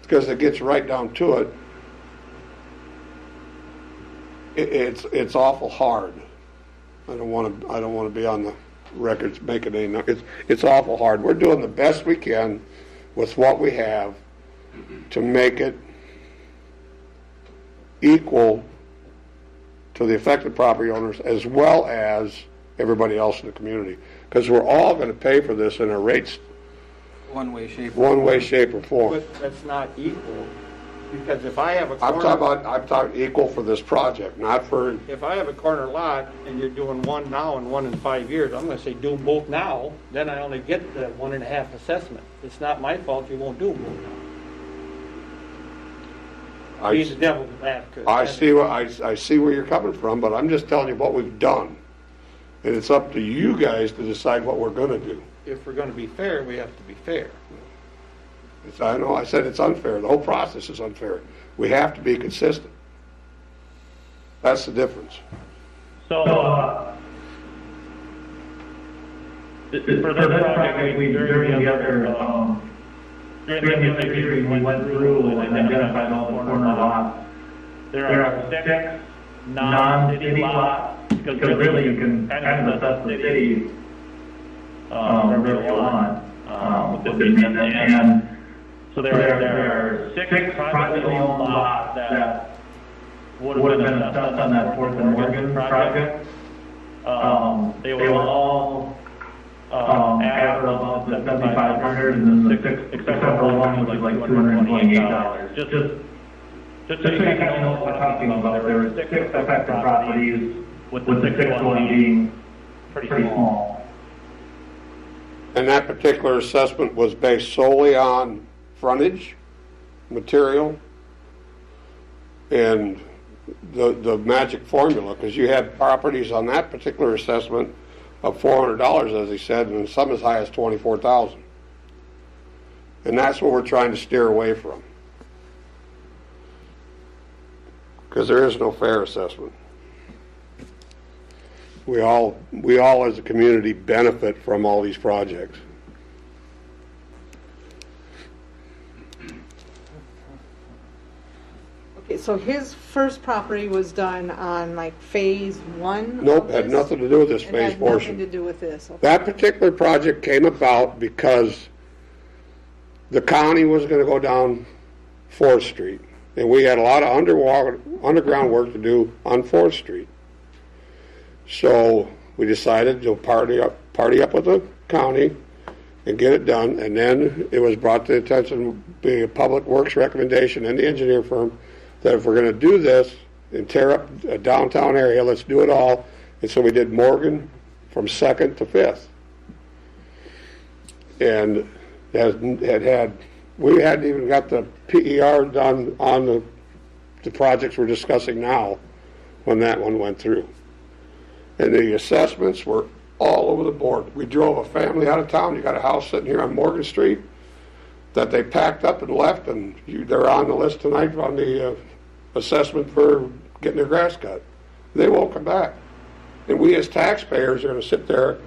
Because it gets right down to it, it's awful hard. I don't want to be on the records making any. It's awful hard. We're doing the best we can with what we have to make it equal to the affected property owners as well as everybody else in the community, because we're all going to pay for this in our rates. One way, shape or form. But that's not equal, because if I have a I'm corner... talking equal for this project, not for... If I have a corner lot and you're doing one now and one in 5 years, I'm going to say do them both now, then I only get the 1.5 assessment. It's not my fault you won't do them both now. Be the devil's advocate. I see where you're coming from, but I'm just telling you what we've done. And it's up to you guys to decide what we're going to do. If we're going to be fair, we have to be fair. I know I said it's unfair. The whole process is unfair. We have to be consistent. That's the difference. So, for this project, during the other hearing, we went through and identified all the corner lots there are 6 non-city lots, because really you can kind of assess the city wherever you want with this amendment. And so there are 6 privately owned lots that would have been assessed on that Fourth and Morgan project. They will all add above the 7,500, and the 6, except for one, was like $228. Just so you kind of know what we're talking about, there were 6 affected properties, with the 6th one being pretty small. And that particular assessment was based solely on frontage, material, and the magic formula, because you had properties on that particular assessment of $400, as he said, and some as high as $24,000. And that's what we're trying to steer away from, because there is no fair assessment. We all as a community benefit from all these projects. Okay, so his first property was done on like phase 1? Nope, had nothing to do with this It phase had portion. nothing to do with this. Okay. That particular project came about because the county was going to go down 4th Street, and we had a lot of underground work to do on 4th Street. So we decided to party up with the county and get it done, and then it was brought to the attention of the Public Works recommendation and the engineer firm that if we're going to do this and tear up a downtown area, let's do it all. And so we did Morgan from 2nd to 5th. And we hadn't even got the PER done on the projects we're discussing now when that one went through. And the assessments were all over the board. We drove a family out of town. You got a house sitting here on Morgan Street that they packed up and left, and they're on the list tonight on the assessment for getting their grass cut. They won't come back. And we as taxpayers are going to sit there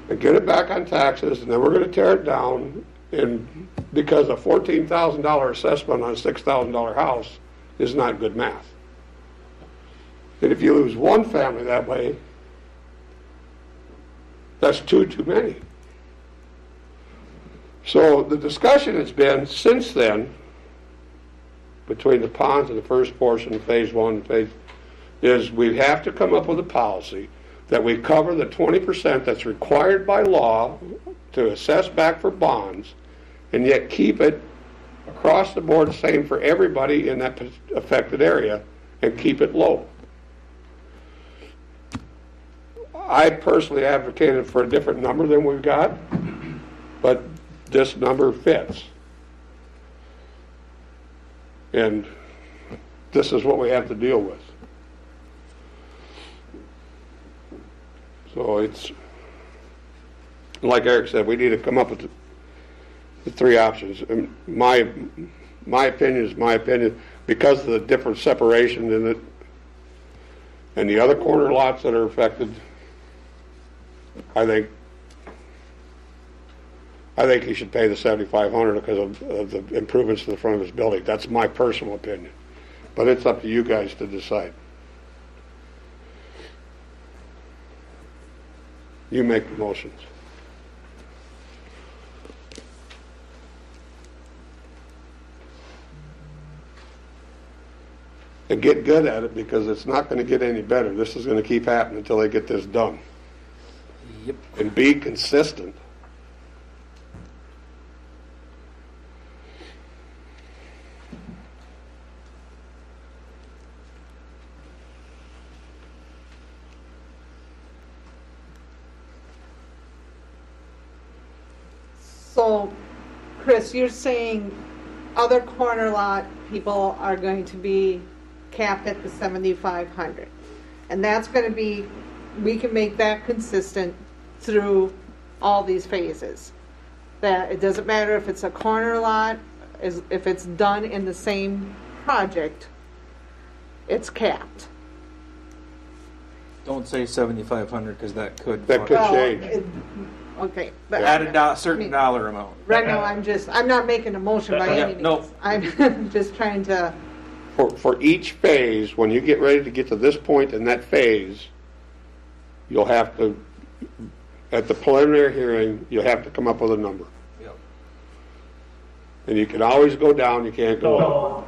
and get it back on taxes, and then we're going to tear it down, and because a $14,000 assessment on a $6,000 house is not good math. And if you lose one family that way, that's too many. So the discussion has been since then, between the ponds and the first portion, phase 1, is we have to come up with a policy that we cover the 20% that's required by law to assess back for bonds, and yet keep it across the board the same for everybody in that affected area, and keep it low. I personally advocated for a different number than we've got, but this number fits. And this is what we have to deal with. So it's, like Eric said, we need to come up with the 3 options. And my opinion is my opinion, because of the different separation in it and the other corner lots that are affected. I think he should pay the $7,500 because of the improvements to the front of his building. That's my personal opinion, but it's up to you guys to decide. You make the motions. And get good at it, because it's not going to get any better. This is going to keep happening until they get this done. Yep. And be consistent. So, Chris, you're saying other corner lot people are going to be capped at the 7,500, and that's going to be, we can make that consistent through all these phases. That it doesn't matter if it's a corner lot, if it's done in the same project, it's capped. Don't say 7,500 because that could change. Okay, but at a certain dollar amount. Right now, I'm not making a motion by any means. No. I'm just trying to for each phase, when you get ready to get to this point in that phase, you'll have to, at the preliminary hearing, you'll have to come up with a number. Yep. And you can always go down, you can't go up.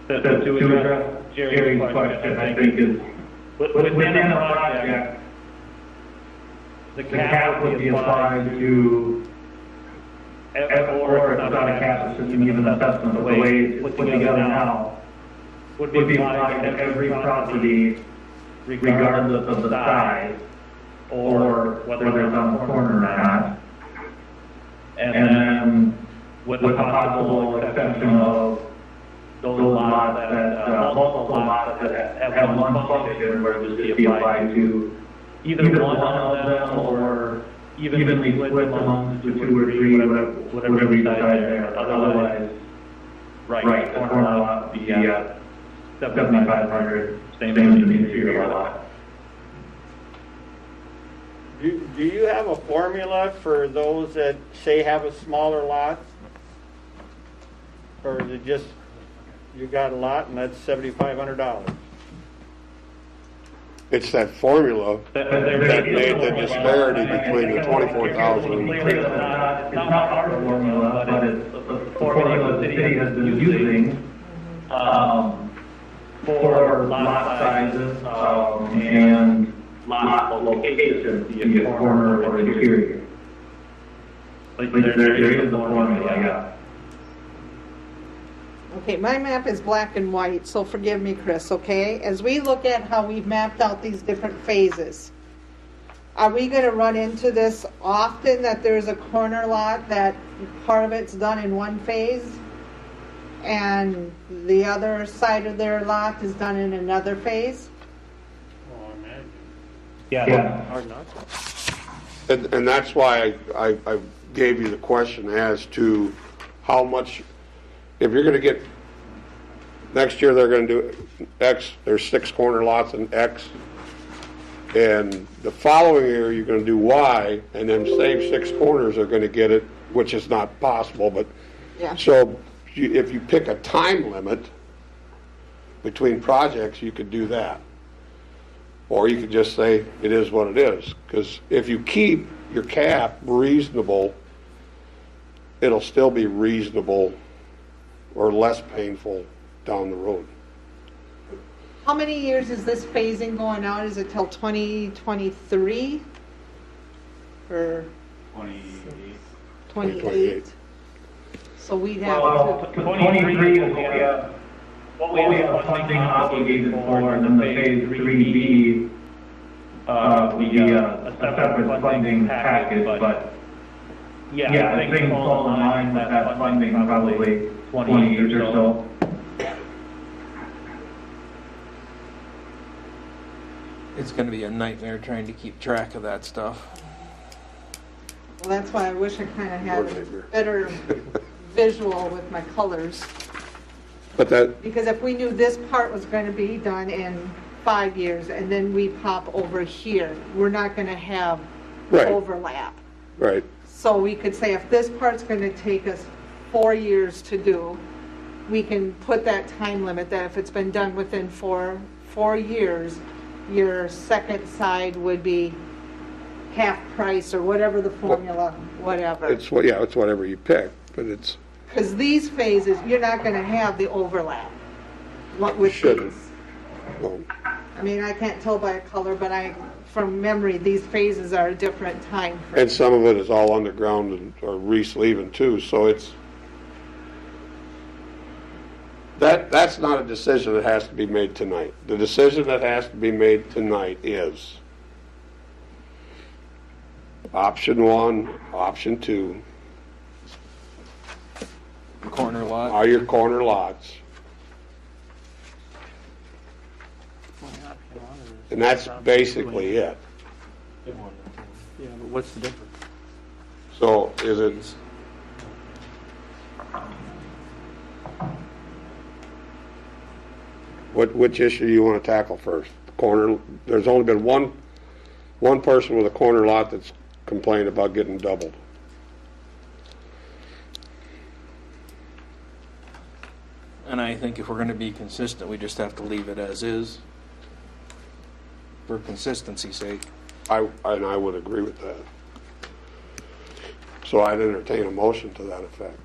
To address Jerry's question, I think is, within a project, the cap would be applied to, or if it's not a cap system, even assessment, the way it's put together now, would be applied to every property regardless of the size, or whether it's on the corner or not. And then, with the possible exception of those lots that, multiple lots that have one function, where it would just be applied to either one of them, or evenly split amongst the two or three, whatever you decide there. Otherwise, right, the corner lot would be 7,500, same as the interior lot. Do you have a formula for those that say have a smaller lot? Or is it just, you got a lot and that's $7,500? It's that formula that made the disparity between the 24,000 and the 3,000. It's not our formula, but it's the formula the city has been using for lot sizes and lot locations, be it corner or interior. Like there is a formula, yeah. Okay, my map is black and white, so forgive me, Chris, okay? As we look at how we've mapped out these different phases, are we going to run into this often, that there's a corner lot that part of it's done in one phase and the other side of their lot is done in another phase? Oh, I imagine. Yeah. Hard not to. And that's why I gave you the question as to how much, if you're going to get, next year they're going to do X, there's 6 corner lots in X, and the following year you're going to do Y, and then same 6 corners are going to get it, which is not possible, but Yeah. so if you pick a time limit between projects, you could do that. Or you could just say it is what it is, because if you keep your cap reasonable, it'll still be reasonable or less painful down the road. How many years is this phasing going out? Is it till 2023? Or 28? So we'd have Well, 23 is what we have funding obligated for, and then the phase 3B would be a separate funding package, but yeah, I think fall in line with that funding probably 20 years or so. It's going to be a nightmare trying to keep track of that stuff. Well, that's why I wish I kind of had a better visual with my colors. But that, Because if we knew this part was going to be done in 5 years and then we pop over here, we're not going to have Right. overlap. right, So we could say if this part's going to take us 4 years to do, we can put that time limit that if it's been done within four years, your second side would be half price or whatever the formula, whatever. it's what, yeah, it's whatever you pick, but it's, Because these phases, you're not going to have the overlap. What with shouldn't. these. Well, I mean, I can't tell by a color, but from memory, these phases are a different time frame. and some of it is all underground and, or re-sleeving too, so it's, that's not a decision that has to be made tonight. The decision that has to be made tonight is option 1, option 2, Corner lot. are your corner lots. And that's basically it. Yeah, but what's the difference? So is it, which issue you want to tackle first? The corner, there's only been one person with a corner lot that's complained about getting doubled. And I think if we're going to be consistent, we just have to leave it as is for consistency's sake. I would agree with that. So I'd entertain a motion to that effect.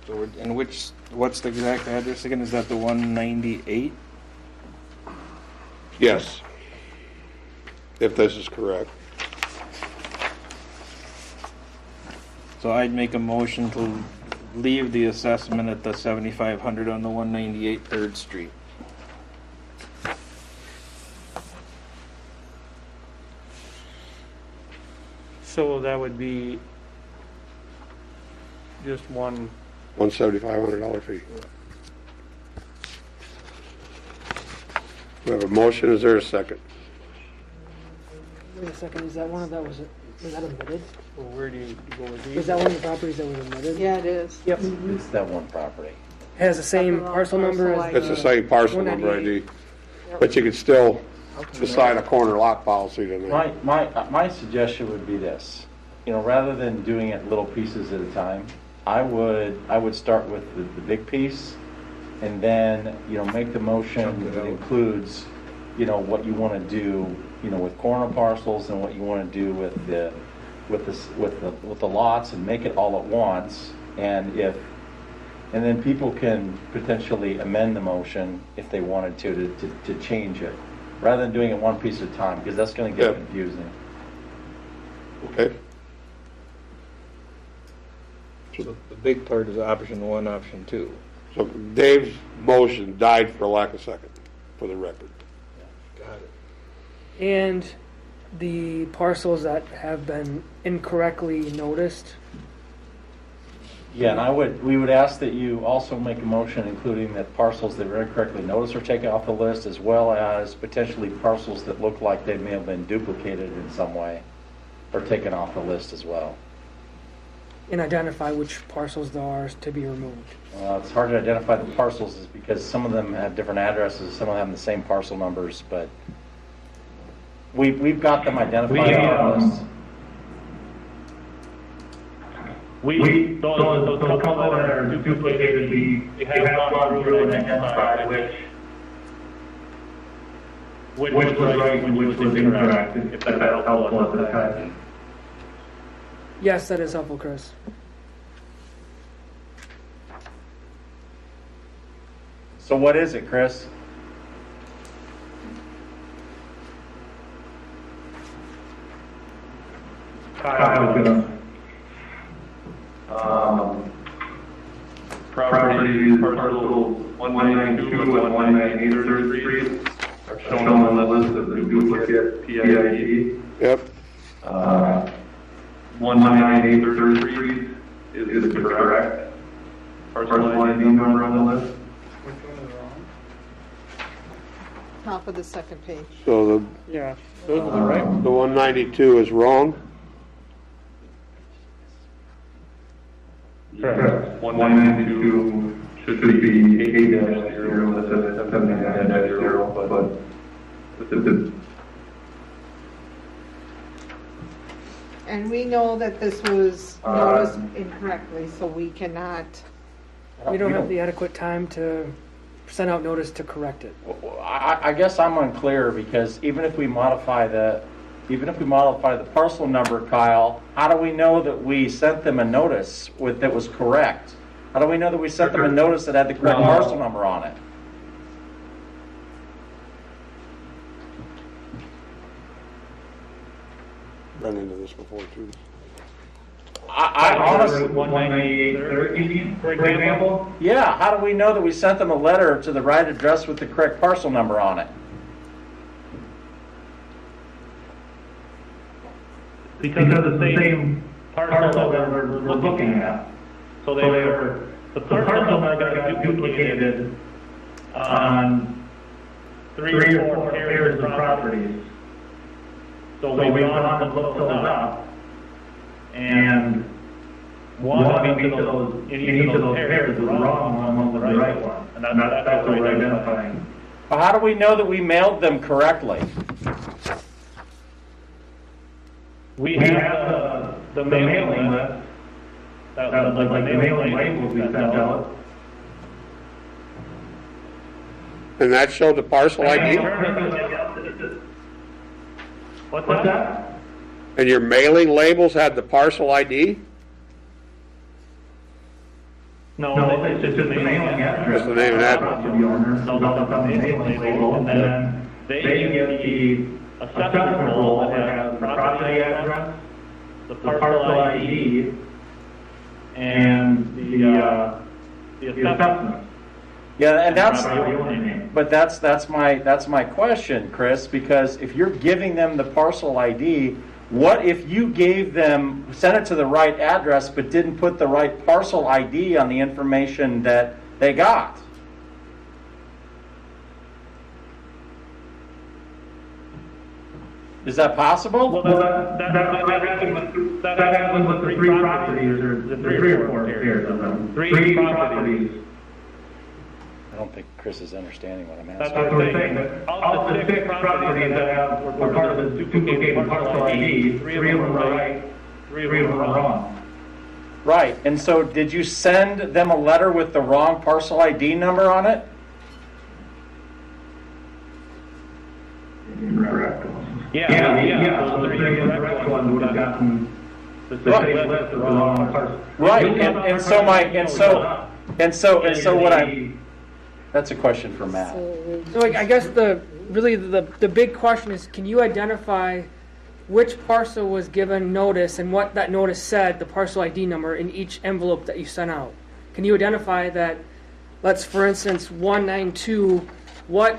So, and what's the exact address again? Is that the 198? Yes. If this is correct. So I'd make a motion to leave the assessment at the 7,500 on the 198 3rd Street. So that would be just one. $1,750 fee. We have a motion. Is there a second? Wait a second, is that one of that was that omitted? Well, where do you go with these? Is that one of the properties that was omitted? Yeah, it is. Yep. It's that one property. Has the same parcel number as It's the same parcel number 198. ID. But you could still decide a corner lot policy tonight. My suggestion would be this, rather than doing it little pieces at a time, I would start with the big piece, and then, make the motion that includes, what you want to do, with corner parcels and what you want to do with the lots, and make it all at once. And then people can potentially amend the motion if they wanted to change it, rather than doing it one piece at a time, because that's going to get confusing. Okay. So the big part is option 1, option 2. So Dave's motion died for lack of second, for the record. Got it. And the parcels that have been incorrectly noticed. Yeah, and we would ask that you also make a motion including that parcels that were incorrectly noticed are taken off the list, as well as potentially parcels that look like they may have been duplicated in some way are taken off the list as well. And identify which parcels there are to be removed. It's hard to identify the parcels is because some of them have different addresses, some of them have the same parcel numbers, but we've got them identified on the list. Those couple that are duplicated, we have gone through and identified which was right and which was incorrect, if that's helpful at the time. Yes, that is helpful, Chris. So what is it, Chris? Properties parcel 192 and 198 3rd Street are shown on the list of the duplicate PID. Yep. 198 3rd Street is the correct parcel ID number on the list. Which one is wrong? Top of the second page. So Yeah, those are the right ones. the 192 is wrong. Correct. 192 should be 8-0 instead of 79-0, but the And we know that this was noticed incorrectly, so we cannot. We don't have the adequate time to send out notice to correct it. I guess I'm unclear, because even if we modify the parcel number, Kyle, how do we know that we sent them a notice that was correct? How do we know that we sent them a notice that had the correct parcel number on it? Run into this before too. I honestly, 198 for example. yeah, how do we know that we sent them a letter to the right address with the correct parcel number on it? Because of the same parcel that we're looking at. So the parcel number got duplicated on 3 or 4 pairs of properties. So we've gone and looked those up, and one in each of those pairs is the wrong one, one was the right one. And that's what we're identifying. Well, how do we know that we mailed them correctly? We have the mailing list, like the mailing labels we sent out, And that showed the parcel ID? What's that? And your mailing labels had the parcel ID? No, it's just the mailing address. Just the name and address. Of the owner, so they'll come mailing label, and then they get the assessment roll that has the property address, the parcel ID, and the assessment. Yeah, and that's my question, Chris, because if you're giving them the parcel ID, what if you sent it to the right address but didn't put the right parcel ID on the information that they got? Is that possible? Well, that happened with the three properties, or the three or four pairs of them. Three properties. I don't think Chris is understanding what I'm asking. That's what we're saying. Of the six properties that were part of the duplicated parcel ID, three of them are right, three of them are wrong. Right, and so did you send them a letter with the wrong parcel ID number on it? Incorrect. Yeah. So the three incorrect ones would have gotten the same list of the wrong parcel. Right, and so what I'm. That's a question for Matt. So I guess the big question is, can you identify which parcel was given notice and what that notice said, the parcel ID number, in each envelope that you sent out? Can you identify that, let's for instance, 192, what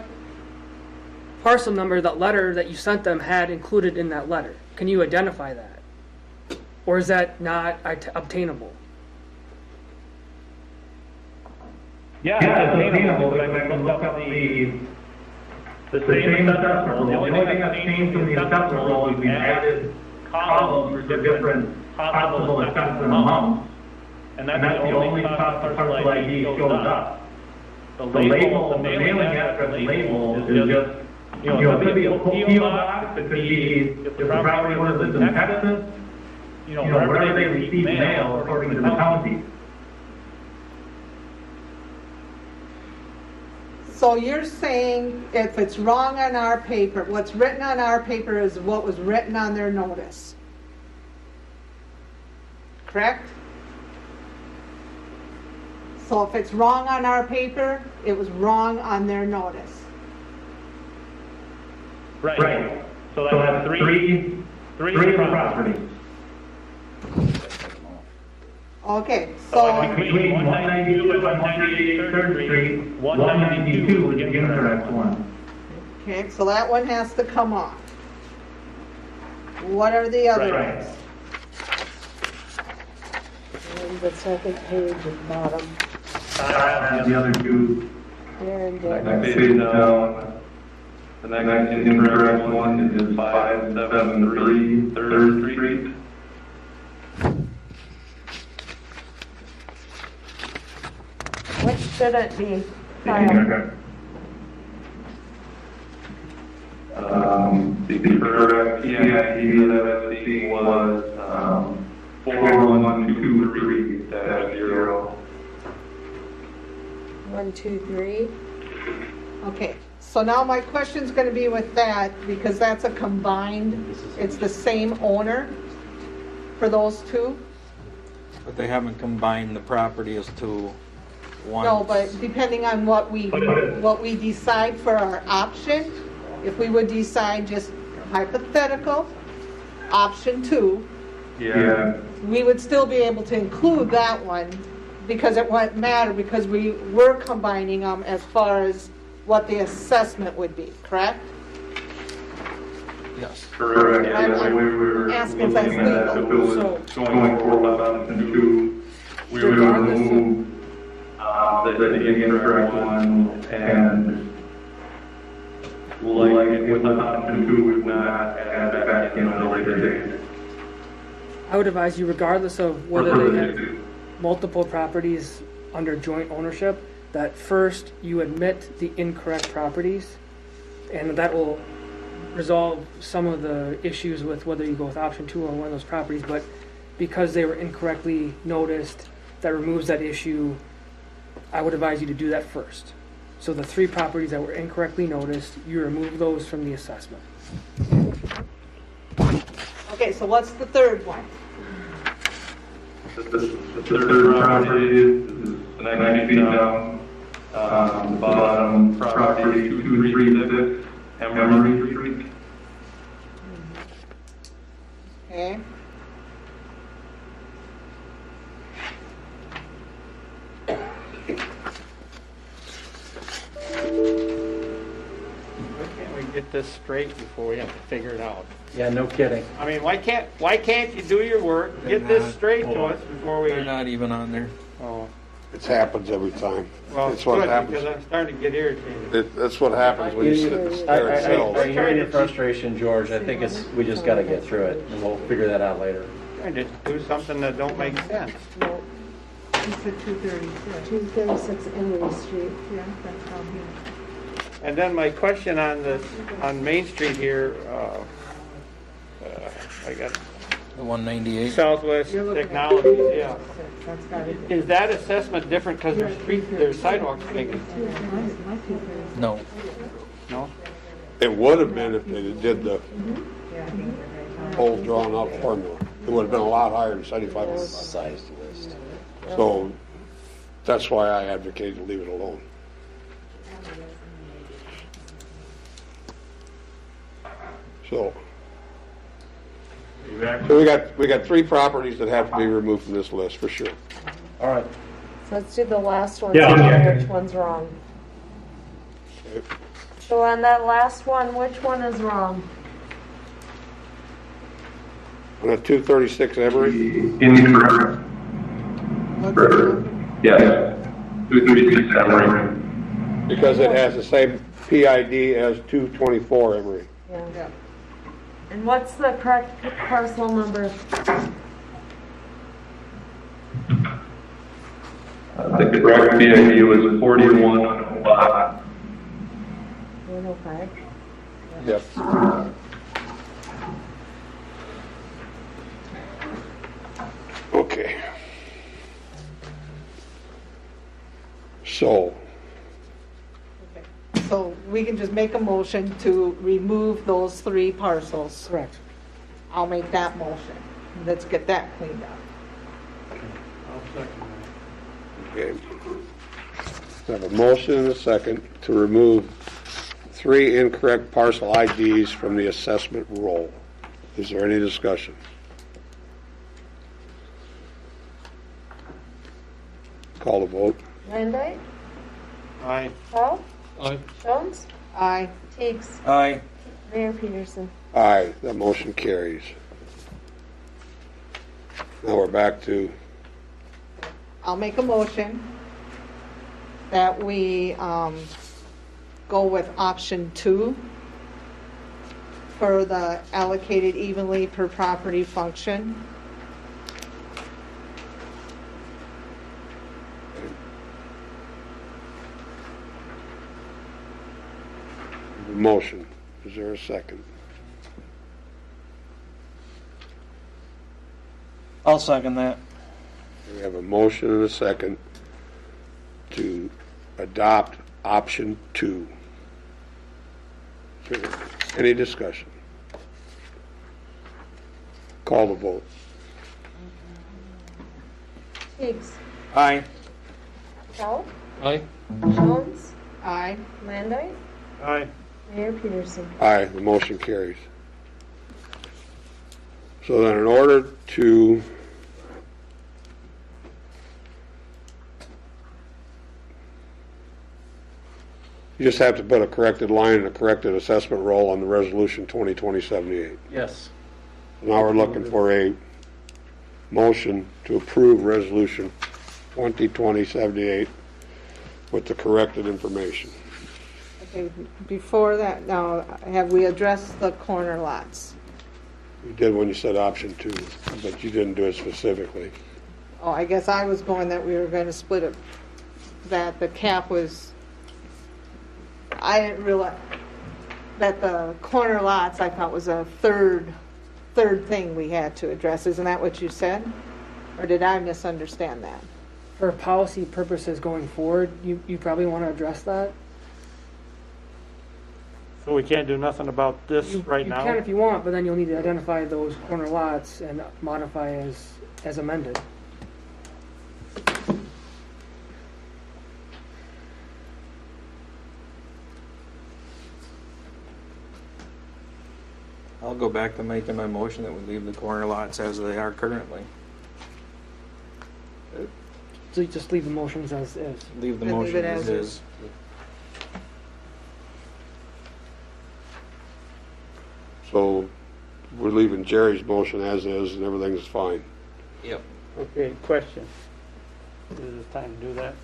parcel number that letter that you sent them had included in that letter? Can you identify that? Or is that not obtainable? Yeah, it's obtainable, but I can look up the same assessment roll. The only thing that's changed in the assessment roll is we've added columns for different possible assessment amounts. And that's the only spot the parcel ID shows up. The label, the mailing address label is just, it could be a PO box, it could be, if the property owner lives in Texas, wherever they receive mail according to the county. So you're saying if it's wrong on our paper, what's written on our paper is what was written on their notice. Correct? So if it's wrong on our paper, it was wrong on their notice. Right. So that's three properties. Okay, so Between 192 and 198 3rd Street, 192 is the incorrect one. okay, so that one has to come off. What are the other Right. ones? And the second page at the bottom. I have the other two. And Next page down. The next incorrect one is 573 3rd Street. what should it be? The correct PID that I was seeing was 41223-0. 1, 2, 3. Okay, so now my question's going to be with that, because that's a combined, it's the same owner for those two? But they haven't combined the property as to one. No, but depending on what we decide for our option, if we would decide just hypothetical, option 2, Yeah. we would still be able to include that one, because it wouldn't matter, because we were combining them as far as what the assessment would be, correct? Yes. Correct. I'm Yeah, we were asking if that's looking at if it legal. was going forward option 2, we would remove the incorrect one, and like with option 2, we would not add that back in on a later date. I would advise you, regardless of whether they have multiple properties under joint ownership, that first you admit the incorrect properties, and that will resolve some of the issues with whether you go with option 2 on one of those properties. But because they were incorrectly noticed, that removes that issue. I would advise you to do that first. So the 3 properties that were incorrectly noticed, you remove those from the assessment. Okay, so what's the third one? The third property is 90 feet down. The bottom property, 236 Emory Street. Okay. Why can't we get this straight before we have to figure it out? Yeah, no kidding. I mean, why can't you do your work, get this straight to us before we? They're not even on there. Oh, It happens every time. well, It's what good, happens. because I'm starting to get irritated. That's what happens when you sit and stare at cells. I hear your frustration, George. I think we just got to get through it, and we'll figure that out later. Trying to do something that don't make sense. No, you said 236. 236 Emory Street. Yeah, that's down here. And then my question on Main Street here, I got The 198. Southwest You're looking at Technologies, yeah. That's got it. Is that assessment different because there's sidewalks bigger? No. No? It would have been if they did the whole drawn out formula. It would have been a lot higher than 75. Size list. So that's why I advocate to leave it alone. So we got 3 properties that have to be removed from this list for sure. All right. So let's do the last one, Yeah. see which one's wrong. So on that last one, which one is wrong? On a 236 Emory, Incorrect. Yes. 236 Emory. because it has the same PID as 224 Emory. Yeah. And what's the correct parcel number? The correct PID was 4105. 105. Yep. Okay. So, So we can just make a motion to remove those 3 parcels. Correct. I'll make that motion. Let's get that cleaned up. okay. I have a motion and a second to remove 3 incorrect parcel IDs from the assessment roll. Is there any discussion? Call the vote. Landau? Aye. Paul? Aye. Jones? Aye. Teagues? Aye. Mayor Peterson? Aye, that motion carries. Now we're back to, I'll make a motion that we go with option 2 for the allocated evenly per property function. the motion. Is there a second? I'll second that. We have a motion and a second to adopt option 2. Is there any discussion? Call the vote. Teagues? Aye. Paul? Aye. Jones? Aye. Landau? Aye. Mayor Peterson? Aye, the motion carries. So then in order to you just have to put a corrected line and a corrected assessment roll on the resolution 2020-78. Yes. Now we're looking for a motion to approve resolution 2020-78 with the corrected information. Okay, before that, now, have we addressed the corner lots? You did when you said option 2, but you didn't do it specifically. Oh, I guess I was going that we were going to split it, that the cap was, I didn't realize that the corner lots, I thought was a third thing we had to address. Isn't that what you said? Or did I misunderstand that? For policy purposes going forward, you probably want to address that. So we can't do nothing about this right You now? can if you want, but then you'll need to identify those corner lots and modify as amended. I'll go back to making my motion that we leave the corner lots as they are currently. So you just leave the motions as is. Leave the And leave motion it as as is. is. So we're leaving Jerry's motion as is and everything's fine. Yep. Okay, question. Is it time to do that?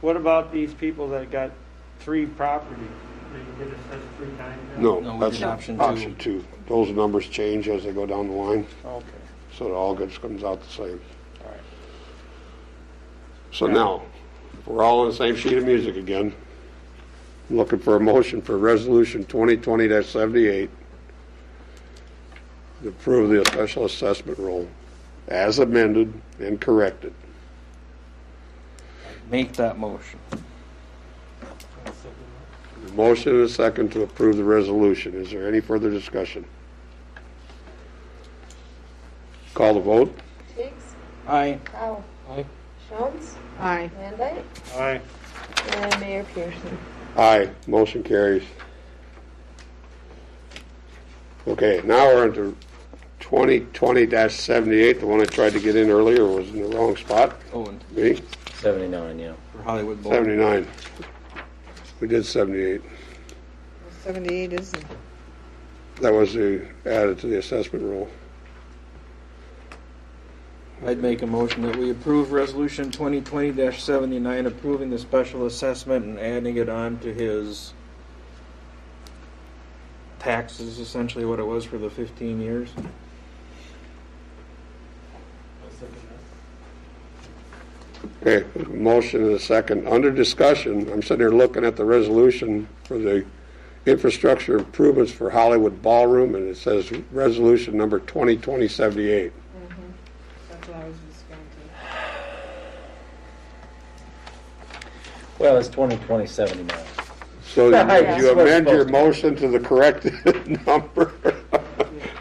What about these people that got 3 properties? They can get assessed 3 times? No, No, we that's did option option 2. Those numbers change as they go down the line, Okay, so it all comes out the same. all right. So now, if we're all on the same sheet of music again, I'm looking for a motion for Resolution 2020-78 to approve the special assessment roll as amended and corrected. Make that motion. A motion and a second to approve the resolution. Is there any further discussion? Call the vote. Tiggs? Aye. Powell? Aye. Jones? Aye. Van Dyke? Aye. And Mayor Pearson. Aye. Motion carries. Okay, now we're into 2020-78. The one I tried to get in earlier was in the wrong spot. Oh, and Me? 79, yeah. for Hollywood Bowl. 79. We did 78. 78 is, That was added to the assessment roll. I'd make a motion that we approve Resolution 2020-79, approving the special assessment and adding it on to his taxes, essentially what it was for the 15 years. Okay, motion and a second. Under discussion, I'm sitting here looking at the resolution for the infrastructure improvements for Hollywood Ballroom, and it says resolution number 2020-78. that's what I was just going to. Well, it's 2020-79. So did you That's what it's amend your supposed to be. motion to the correct number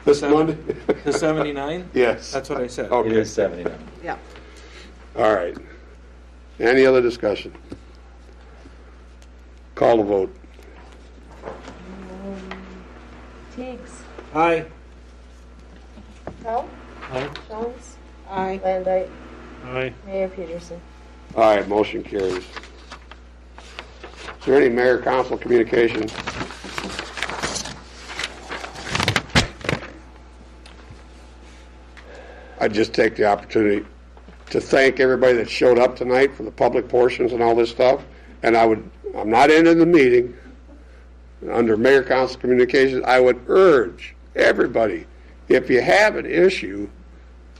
this Monday? The 79? Yes. That's what I said. It Okay, is 79. Yeah. all right. Any other discussion? Call the vote. Tiggs? Aye. Powell? Aye. Jones? Aye. Van Dyke? Aye. Mayor Peterson. All right, motion carries. Is there any mayor council communication? I'd just take the opportunity to thank everybody that showed up tonight for the public portions and all this stuff. And I'm not ending the meeting. Under mayor council communications, I would urge everybody, if you have an issue,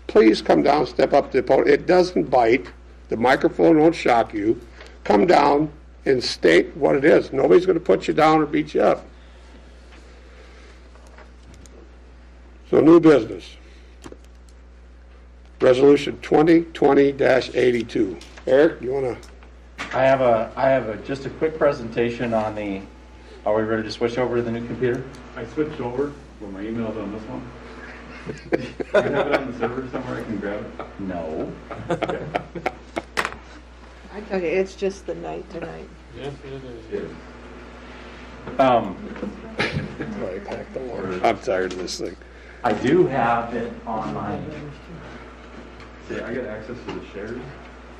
please come down, step up to the podium. It doesn't bite. The microphone won't shock you. Come down and state what it is. Nobody's going to put you down or beat you up. So new business. Resolution 2020-82. Eric, you want to? I have just a quick presentation on the, are we ready to switch over to the new computer? I switched over, but my email's on this one. I have it on the server somewhere, I can grab it. No. I tell you, it's just the night tonight. Yes, it is. I'm tired of this thing. I do have it on my, See, I got access to the shares.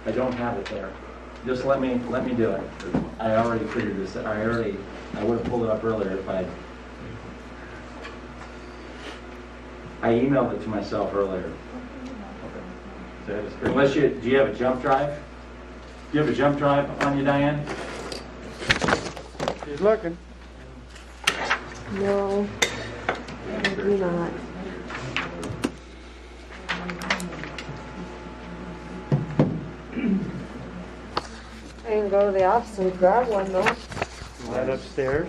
I don't have it there. Just let me do it. I already figured this, I would have pulled it up earlier if I emailed it to myself earlier. So I had to screen- Unless do you have a jump drive? Do you have a jump drive on you, Diane? He's looking. No, I do not. I can go to the office and grab one though. Is that upstairs?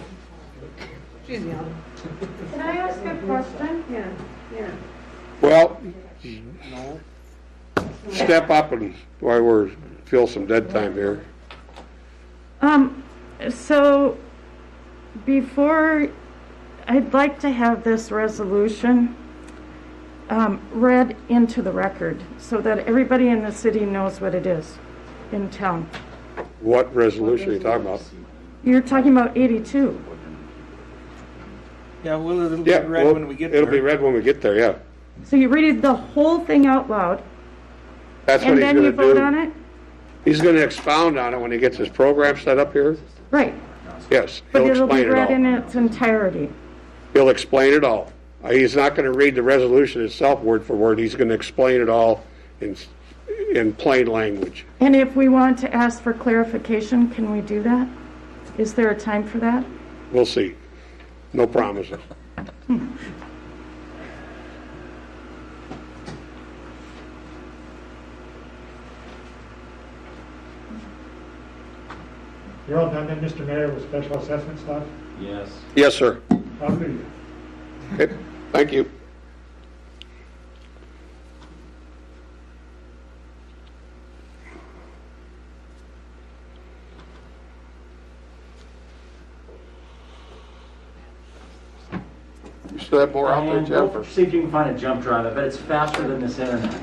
She's young. Can I ask a question? Yeah. Well, step up and while we're feel some dead time here. So before, I'd like to have this resolution read into the record so that everybody in the city knows what it is in town. What resolution are you talking about? You're talking about 82. Yeah, well, it'll be read when we get there. It'll be read when we get there, yeah. So you read the whole thing out loud, That's what and he's then gonna you vote do. on it? He's gonna expound on it when he gets his program set up here. Right. Yes, But he'll it'll be explain it read all. in its entirety. He'll explain it all. He's not gonna read the resolution itself word for word. He's gonna explain it all in plain language. And if we want to ask for clarification, can we do that? Is there a time for that? We'll see. No promises. You're all done then, Mr. Mayor, with special assessment stuff? Yes. Yes, sir. How good are you? Okay, thank you. You still have more out there, And Jeff? we'll see if you can find a jump drive. I bet it's faster than this internet.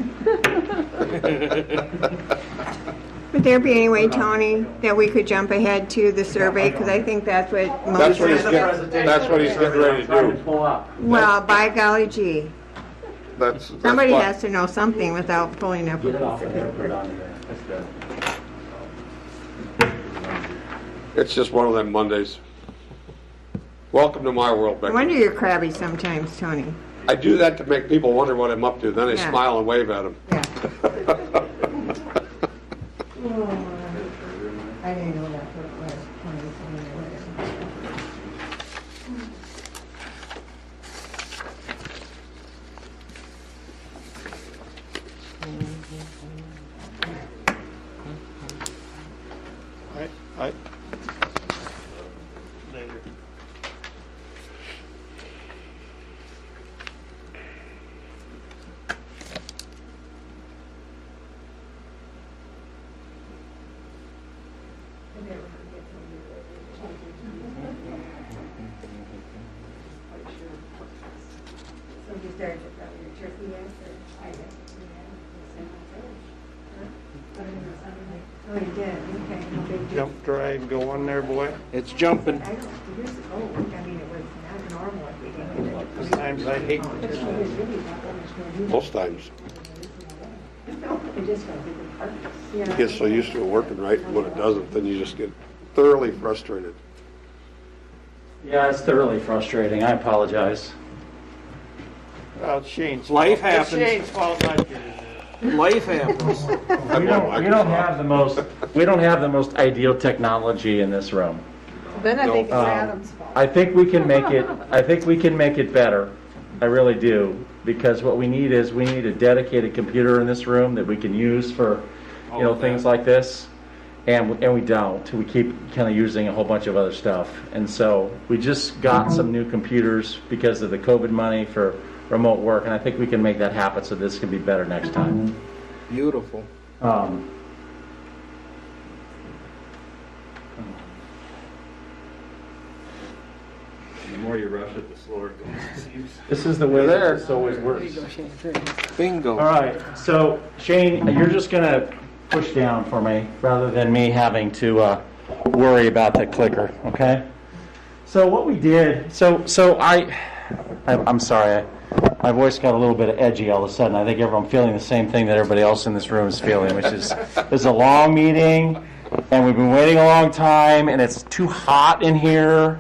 Would there be any way, Tony, that we could jump ahead to the survey? Because I think that's what That's most what he's of getting ready to do. Pull up. Well, by golly gee. That's Somebody what- has to know something without pulling up a Get it piece off of of there, paper. put it on there. That's good. It's just one of them Mondays. Welcome to my world, No Becky. wonder you're crabby sometimes, Tony. I do that to make people wonder what I'm up to. Then I Yeah. smile and wave at them. Yeah. I didn't know that was 20. I, Oh, you did? Okay, no big deal. jump drive going there, boy. It's jumping. I don't, years ago, I mean, it was not normal if we didn't get it. Sometimes I hate Most times. It just got different parts. You get so used to it working right, and when it doesn't, then you just get thoroughly frustrated. Yeah, it's thoroughly frustrating. I apologize. Well, it's Shane's Life fault. It's happens. Shane's fault, not yours. Life happens. We don't have the most ideal technology in this room. Then I think it's Um, Adam's fault. I think we can make it better. I really do, because what we need is a dedicated computer in this room that we can use for, things like this. And we don't. We keep kind of using a whole bunch of other stuff. And so we just got some new computers because of the COVID money for remote work, and I think we can make that happen so this can be better next time. Beautiful. The more you rush it, the slower it goes, it seems. This is the way that it's always works. Bingo. All right, so Shane, you're just going to push down for me rather than me having to worry about the clicker, okay? So what we did, I'm sorry, my voice got a little bit edgy all of a sudden. I think I'm feeling the same thing that everybody else in this room is feeling, which is it's a long meeting, and we've been waiting a long time, and it's too hot in here.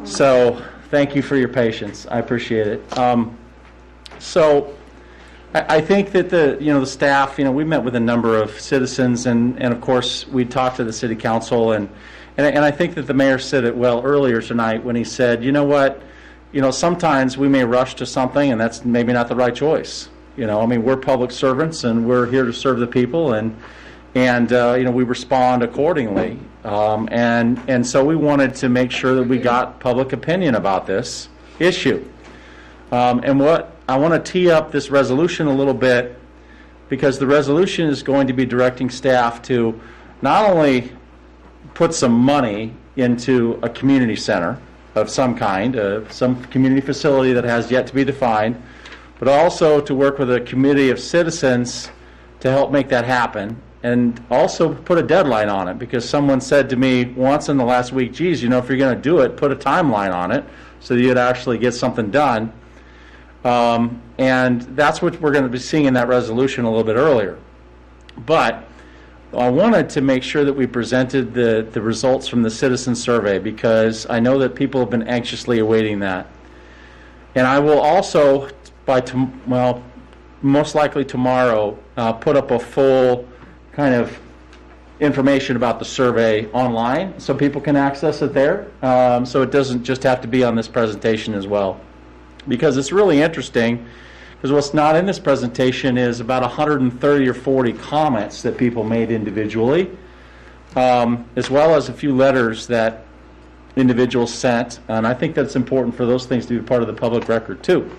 So thank you for your patience. I appreciate it. So I think that the staff, we met with a number of citizens, and of course we talked to the city council, and I think that the mayor said it well earlier tonight when he said, you know what, sometimes we may rush to something, and that's maybe not the right choice. We're public servants, and we're here to serve the people, and we respond accordingly. And so we wanted to make sure that we got public opinion about this issue. And what I want to tee up this resolution a little bit, because the resolution is going to be directing staff to not only put some money into a community center of some kind, some community facility that has yet to be defined, but also to work with a committee of citizens to help make that happen, and also put a deadline on it, because someone said to me once in the last week, geez, if you're going to do it, put a timeline on it so that you'd actually get something done. And that's what we're going to be seeing in that resolution a little bit earlier. But I wanted to make sure that we presented the results from the citizen survey, because I know that people have been anxiously awaiting that. And I will also, most likely tomorrow, put up a full kind of information about the survey online so people can access it there. So it doesn't just have to be on this presentation as well. Because it's really interesting, because what's not in this presentation is about 130 or 40 comments that people made individually, as well as a few letters that individuals sent, and I think that's important for those things to be part of the public record too.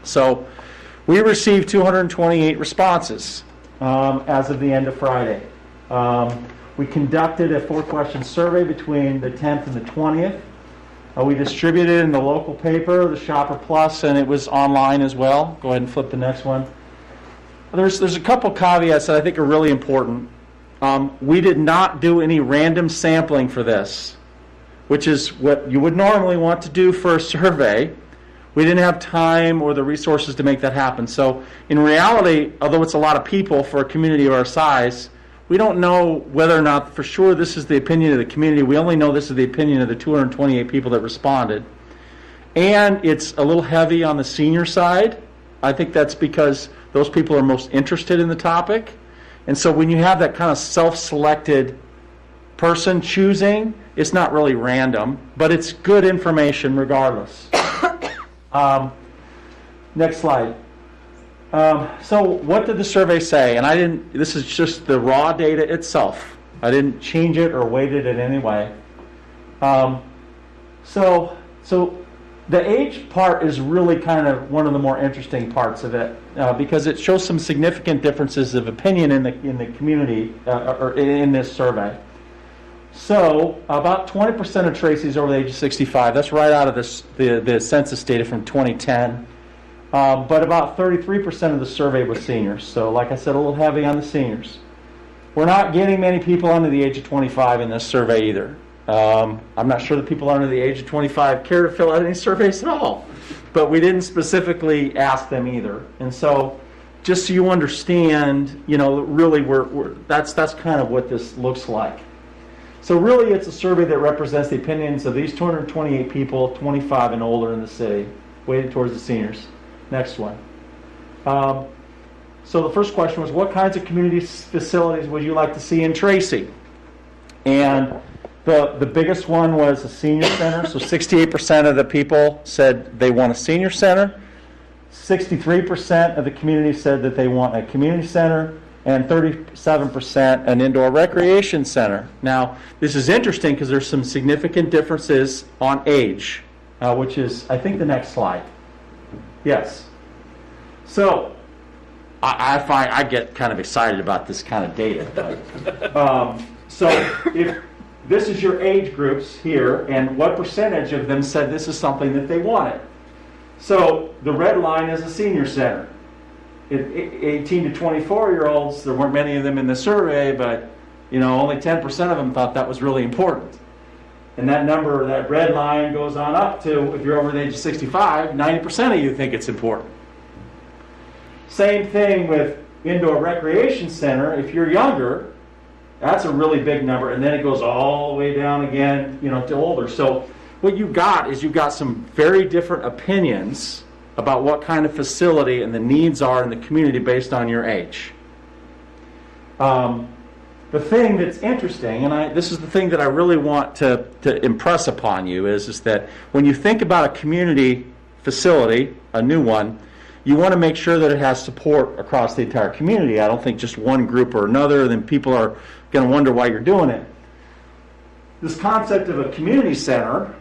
So we received 228 responses as of the end of Friday. We conducted a 4-question survey between the 10th and the 20th. We distributed it in the local paper, the Shopper Plus, and it was online as well. Go ahead and flip the next one. There's a couple caveats that I think are really important. We did not do any random sampling for this, which is what you would normally want to do for a survey. We didn't have time or the resources to make that happen. So in reality, although it's a lot of people for a community of our size, we don't know whether or not for sure this is the opinion of the community. We only know this is the opinion of the 228 people that responded. And it's a little heavy on the senior side. I think that's because those people are most interested in the topic. And so when you have that kind of self-selected person choosing, it's not really random, but it's good information regardless. Next slide. So what did the survey say? And this is just the raw data itself. I didn't change it or weight it in any way. So the age part is really kind of one of the more interesting parts of it, because it shows some significant differences of opinion in the community, or in this survey. So about 20% of Tracy's over the age of 65. That's right out of the census data from 2010. But about 33% of the survey was seniors. So like I said, a little heavy on the seniors. We're not getting many people under the age of 25 in this survey either. I'm not sure that people under the age of 25 care to fill out any surveys at all. But we didn't specifically ask them either. And so just so you understand, really that's kind of what this looks like. So really it's a survey that represents the opinions of these 228 people, 25 and older in the city, weighted towards the seniors. Next one. So the first question was, what kinds of community facilities would you like to see in Tracy? And the biggest one was a senior center. So 68% of the people said they want a senior center. 63% of the community said that they want a community center. And 37% an indoor recreation center. Now, this is interesting because there's some significant differences on age, which is, I think, the next slide. Yes. So I get kind of excited about this kind of data. But, so if this is your age groups here, and what percentage of them said this is something that they wanted? So the red line is a senior center. 18 to 24-year-olds, there weren't many of them in the survey, but only 10% of them thought that was really important. And that number, that red line, goes on up to, if you're over the age of 65, 90% of you think it's important. Same thing with indoor recreation center. If you're younger, that's a really big number, and then it goes all the way down again, to older. So what you've got some very different opinions about what kind of facility and the needs are in the community based on your age. The thing that's interesting, and this is the thing that I really want to impress upon you, is that when you think about a community facility, a new one, you want to make sure that it has support across the entire community. I don't think just one group or another, then people are going to wonder why you're doing it. This concept of a community center,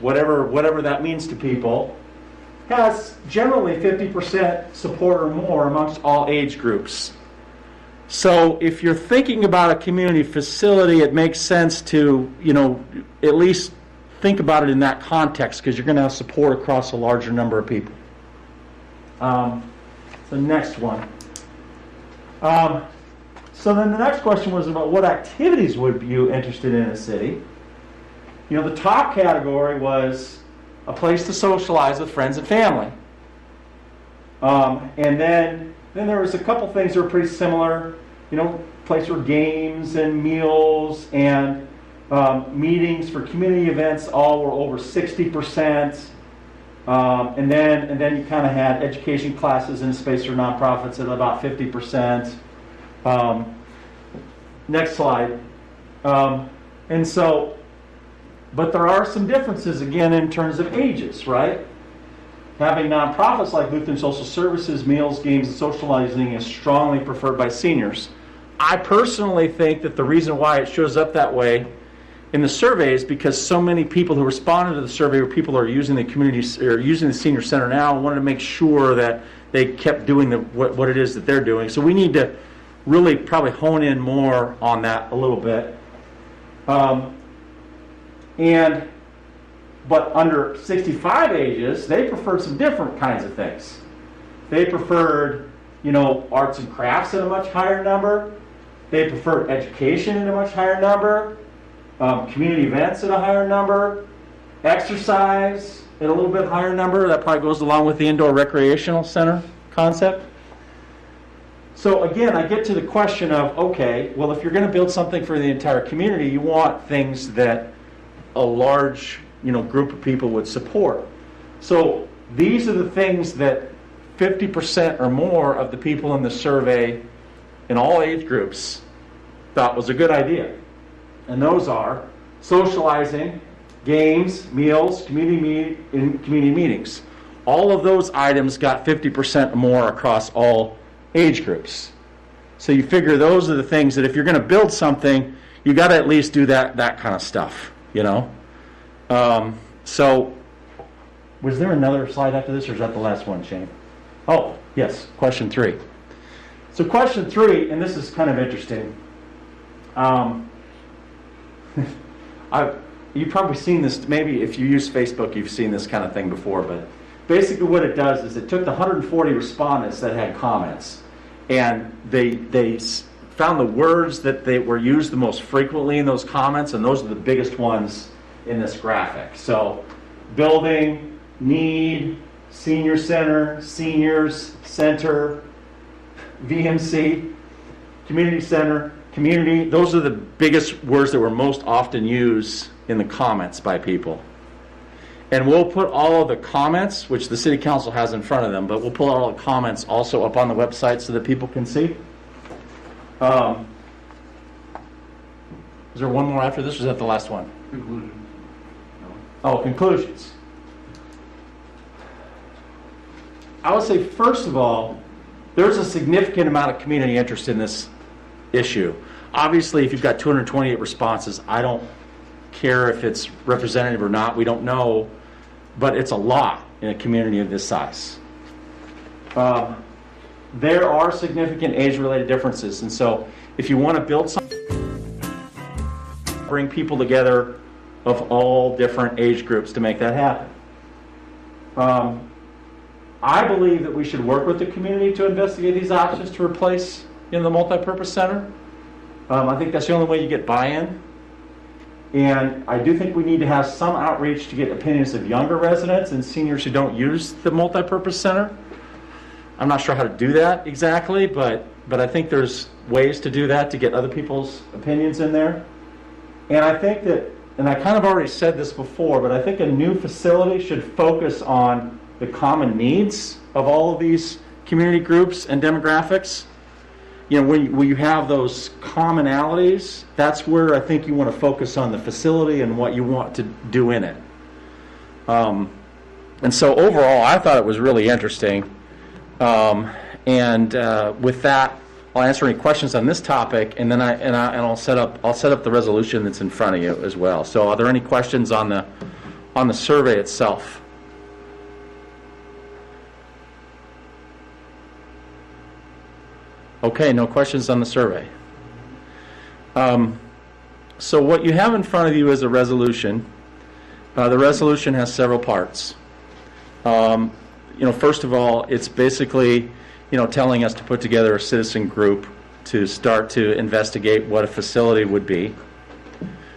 whatever that means to people, has generally 50% support or more amongst all age groups. So if you're thinking about a community facility, it makes sense to, at least think about it in that context, because you're going to have support across a larger number of people. The next one. So then the next question was about what activities would you interested in a city? The top category was a place to socialize with friends and family. And then there was a couple things that were pretty similar. Place for games and meals and meetings for community events all were over 60%. And then you kind of had education classes and space for nonprofits at about 50%. Next slide. And so, but there are some differences again in terms of ages, right? Having nonprofits like Lutheran Social Services, meals, games, and socializing is strongly preferred by seniors. I personally think that the reason why it shows up that way in the survey is because so many people who responded to the survey were people who are using the community or using the senior center now and wanted to make sure that they kept doing what it is that they're doing. So we need to really probably hone in more on that a little bit. But under 65 ages, they preferred some different kinds of things. They preferred, arts and crafts at a much higher number. They preferred education at a much higher number. Community events at a higher number. Exercise at a little bit higher number. That probably goes along with the indoor recreational center concept. So again, I get to the question of, okay, well, if you're going to build something for the entire community, you want things that a large group of people would support. So these are the things that 50% or more of the people in the survey in all age groups thought was a good idea. And those are socializing, games, meals, community meetings. All of those items got 50% or more across all age groups. So you figure those are the things that if you're going to build something, you got to at least do that kind of stuff, So was there another slide after this, or is that the last one, Shane? Oh, yes, question 3. So question 3, and this is kind of interesting. You've probably seen this, maybe if you use Facebook, you've seen this kind of thing before, but basically what it does is it took the 140 respondents that had comments, and they found the words that they were used the most frequently in those comments, and those are the biggest ones in this graphic. So building, need, senior center, seniors, center, VMC, community center, community. Those are the biggest words that were most often used in the comments by people. And we'll put all of the comments, which the city council has in front of them, but we'll put all the comments also up on the website so that people can see. Is there one more after this, or is that the last one? Conclusion. Oh, conclusions. I would say, first of all, there's a significant amount of community interest in this issue. Obviously, if you've got 228 responses, I don't care if it's representative or not. We don't know, but it's a lot in a community of this size. There are significant age-related differences, and so if you want to build something, bring people together of all different age groups to make that happen. I believe that we should work with the community to investigate these options to replace the multipurpose center. I think that's the only way you get buy-in. And I do think we need to have some outreach to get opinions of younger residents and seniors who don't use the multipurpose center. I'm not sure how to do that exactly, but I think there's ways to do that to get other people's opinions in there. And I think that, and I kind of already said this before, but I think a new facility should focus on the common needs of all of these community groups and demographics. When you have those commonalities, that's where I think you want to focus on the facility and what you want to do in it. And so overall, I thought it was really interesting. With that, I'll answer any questions on this topic, and then I'll set up the resolution that's in front of you as well. So, are there any questions on the survey itself? Okay, no questions on the survey. So what you have in front of you is a resolution. The resolution has several parts. First of all, it's basically, telling us to put together a citizen group to start to investigate what a facility would be.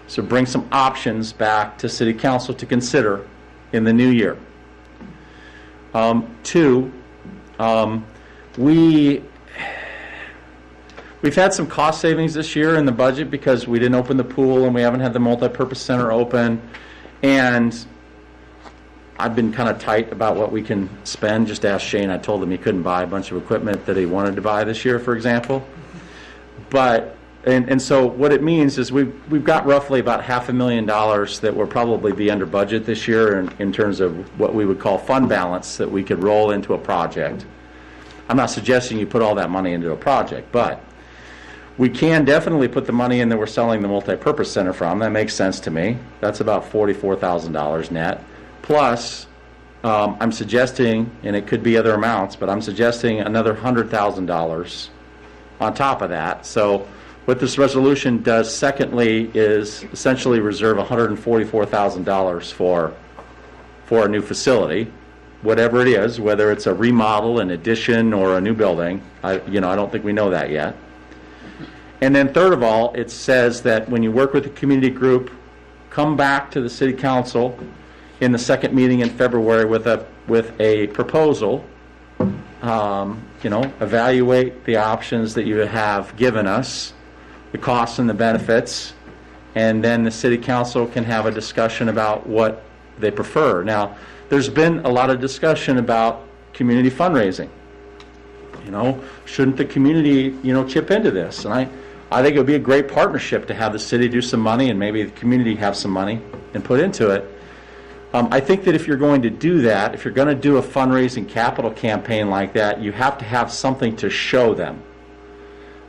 So bring some options back to City Council to consider in the new year. Two, we've had some cost savings this year in the budget because we didn't open the pool and we haven't had the multi-purpose center open. And I've been kind of tight about what we can spend. Just ask Shane. I told him he couldn't buy a bunch of equipment that he wanted to buy this year, for example. But and so what it means is we've got roughly about $500,000 that will probably be under budget this year in terms of what we would call fund balance that we could roll into a project. I'm not suggesting you put all that money into a project, but we can definitely put the money in that we're selling the multi-purpose center from. That makes sense to me. That's about $44,000 net. Plus, I'm suggesting, and it could be other amounts, but I'm suggesting another $100,000 on top of that. So what this resolution does, secondly, is essentially reserve $144,000 for a new facility, whatever it is, whether it's a remodel, an addition, or a new building. I don't think we know that yet. And then third of all, it says that when you work with the community group, come back to the City Council in the second meeting in February with a proposal. Evaluate the options that you have given us, the costs and the benefits, and then the City Council can have a discussion about what they prefer. Now, there's been a lot of discussion about community fundraising. Shouldn't the community, chip into this? And I think it would be a great partnership to have the city do some money and maybe the community have some money and put into it. I think that if you're going to do that, if you're going to do a fundraising capital campaign like that, you have to have something to show them.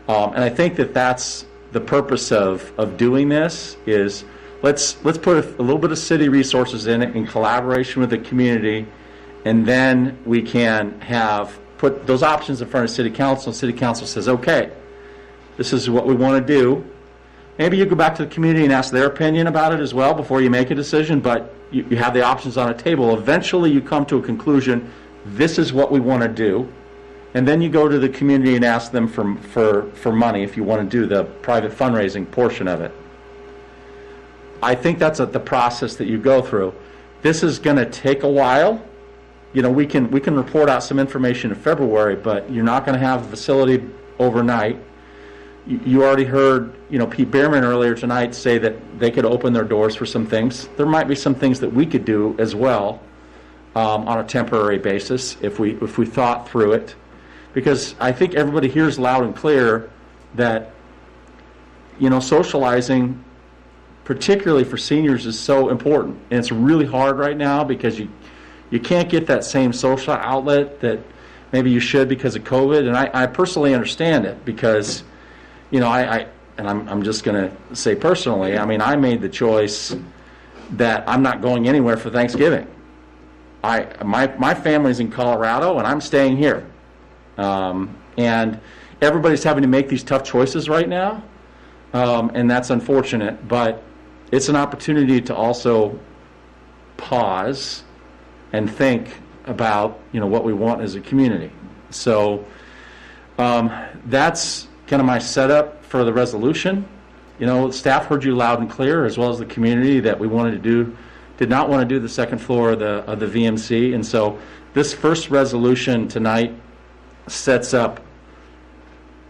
And I think that that's the purpose of doing this is let's put a little bit of city resources in it in collaboration with the community, and then we can put those options in front of City Council. City Council says, okay, this is what we want to do. Maybe you go back to the community and ask their opinion about it as well before you make a decision, but you have the options on a table. Eventually you come to a conclusion, this is what we want to do, and then you go to the community and ask them for money if you want to do the private fundraising portion of it. I think that's the process that you go through. This is going to take a while. We can report out some information in February, but you're not going to have the facility overnight. You already heard, Pete Bierman earlier tonight say that they could open their doors for some things. There might be some things that we could do as well on a temporary basis if we thought through it, because I think everybody hears loud and clear that socializing, particularly for seniors, is so important, and it's really hard right now because you can't get that same social outlet that maybe you should because of COVID, and I personally understand it because. I'm just going to say personally, I made the choice that I'm not going anywhere for Thanksgiving. My family's in Colorado, and I'm staying here. And everybody's having to make these tough choices right now, and that's unfortunate. But it's an opportunity to also pause and think about what we want as a community. So that's kind of my setup for the resolution. Staff heard you loud and clear, as well as the community, that we did not want to do the second floor of the VMC, and so this first resolution tonight sets up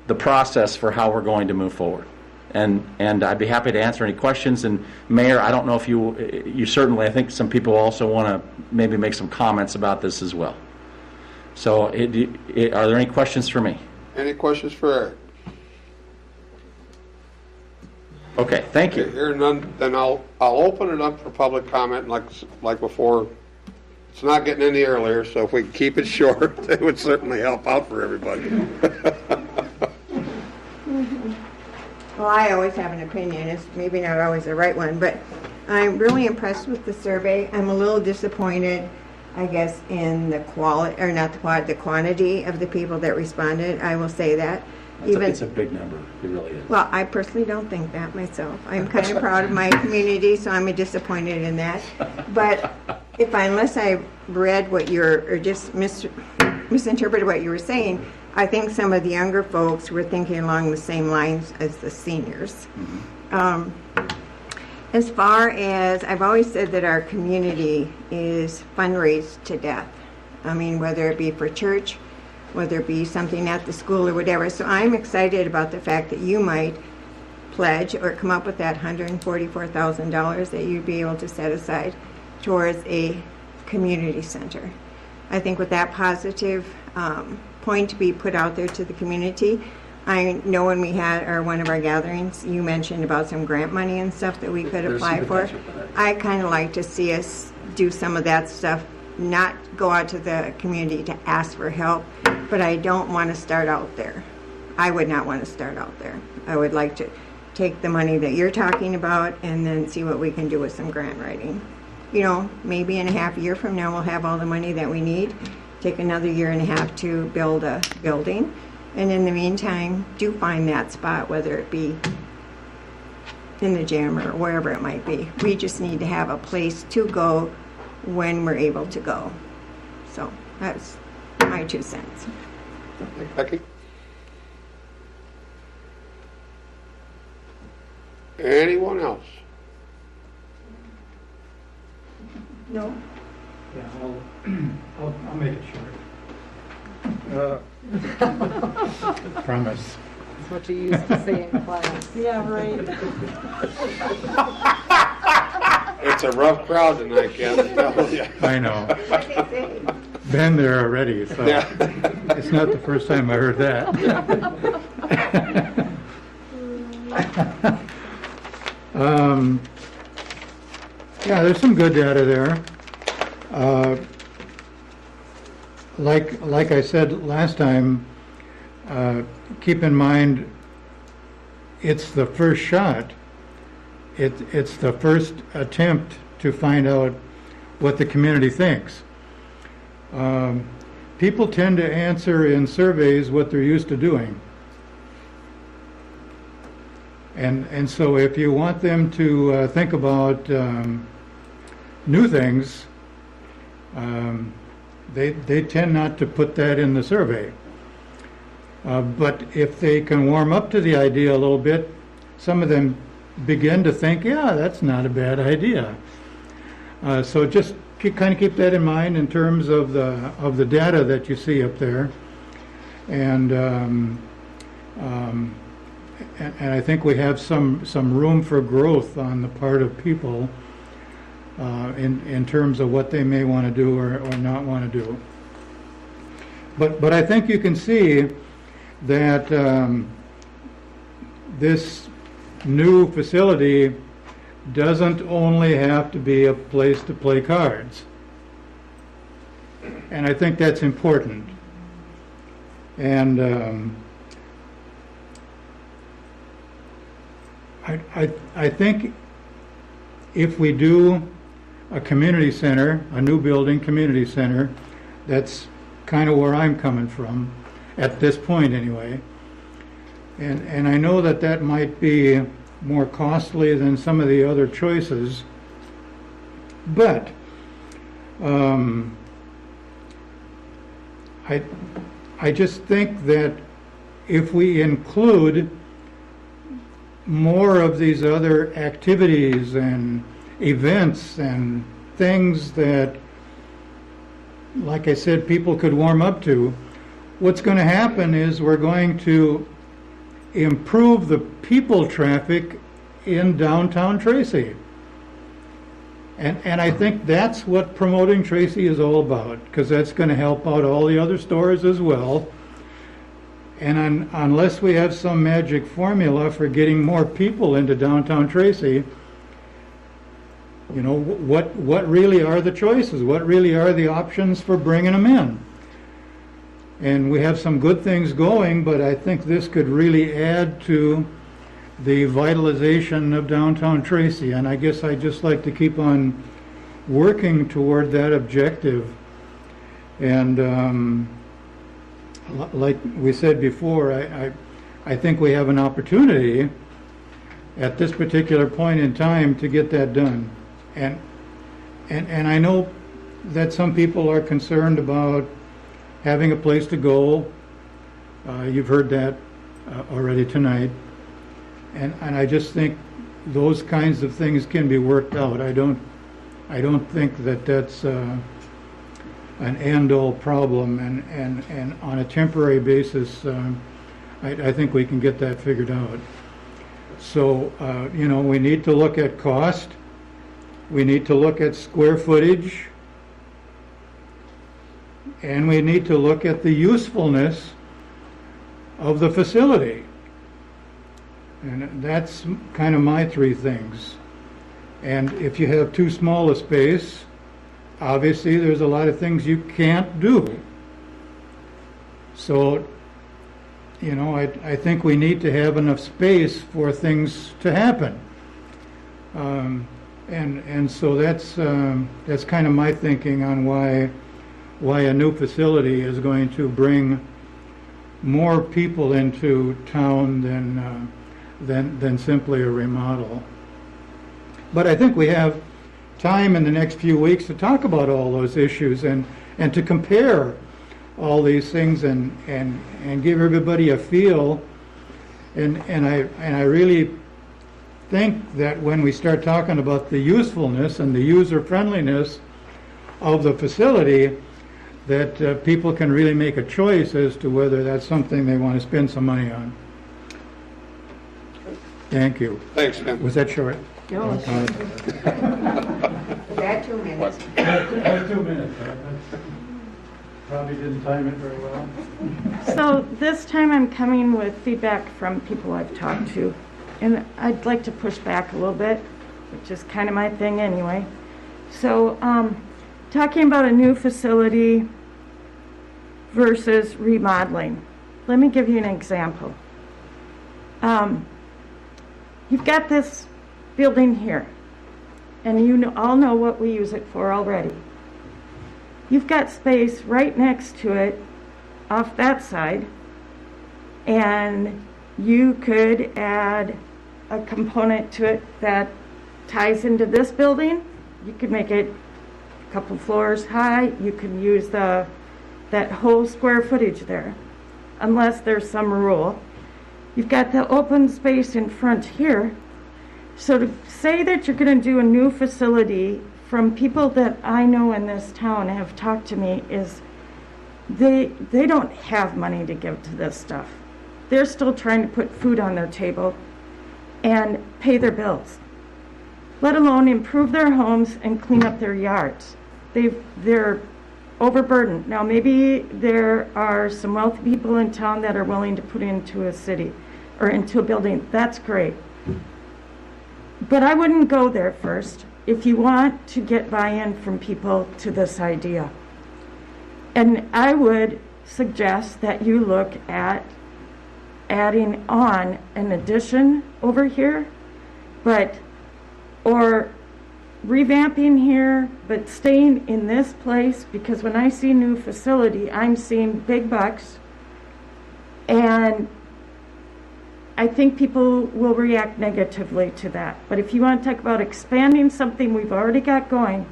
the process for how we're going to move forward. And I'd be happy to answer any questions. And Mayor, I don't know if you certainly, I think some people also want to maybe make some comments about this as well. So are there any questions for me? Any questions for Eric? Okay, thank you. Hearing none, then I'll open it up for public comment. Like before, it's not getting any earlier, so if we can keep it short, it would certainly help out for everybody. Well, I always have an opinion. It's maybe not always the right one, but I'm really impressed with the survey. I'm a little disappointed, I guess, in the quality, or not the quality, the quantity of the people that responded. I will say that. Even, a big number, it really is. well, I personally don't think that myself. I'm kind of proud of my community, so I'm disappointed in that. But unless I read what or just misinterpreted what you were saying, I think some of the younger folks were thinking along the same lines as the seniors. As far as, I've always said that our community is fundraised to death. I mean, whether it be for church, whether it be something at the school or whatever. So I'm excited about the fact that you might pledge or come up with that $144,000 that you'd be able to set aside towards a community center. I think with that positive point to be put out there to the community, I know when we had one of our gatherings, you mentioned about some grant money and stuff that we could apply for. I kind of like to see us do some of that stuff, not go out to the community to ask for help, but I don't want to start out there. I would not want to start out there. I would like to take the money that you're talking about and then see what we can do with some grant writing. You know, maybe in a half year from now we'll have all the money that we need. Take another year and a half to build a building. And in the meantime, do find that spot, whether it be in the gym or wherever it might be. We just need to have a place to go when we're able to go. So that's my 2 cents. Becky? Anyone else? No. Yeah, I'll make it short. Promise. That's what you used to say in class. Yeah, right. It's a rough crowd tonight, Ken. I'm telling you. I know. Been there already, so Yeah. it's not the first time I heard that. Yeah, there's some good data there. Like I said last time, keep in mind it's the first shot. It's the first attempt to find out what the community thinks. People tend to answer in surveys what they're used to doing. And so if you want them to think about new things, they tend not to put that in the survey. But if they can warm up to the idea a little bit, some of them begin to think, yeah, that's not a bad idea. So just kind of keep that in mind in terms of the data that you see up there. And I think we have some room for growth on the part of people in terms of what they may want to do or not want to do. But I think you can see that this new facility doesn't only have to be a place to play cards. And I think that's important. And I think if we do a community center, a new building community center, that's kind of where I'm coming from, at this point anyway. And I know that might be more costly than some of the other choices, but I just think that if we include more of these other activities and events and things that, like I said, people could warm up to, what's going to happen is we're going to improve the people traffic in downtown Tracy. And I think that's what promoting Tracy is all about, because that's going to help out all the other stores as well. And unless we have some magic formula for getting more people into downtown Tracy, you know, what really are the choices? What really are the options for bringing them in? And we have some good things going, but I think this could really add to the vitalization of downtown Tracy. And I guess I'd just like to keep on working toward that objective. And like we said before, I think we have an opportunity at this particular point in time to get that done. And I know that some people are concerned about having a place to go. You've heard that already tonight. And I just think those kinds of things can be worked out. I don't think that that's an end-all problem. And on a temporary basis, I think we can get that figured out. So, you know, we need to look at cost. We need to look at square footage. And we need to look at the usefulness of the facility. And that's kind of my three things. And if you have too small a space, obviously there's a lot of things you can't do. So, you know, I think we need to have enough space for things to happen. And so that's kind of my thinking on why a new facility is going to bring more people into town than simply a remodel. But I think we have time in the next few weeks to talk about all those issues and to compare all these things and give everybody a feel. And I really think that when we start talking about the usefulness and the user friendliness of the facility, that people can really make a choice as to whether that's something they want to spend some money on. Thank you. Thanks, Tim. Was that short? No. Was that 2 minutes? That's 2 minutes. Probably didn't time it very well. So this time I'm coming with feedback from people I've talked to. And I'd like to push back a little bit, which is kind of my thing anyway. So talking about a new facility versus remodeling. Let me give you an example. You've got this building here, and you all know what we use it for already. You've got space right next to it off that side, and you could add a component to it that ties into this building. You could make it a couple floors high. You can use that whole square footage there, unless there's some rule. You've got the open space in front here. So to say that you're going to do a new facility, from people that I know in this town have talked to me, is they don't have money to give to this stuff. They're still trying to put food on their table and pay their bills, let alone improve their homes and clean up their yards. They're overburdened. Now maybe there are some wealthy people in town that are willing to put into a city or into a building. That's great. But I wouldn't go there first if you want to get buy-in from people to this idea. And I would suggest that you look at adding on an addition over here, or revamping here, but staying in this place, because when I see new facility, I'm seeing big bucks, and I think people will react negatively to that. But if you want to talk about expanding something we've already got going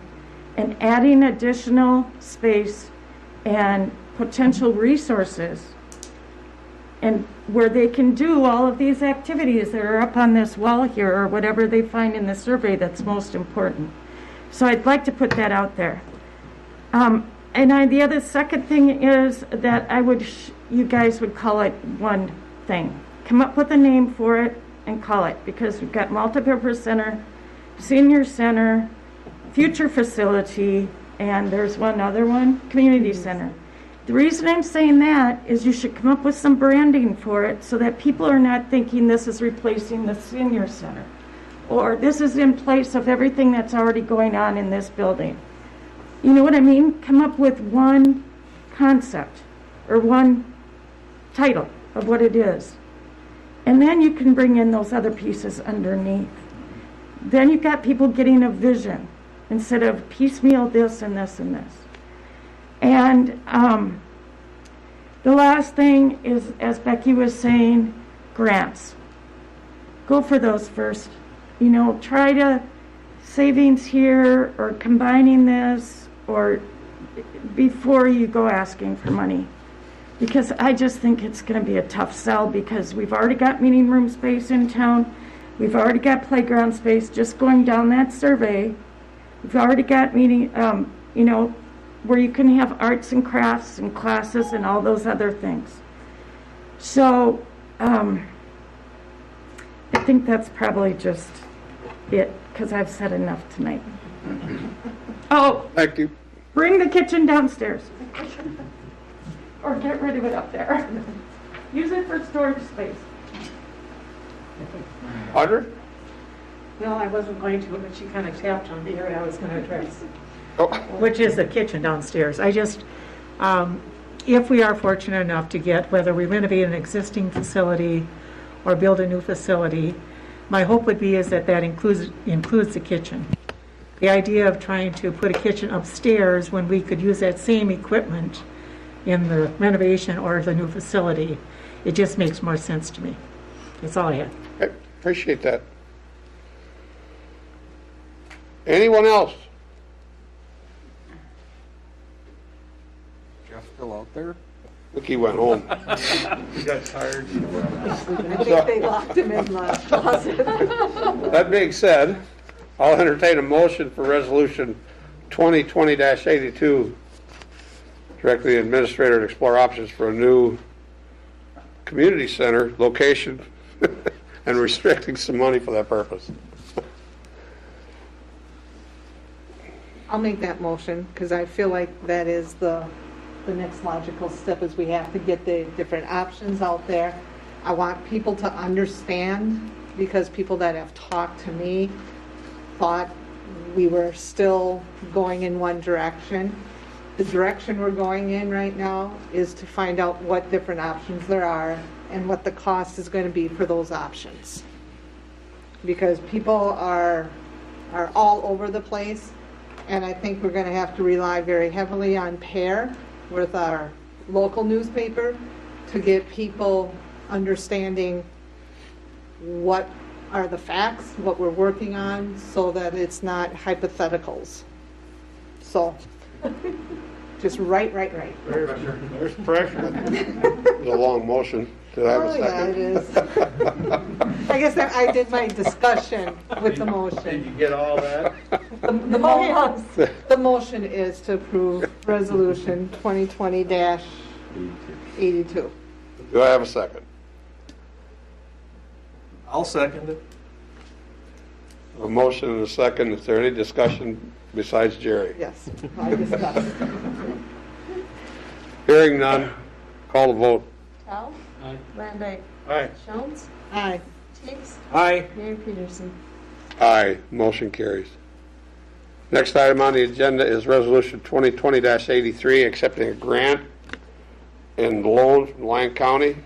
and adding additional space and potential resources, and where they can do all of these activities that are up on this wall here, or whatever they find in the survey that's most important. So I'd like to put that out there. The other second thing is that you guys would call it one thing. Come up with a name for it and call it, because we've got multipurpose center, senior center, future facility, and there's one other one, community center. The reason I'm saying that is you should come up with some branding for it so that people are not thinking this is replacing the senior center, or this is in place of everything that's already going on in this building. You know what I mean? Come up with one concept or one title of what it is. And then you can bring in those other pieces underneath. Then you've got people getting a vision instead of piecemeal this and this and this. And the last thing is, as Becky was saying, grants. Go for those first. You know, try to savings here or combining this or before you go asking for money. Because I just think it's going to be a tough sell because we've already got meeting room space in town. We've already got playground space. Just going down that survey, we've already got meeting, you know, where you can have arts and crafts and classes and all those other things. So I think that's probably just it because I've said enough tonight. Oh, Thank you. bring the kitchen downstairs. Or get rid of it up there. Use it for storage space. Audrey? No, I wasn't going to, but she kind of tapped on the area I was going to address, Oh. which is the kitchen downstairs. I just, if we are fortunate enough to get, whether we renovate an existing facility or build a new facility, my hope would be is that that includes the kitchen. The idea of trying to put a kitchen upstairs when we could use that same equipment in the renovation or the new facility, it just makes more sense to me. That's all I had. Okay, appreciate that. Anyone else? Jeff still out there? I think he went home. He got tired. I think they locked him in the closet. That being said, I'll entertain a motion for resolution 2020-82, directing the administrator to explore options for a new community center location and restricting some money for that purpose. I'll make that motion because I feel like that is the next logical step is we have to get the different options out there. I want people to understand because people that have talked to me thought we were still going in one direction. The direction we're going in right now is to find out what different options there are and what the cost is going to be for those options. Because people are all over the place, and I think we're going to have to rely very heavily on PAIR with our local newspaper to get people understanding what are the facts, what we're working on, so that it's not hypotheticals. So, just right. There's pressure. It's a long motion. Did I have a second? Yeah, it is. I guess I did my discussion with the motion. Did you get all that? The motion is to approve resolution 2020-82. Do I have a second? I'll second it. A motion and a second. Is there any discussion besides Jerry? Yes, I discussed. Hearing none, call the vote. Tell? Aye. Landau? Aye. Jones? Aye. Tiggs? Aye. Mayor Peterson? Aye, motion carries. Next item on the agenda is resolution 2020-83, accepting a grant and loan from Lyon County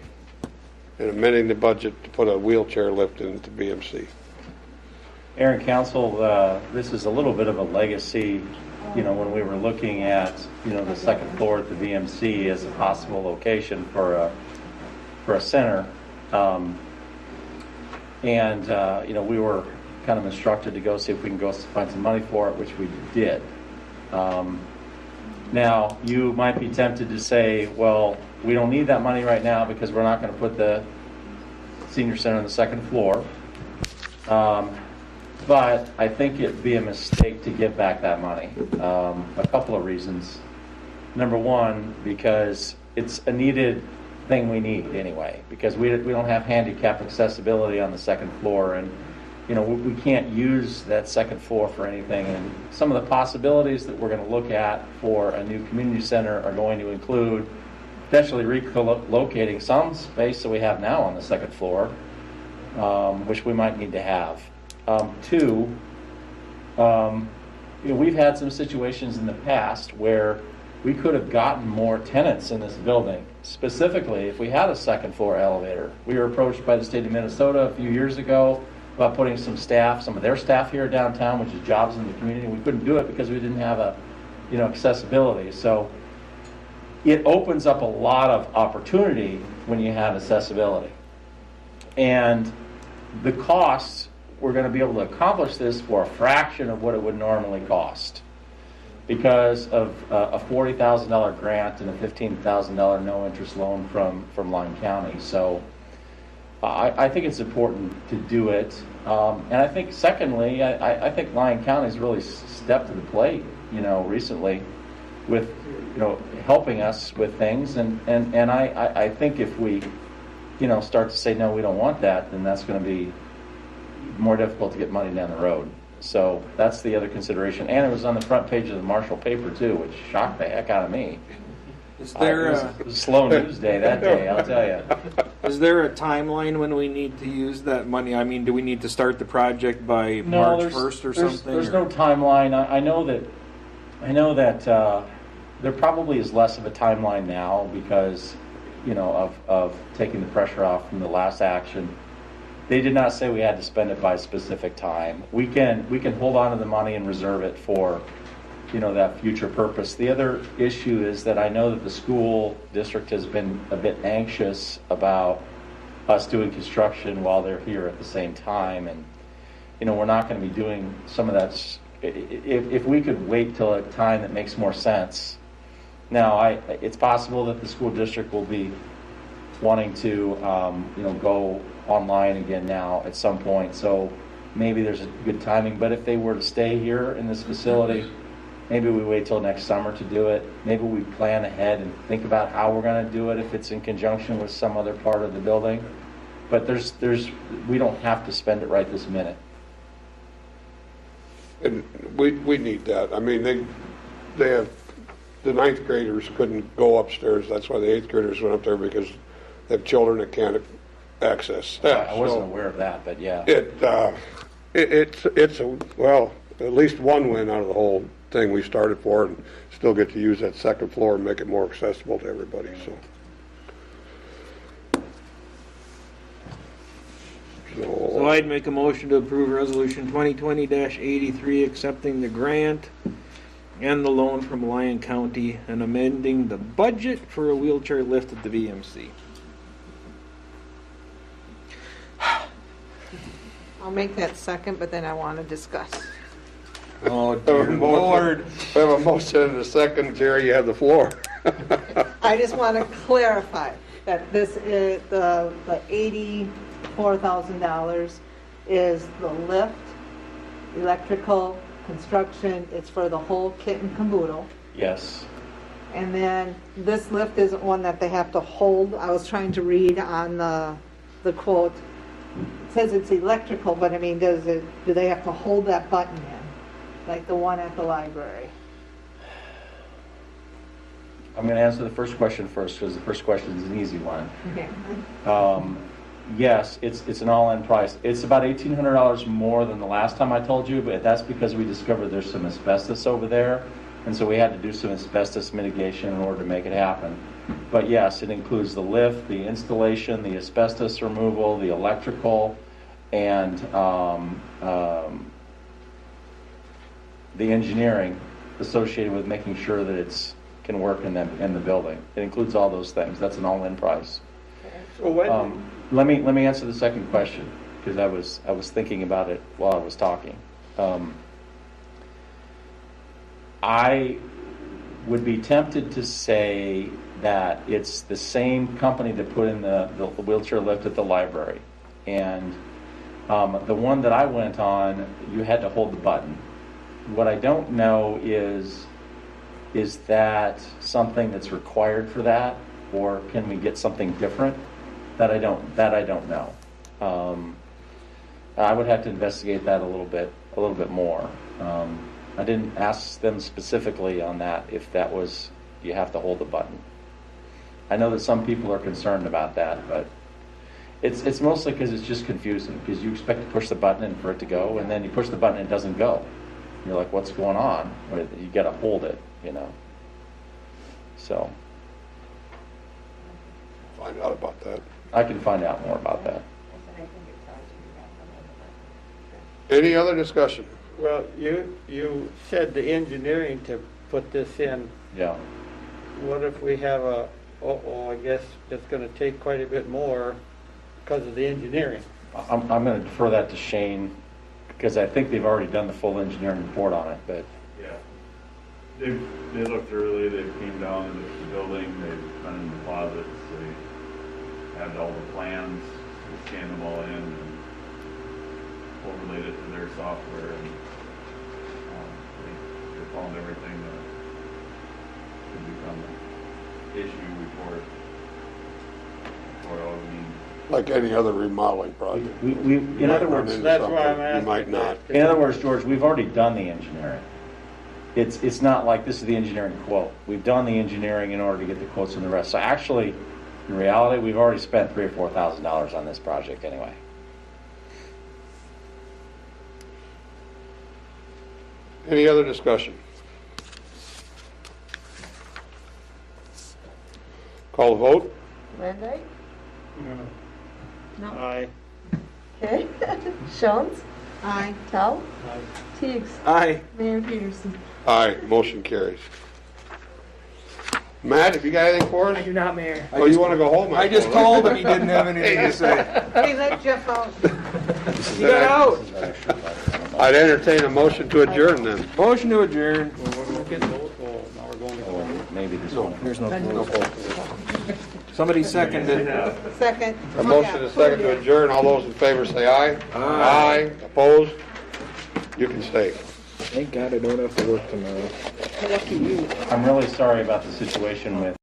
and amending the budget to put a wheelchair lift into BMC. Mayor and Council, this is a little bit of a legacy, when we were looking at, the second floor at the VMC as a possible location for a center. We were kind of instructed to go see if we can go find some money for it, which we did. Now, you might be tempted to say, well, we don't need that money right now because we're not going to put the senior center on the second floor. But I think it'd be a mistake to give back that money. A couple of reasons. Number one, because it's a needed thing we need anyway, because we don't have handicap accessibility on the second floor, and we can't use that second floor for anything. And some of the possibilities that we're going to look at for a new community center are going to include potentially relocating some space that we have now on the second floor, which we might need to have. Two, we've had some situations in the past where we could have gotten more tenants in this building, specifically if we had a second floor elevator. We were approached by the state of Minnesota a few years ago about putting some of their staff here downtown, which is jobs in the community. We couldn't do it because we didn't have accessibility. So it opens up a lot of opportunity when you have accessibility. And the costs, we're going to be able to accomplish this for a fraction of what it would normally cost because of a $40,000 grant and a $15,000 no interest loan from Lyon County. So I think it's important to do it. And I think secondly, I think Lyon County's really stepped to the plate, recently with, helping us with things. And I think if we, start to say, no, we don't want that, then that's going to be more difficult to get money down the road. So that's the other consideration. And it was on the front page of the Marshall paper too, which shocked the heck out of me. Is there it was a slow news day that day, I'll tell you. Is there a timeline when we need to use that money? I mean, do we need to start the project by March 1st or something? There's no timeline. I know that there probably is less of a timeline now because, of taking the pressure off from the last action. They did not say we had to spend it by a specific time. We can hold on to the money and reserve it for, that future purpose. The other issue is that I know that the school district has been a bit anxious about us doing construction while they're here at the same time. And, we're not going to be doing some of that. If we could wait till a time that makes more sense. Now, it's possible that the school district will be wanting to, go online again now at some point. So maybe there's a good timing. But if they were to stay here in this facility, maybe we wait till next summer to do it. Maybe we plan ahead and think about how we're going to do it if it's in conjunction with some other part of the building. But we don't have to spend it right this minute. And we need that. I mean, they have, the ninth graders couldn't go upstairs. That's why the eighth graders went up there, because they have children that can't access steps. I wasn't aware of that, but yeah. It's at least one win out of the whole thing we started for, and still get to use that second floor and make it more accessible to everybody. So I'd make a motion to approve Resolution 2020-83, accepting the grant and the loan from Lyon County and amending the budget for a wheelchair lift at the VMC. I'll make that second, but then I want to discuss. Oh, dear Lord. We have a motion and a second. Jerry, you have the floor. I just want to clarify that this is the $84,000 is the lift, electrical, construction. It's for the whole kit and caboodle. Yes. And then this lift isn't one that they have to hold. I was trying to read on the quote. It says it's electrical, but I mean, do they have to hold that button in, like the one at the library? I'm going to answer the first question first, because the first question is an easy one. Okay. Yes, it's an all-in price. It's about $1,800 more than the last time I told you, but that's because we discovered there's some asbestos over there, and so we had to do some asbestos mitigation in order to make it happen. But yes, it includes the lift, the installation, the asbestos removal, the electrical, and the engineering associated with making sure that it can work in the building. It includes all those things. That's an all-in price. So what? Let me answer the second question, because I was thinking about it while I was talking. I would be tempted to say that it's the same company that put in the wheelchair lift at the library, and the one that I went on, you had to hold the button. What I don't know is that something that's required for that, or can we get something different? That I don't know. I would have to investigate that a little bit more. I didn't ask them specifically on that, if that was, you have to hold the button. I know that some people are concerned about that, but it's mostly because it's just confusing, because you expect to push the button and for it to go, and then you push the button and it doesn't go. You're like, what's going on? You got to hold it, So. Find out about that. I can find out more about that. Any other discussion? Well, you said the engineering to put this in. Yeah. What if we have I guess it's going to take quite a bit more because of the engineering. I'm going to defer that to Shane, because I think they've already done the full engineering report on it, but. Yeah. They looked thoroughly, they came down and looked at the building, they've done in deposits, they had all the plans, they scanned them all in and overlaid it to their software, and they found everything that could become an issue before it all means. Like any other remodeling project. In other words, That's why I'm asking. You might not. In other words, George, we've already done the engineering. It's not like this is the engineering quote. We've done the engineering in order to get the quotes and the rest. So actually, in reality, we've already spent $3,000 or $4,000 on this project anyway. Any other discussion? Call the vote. Van Dyke? No. Aye. Okay. Jones? Aye. Tell? Teigs? Aye. Mayor Peterson? Aye, motion carries. Matt, have you got anything for us? I do not, Mayor. Oh, you want to go home? I just told him he didn't have anything to say. Hey, let Jeff out. He got out. I'd entertain a motion to adjourn then. Motion to adjourn. We'll get those, now we're going to go. Maybe this one. There's no Somebody seconded. Second. A motion and a second to adjourn. All those in favor say aye. Aye. Opposed? You can stay. Thank God I don't have to work tomorrow. I'm really sorry about the situation with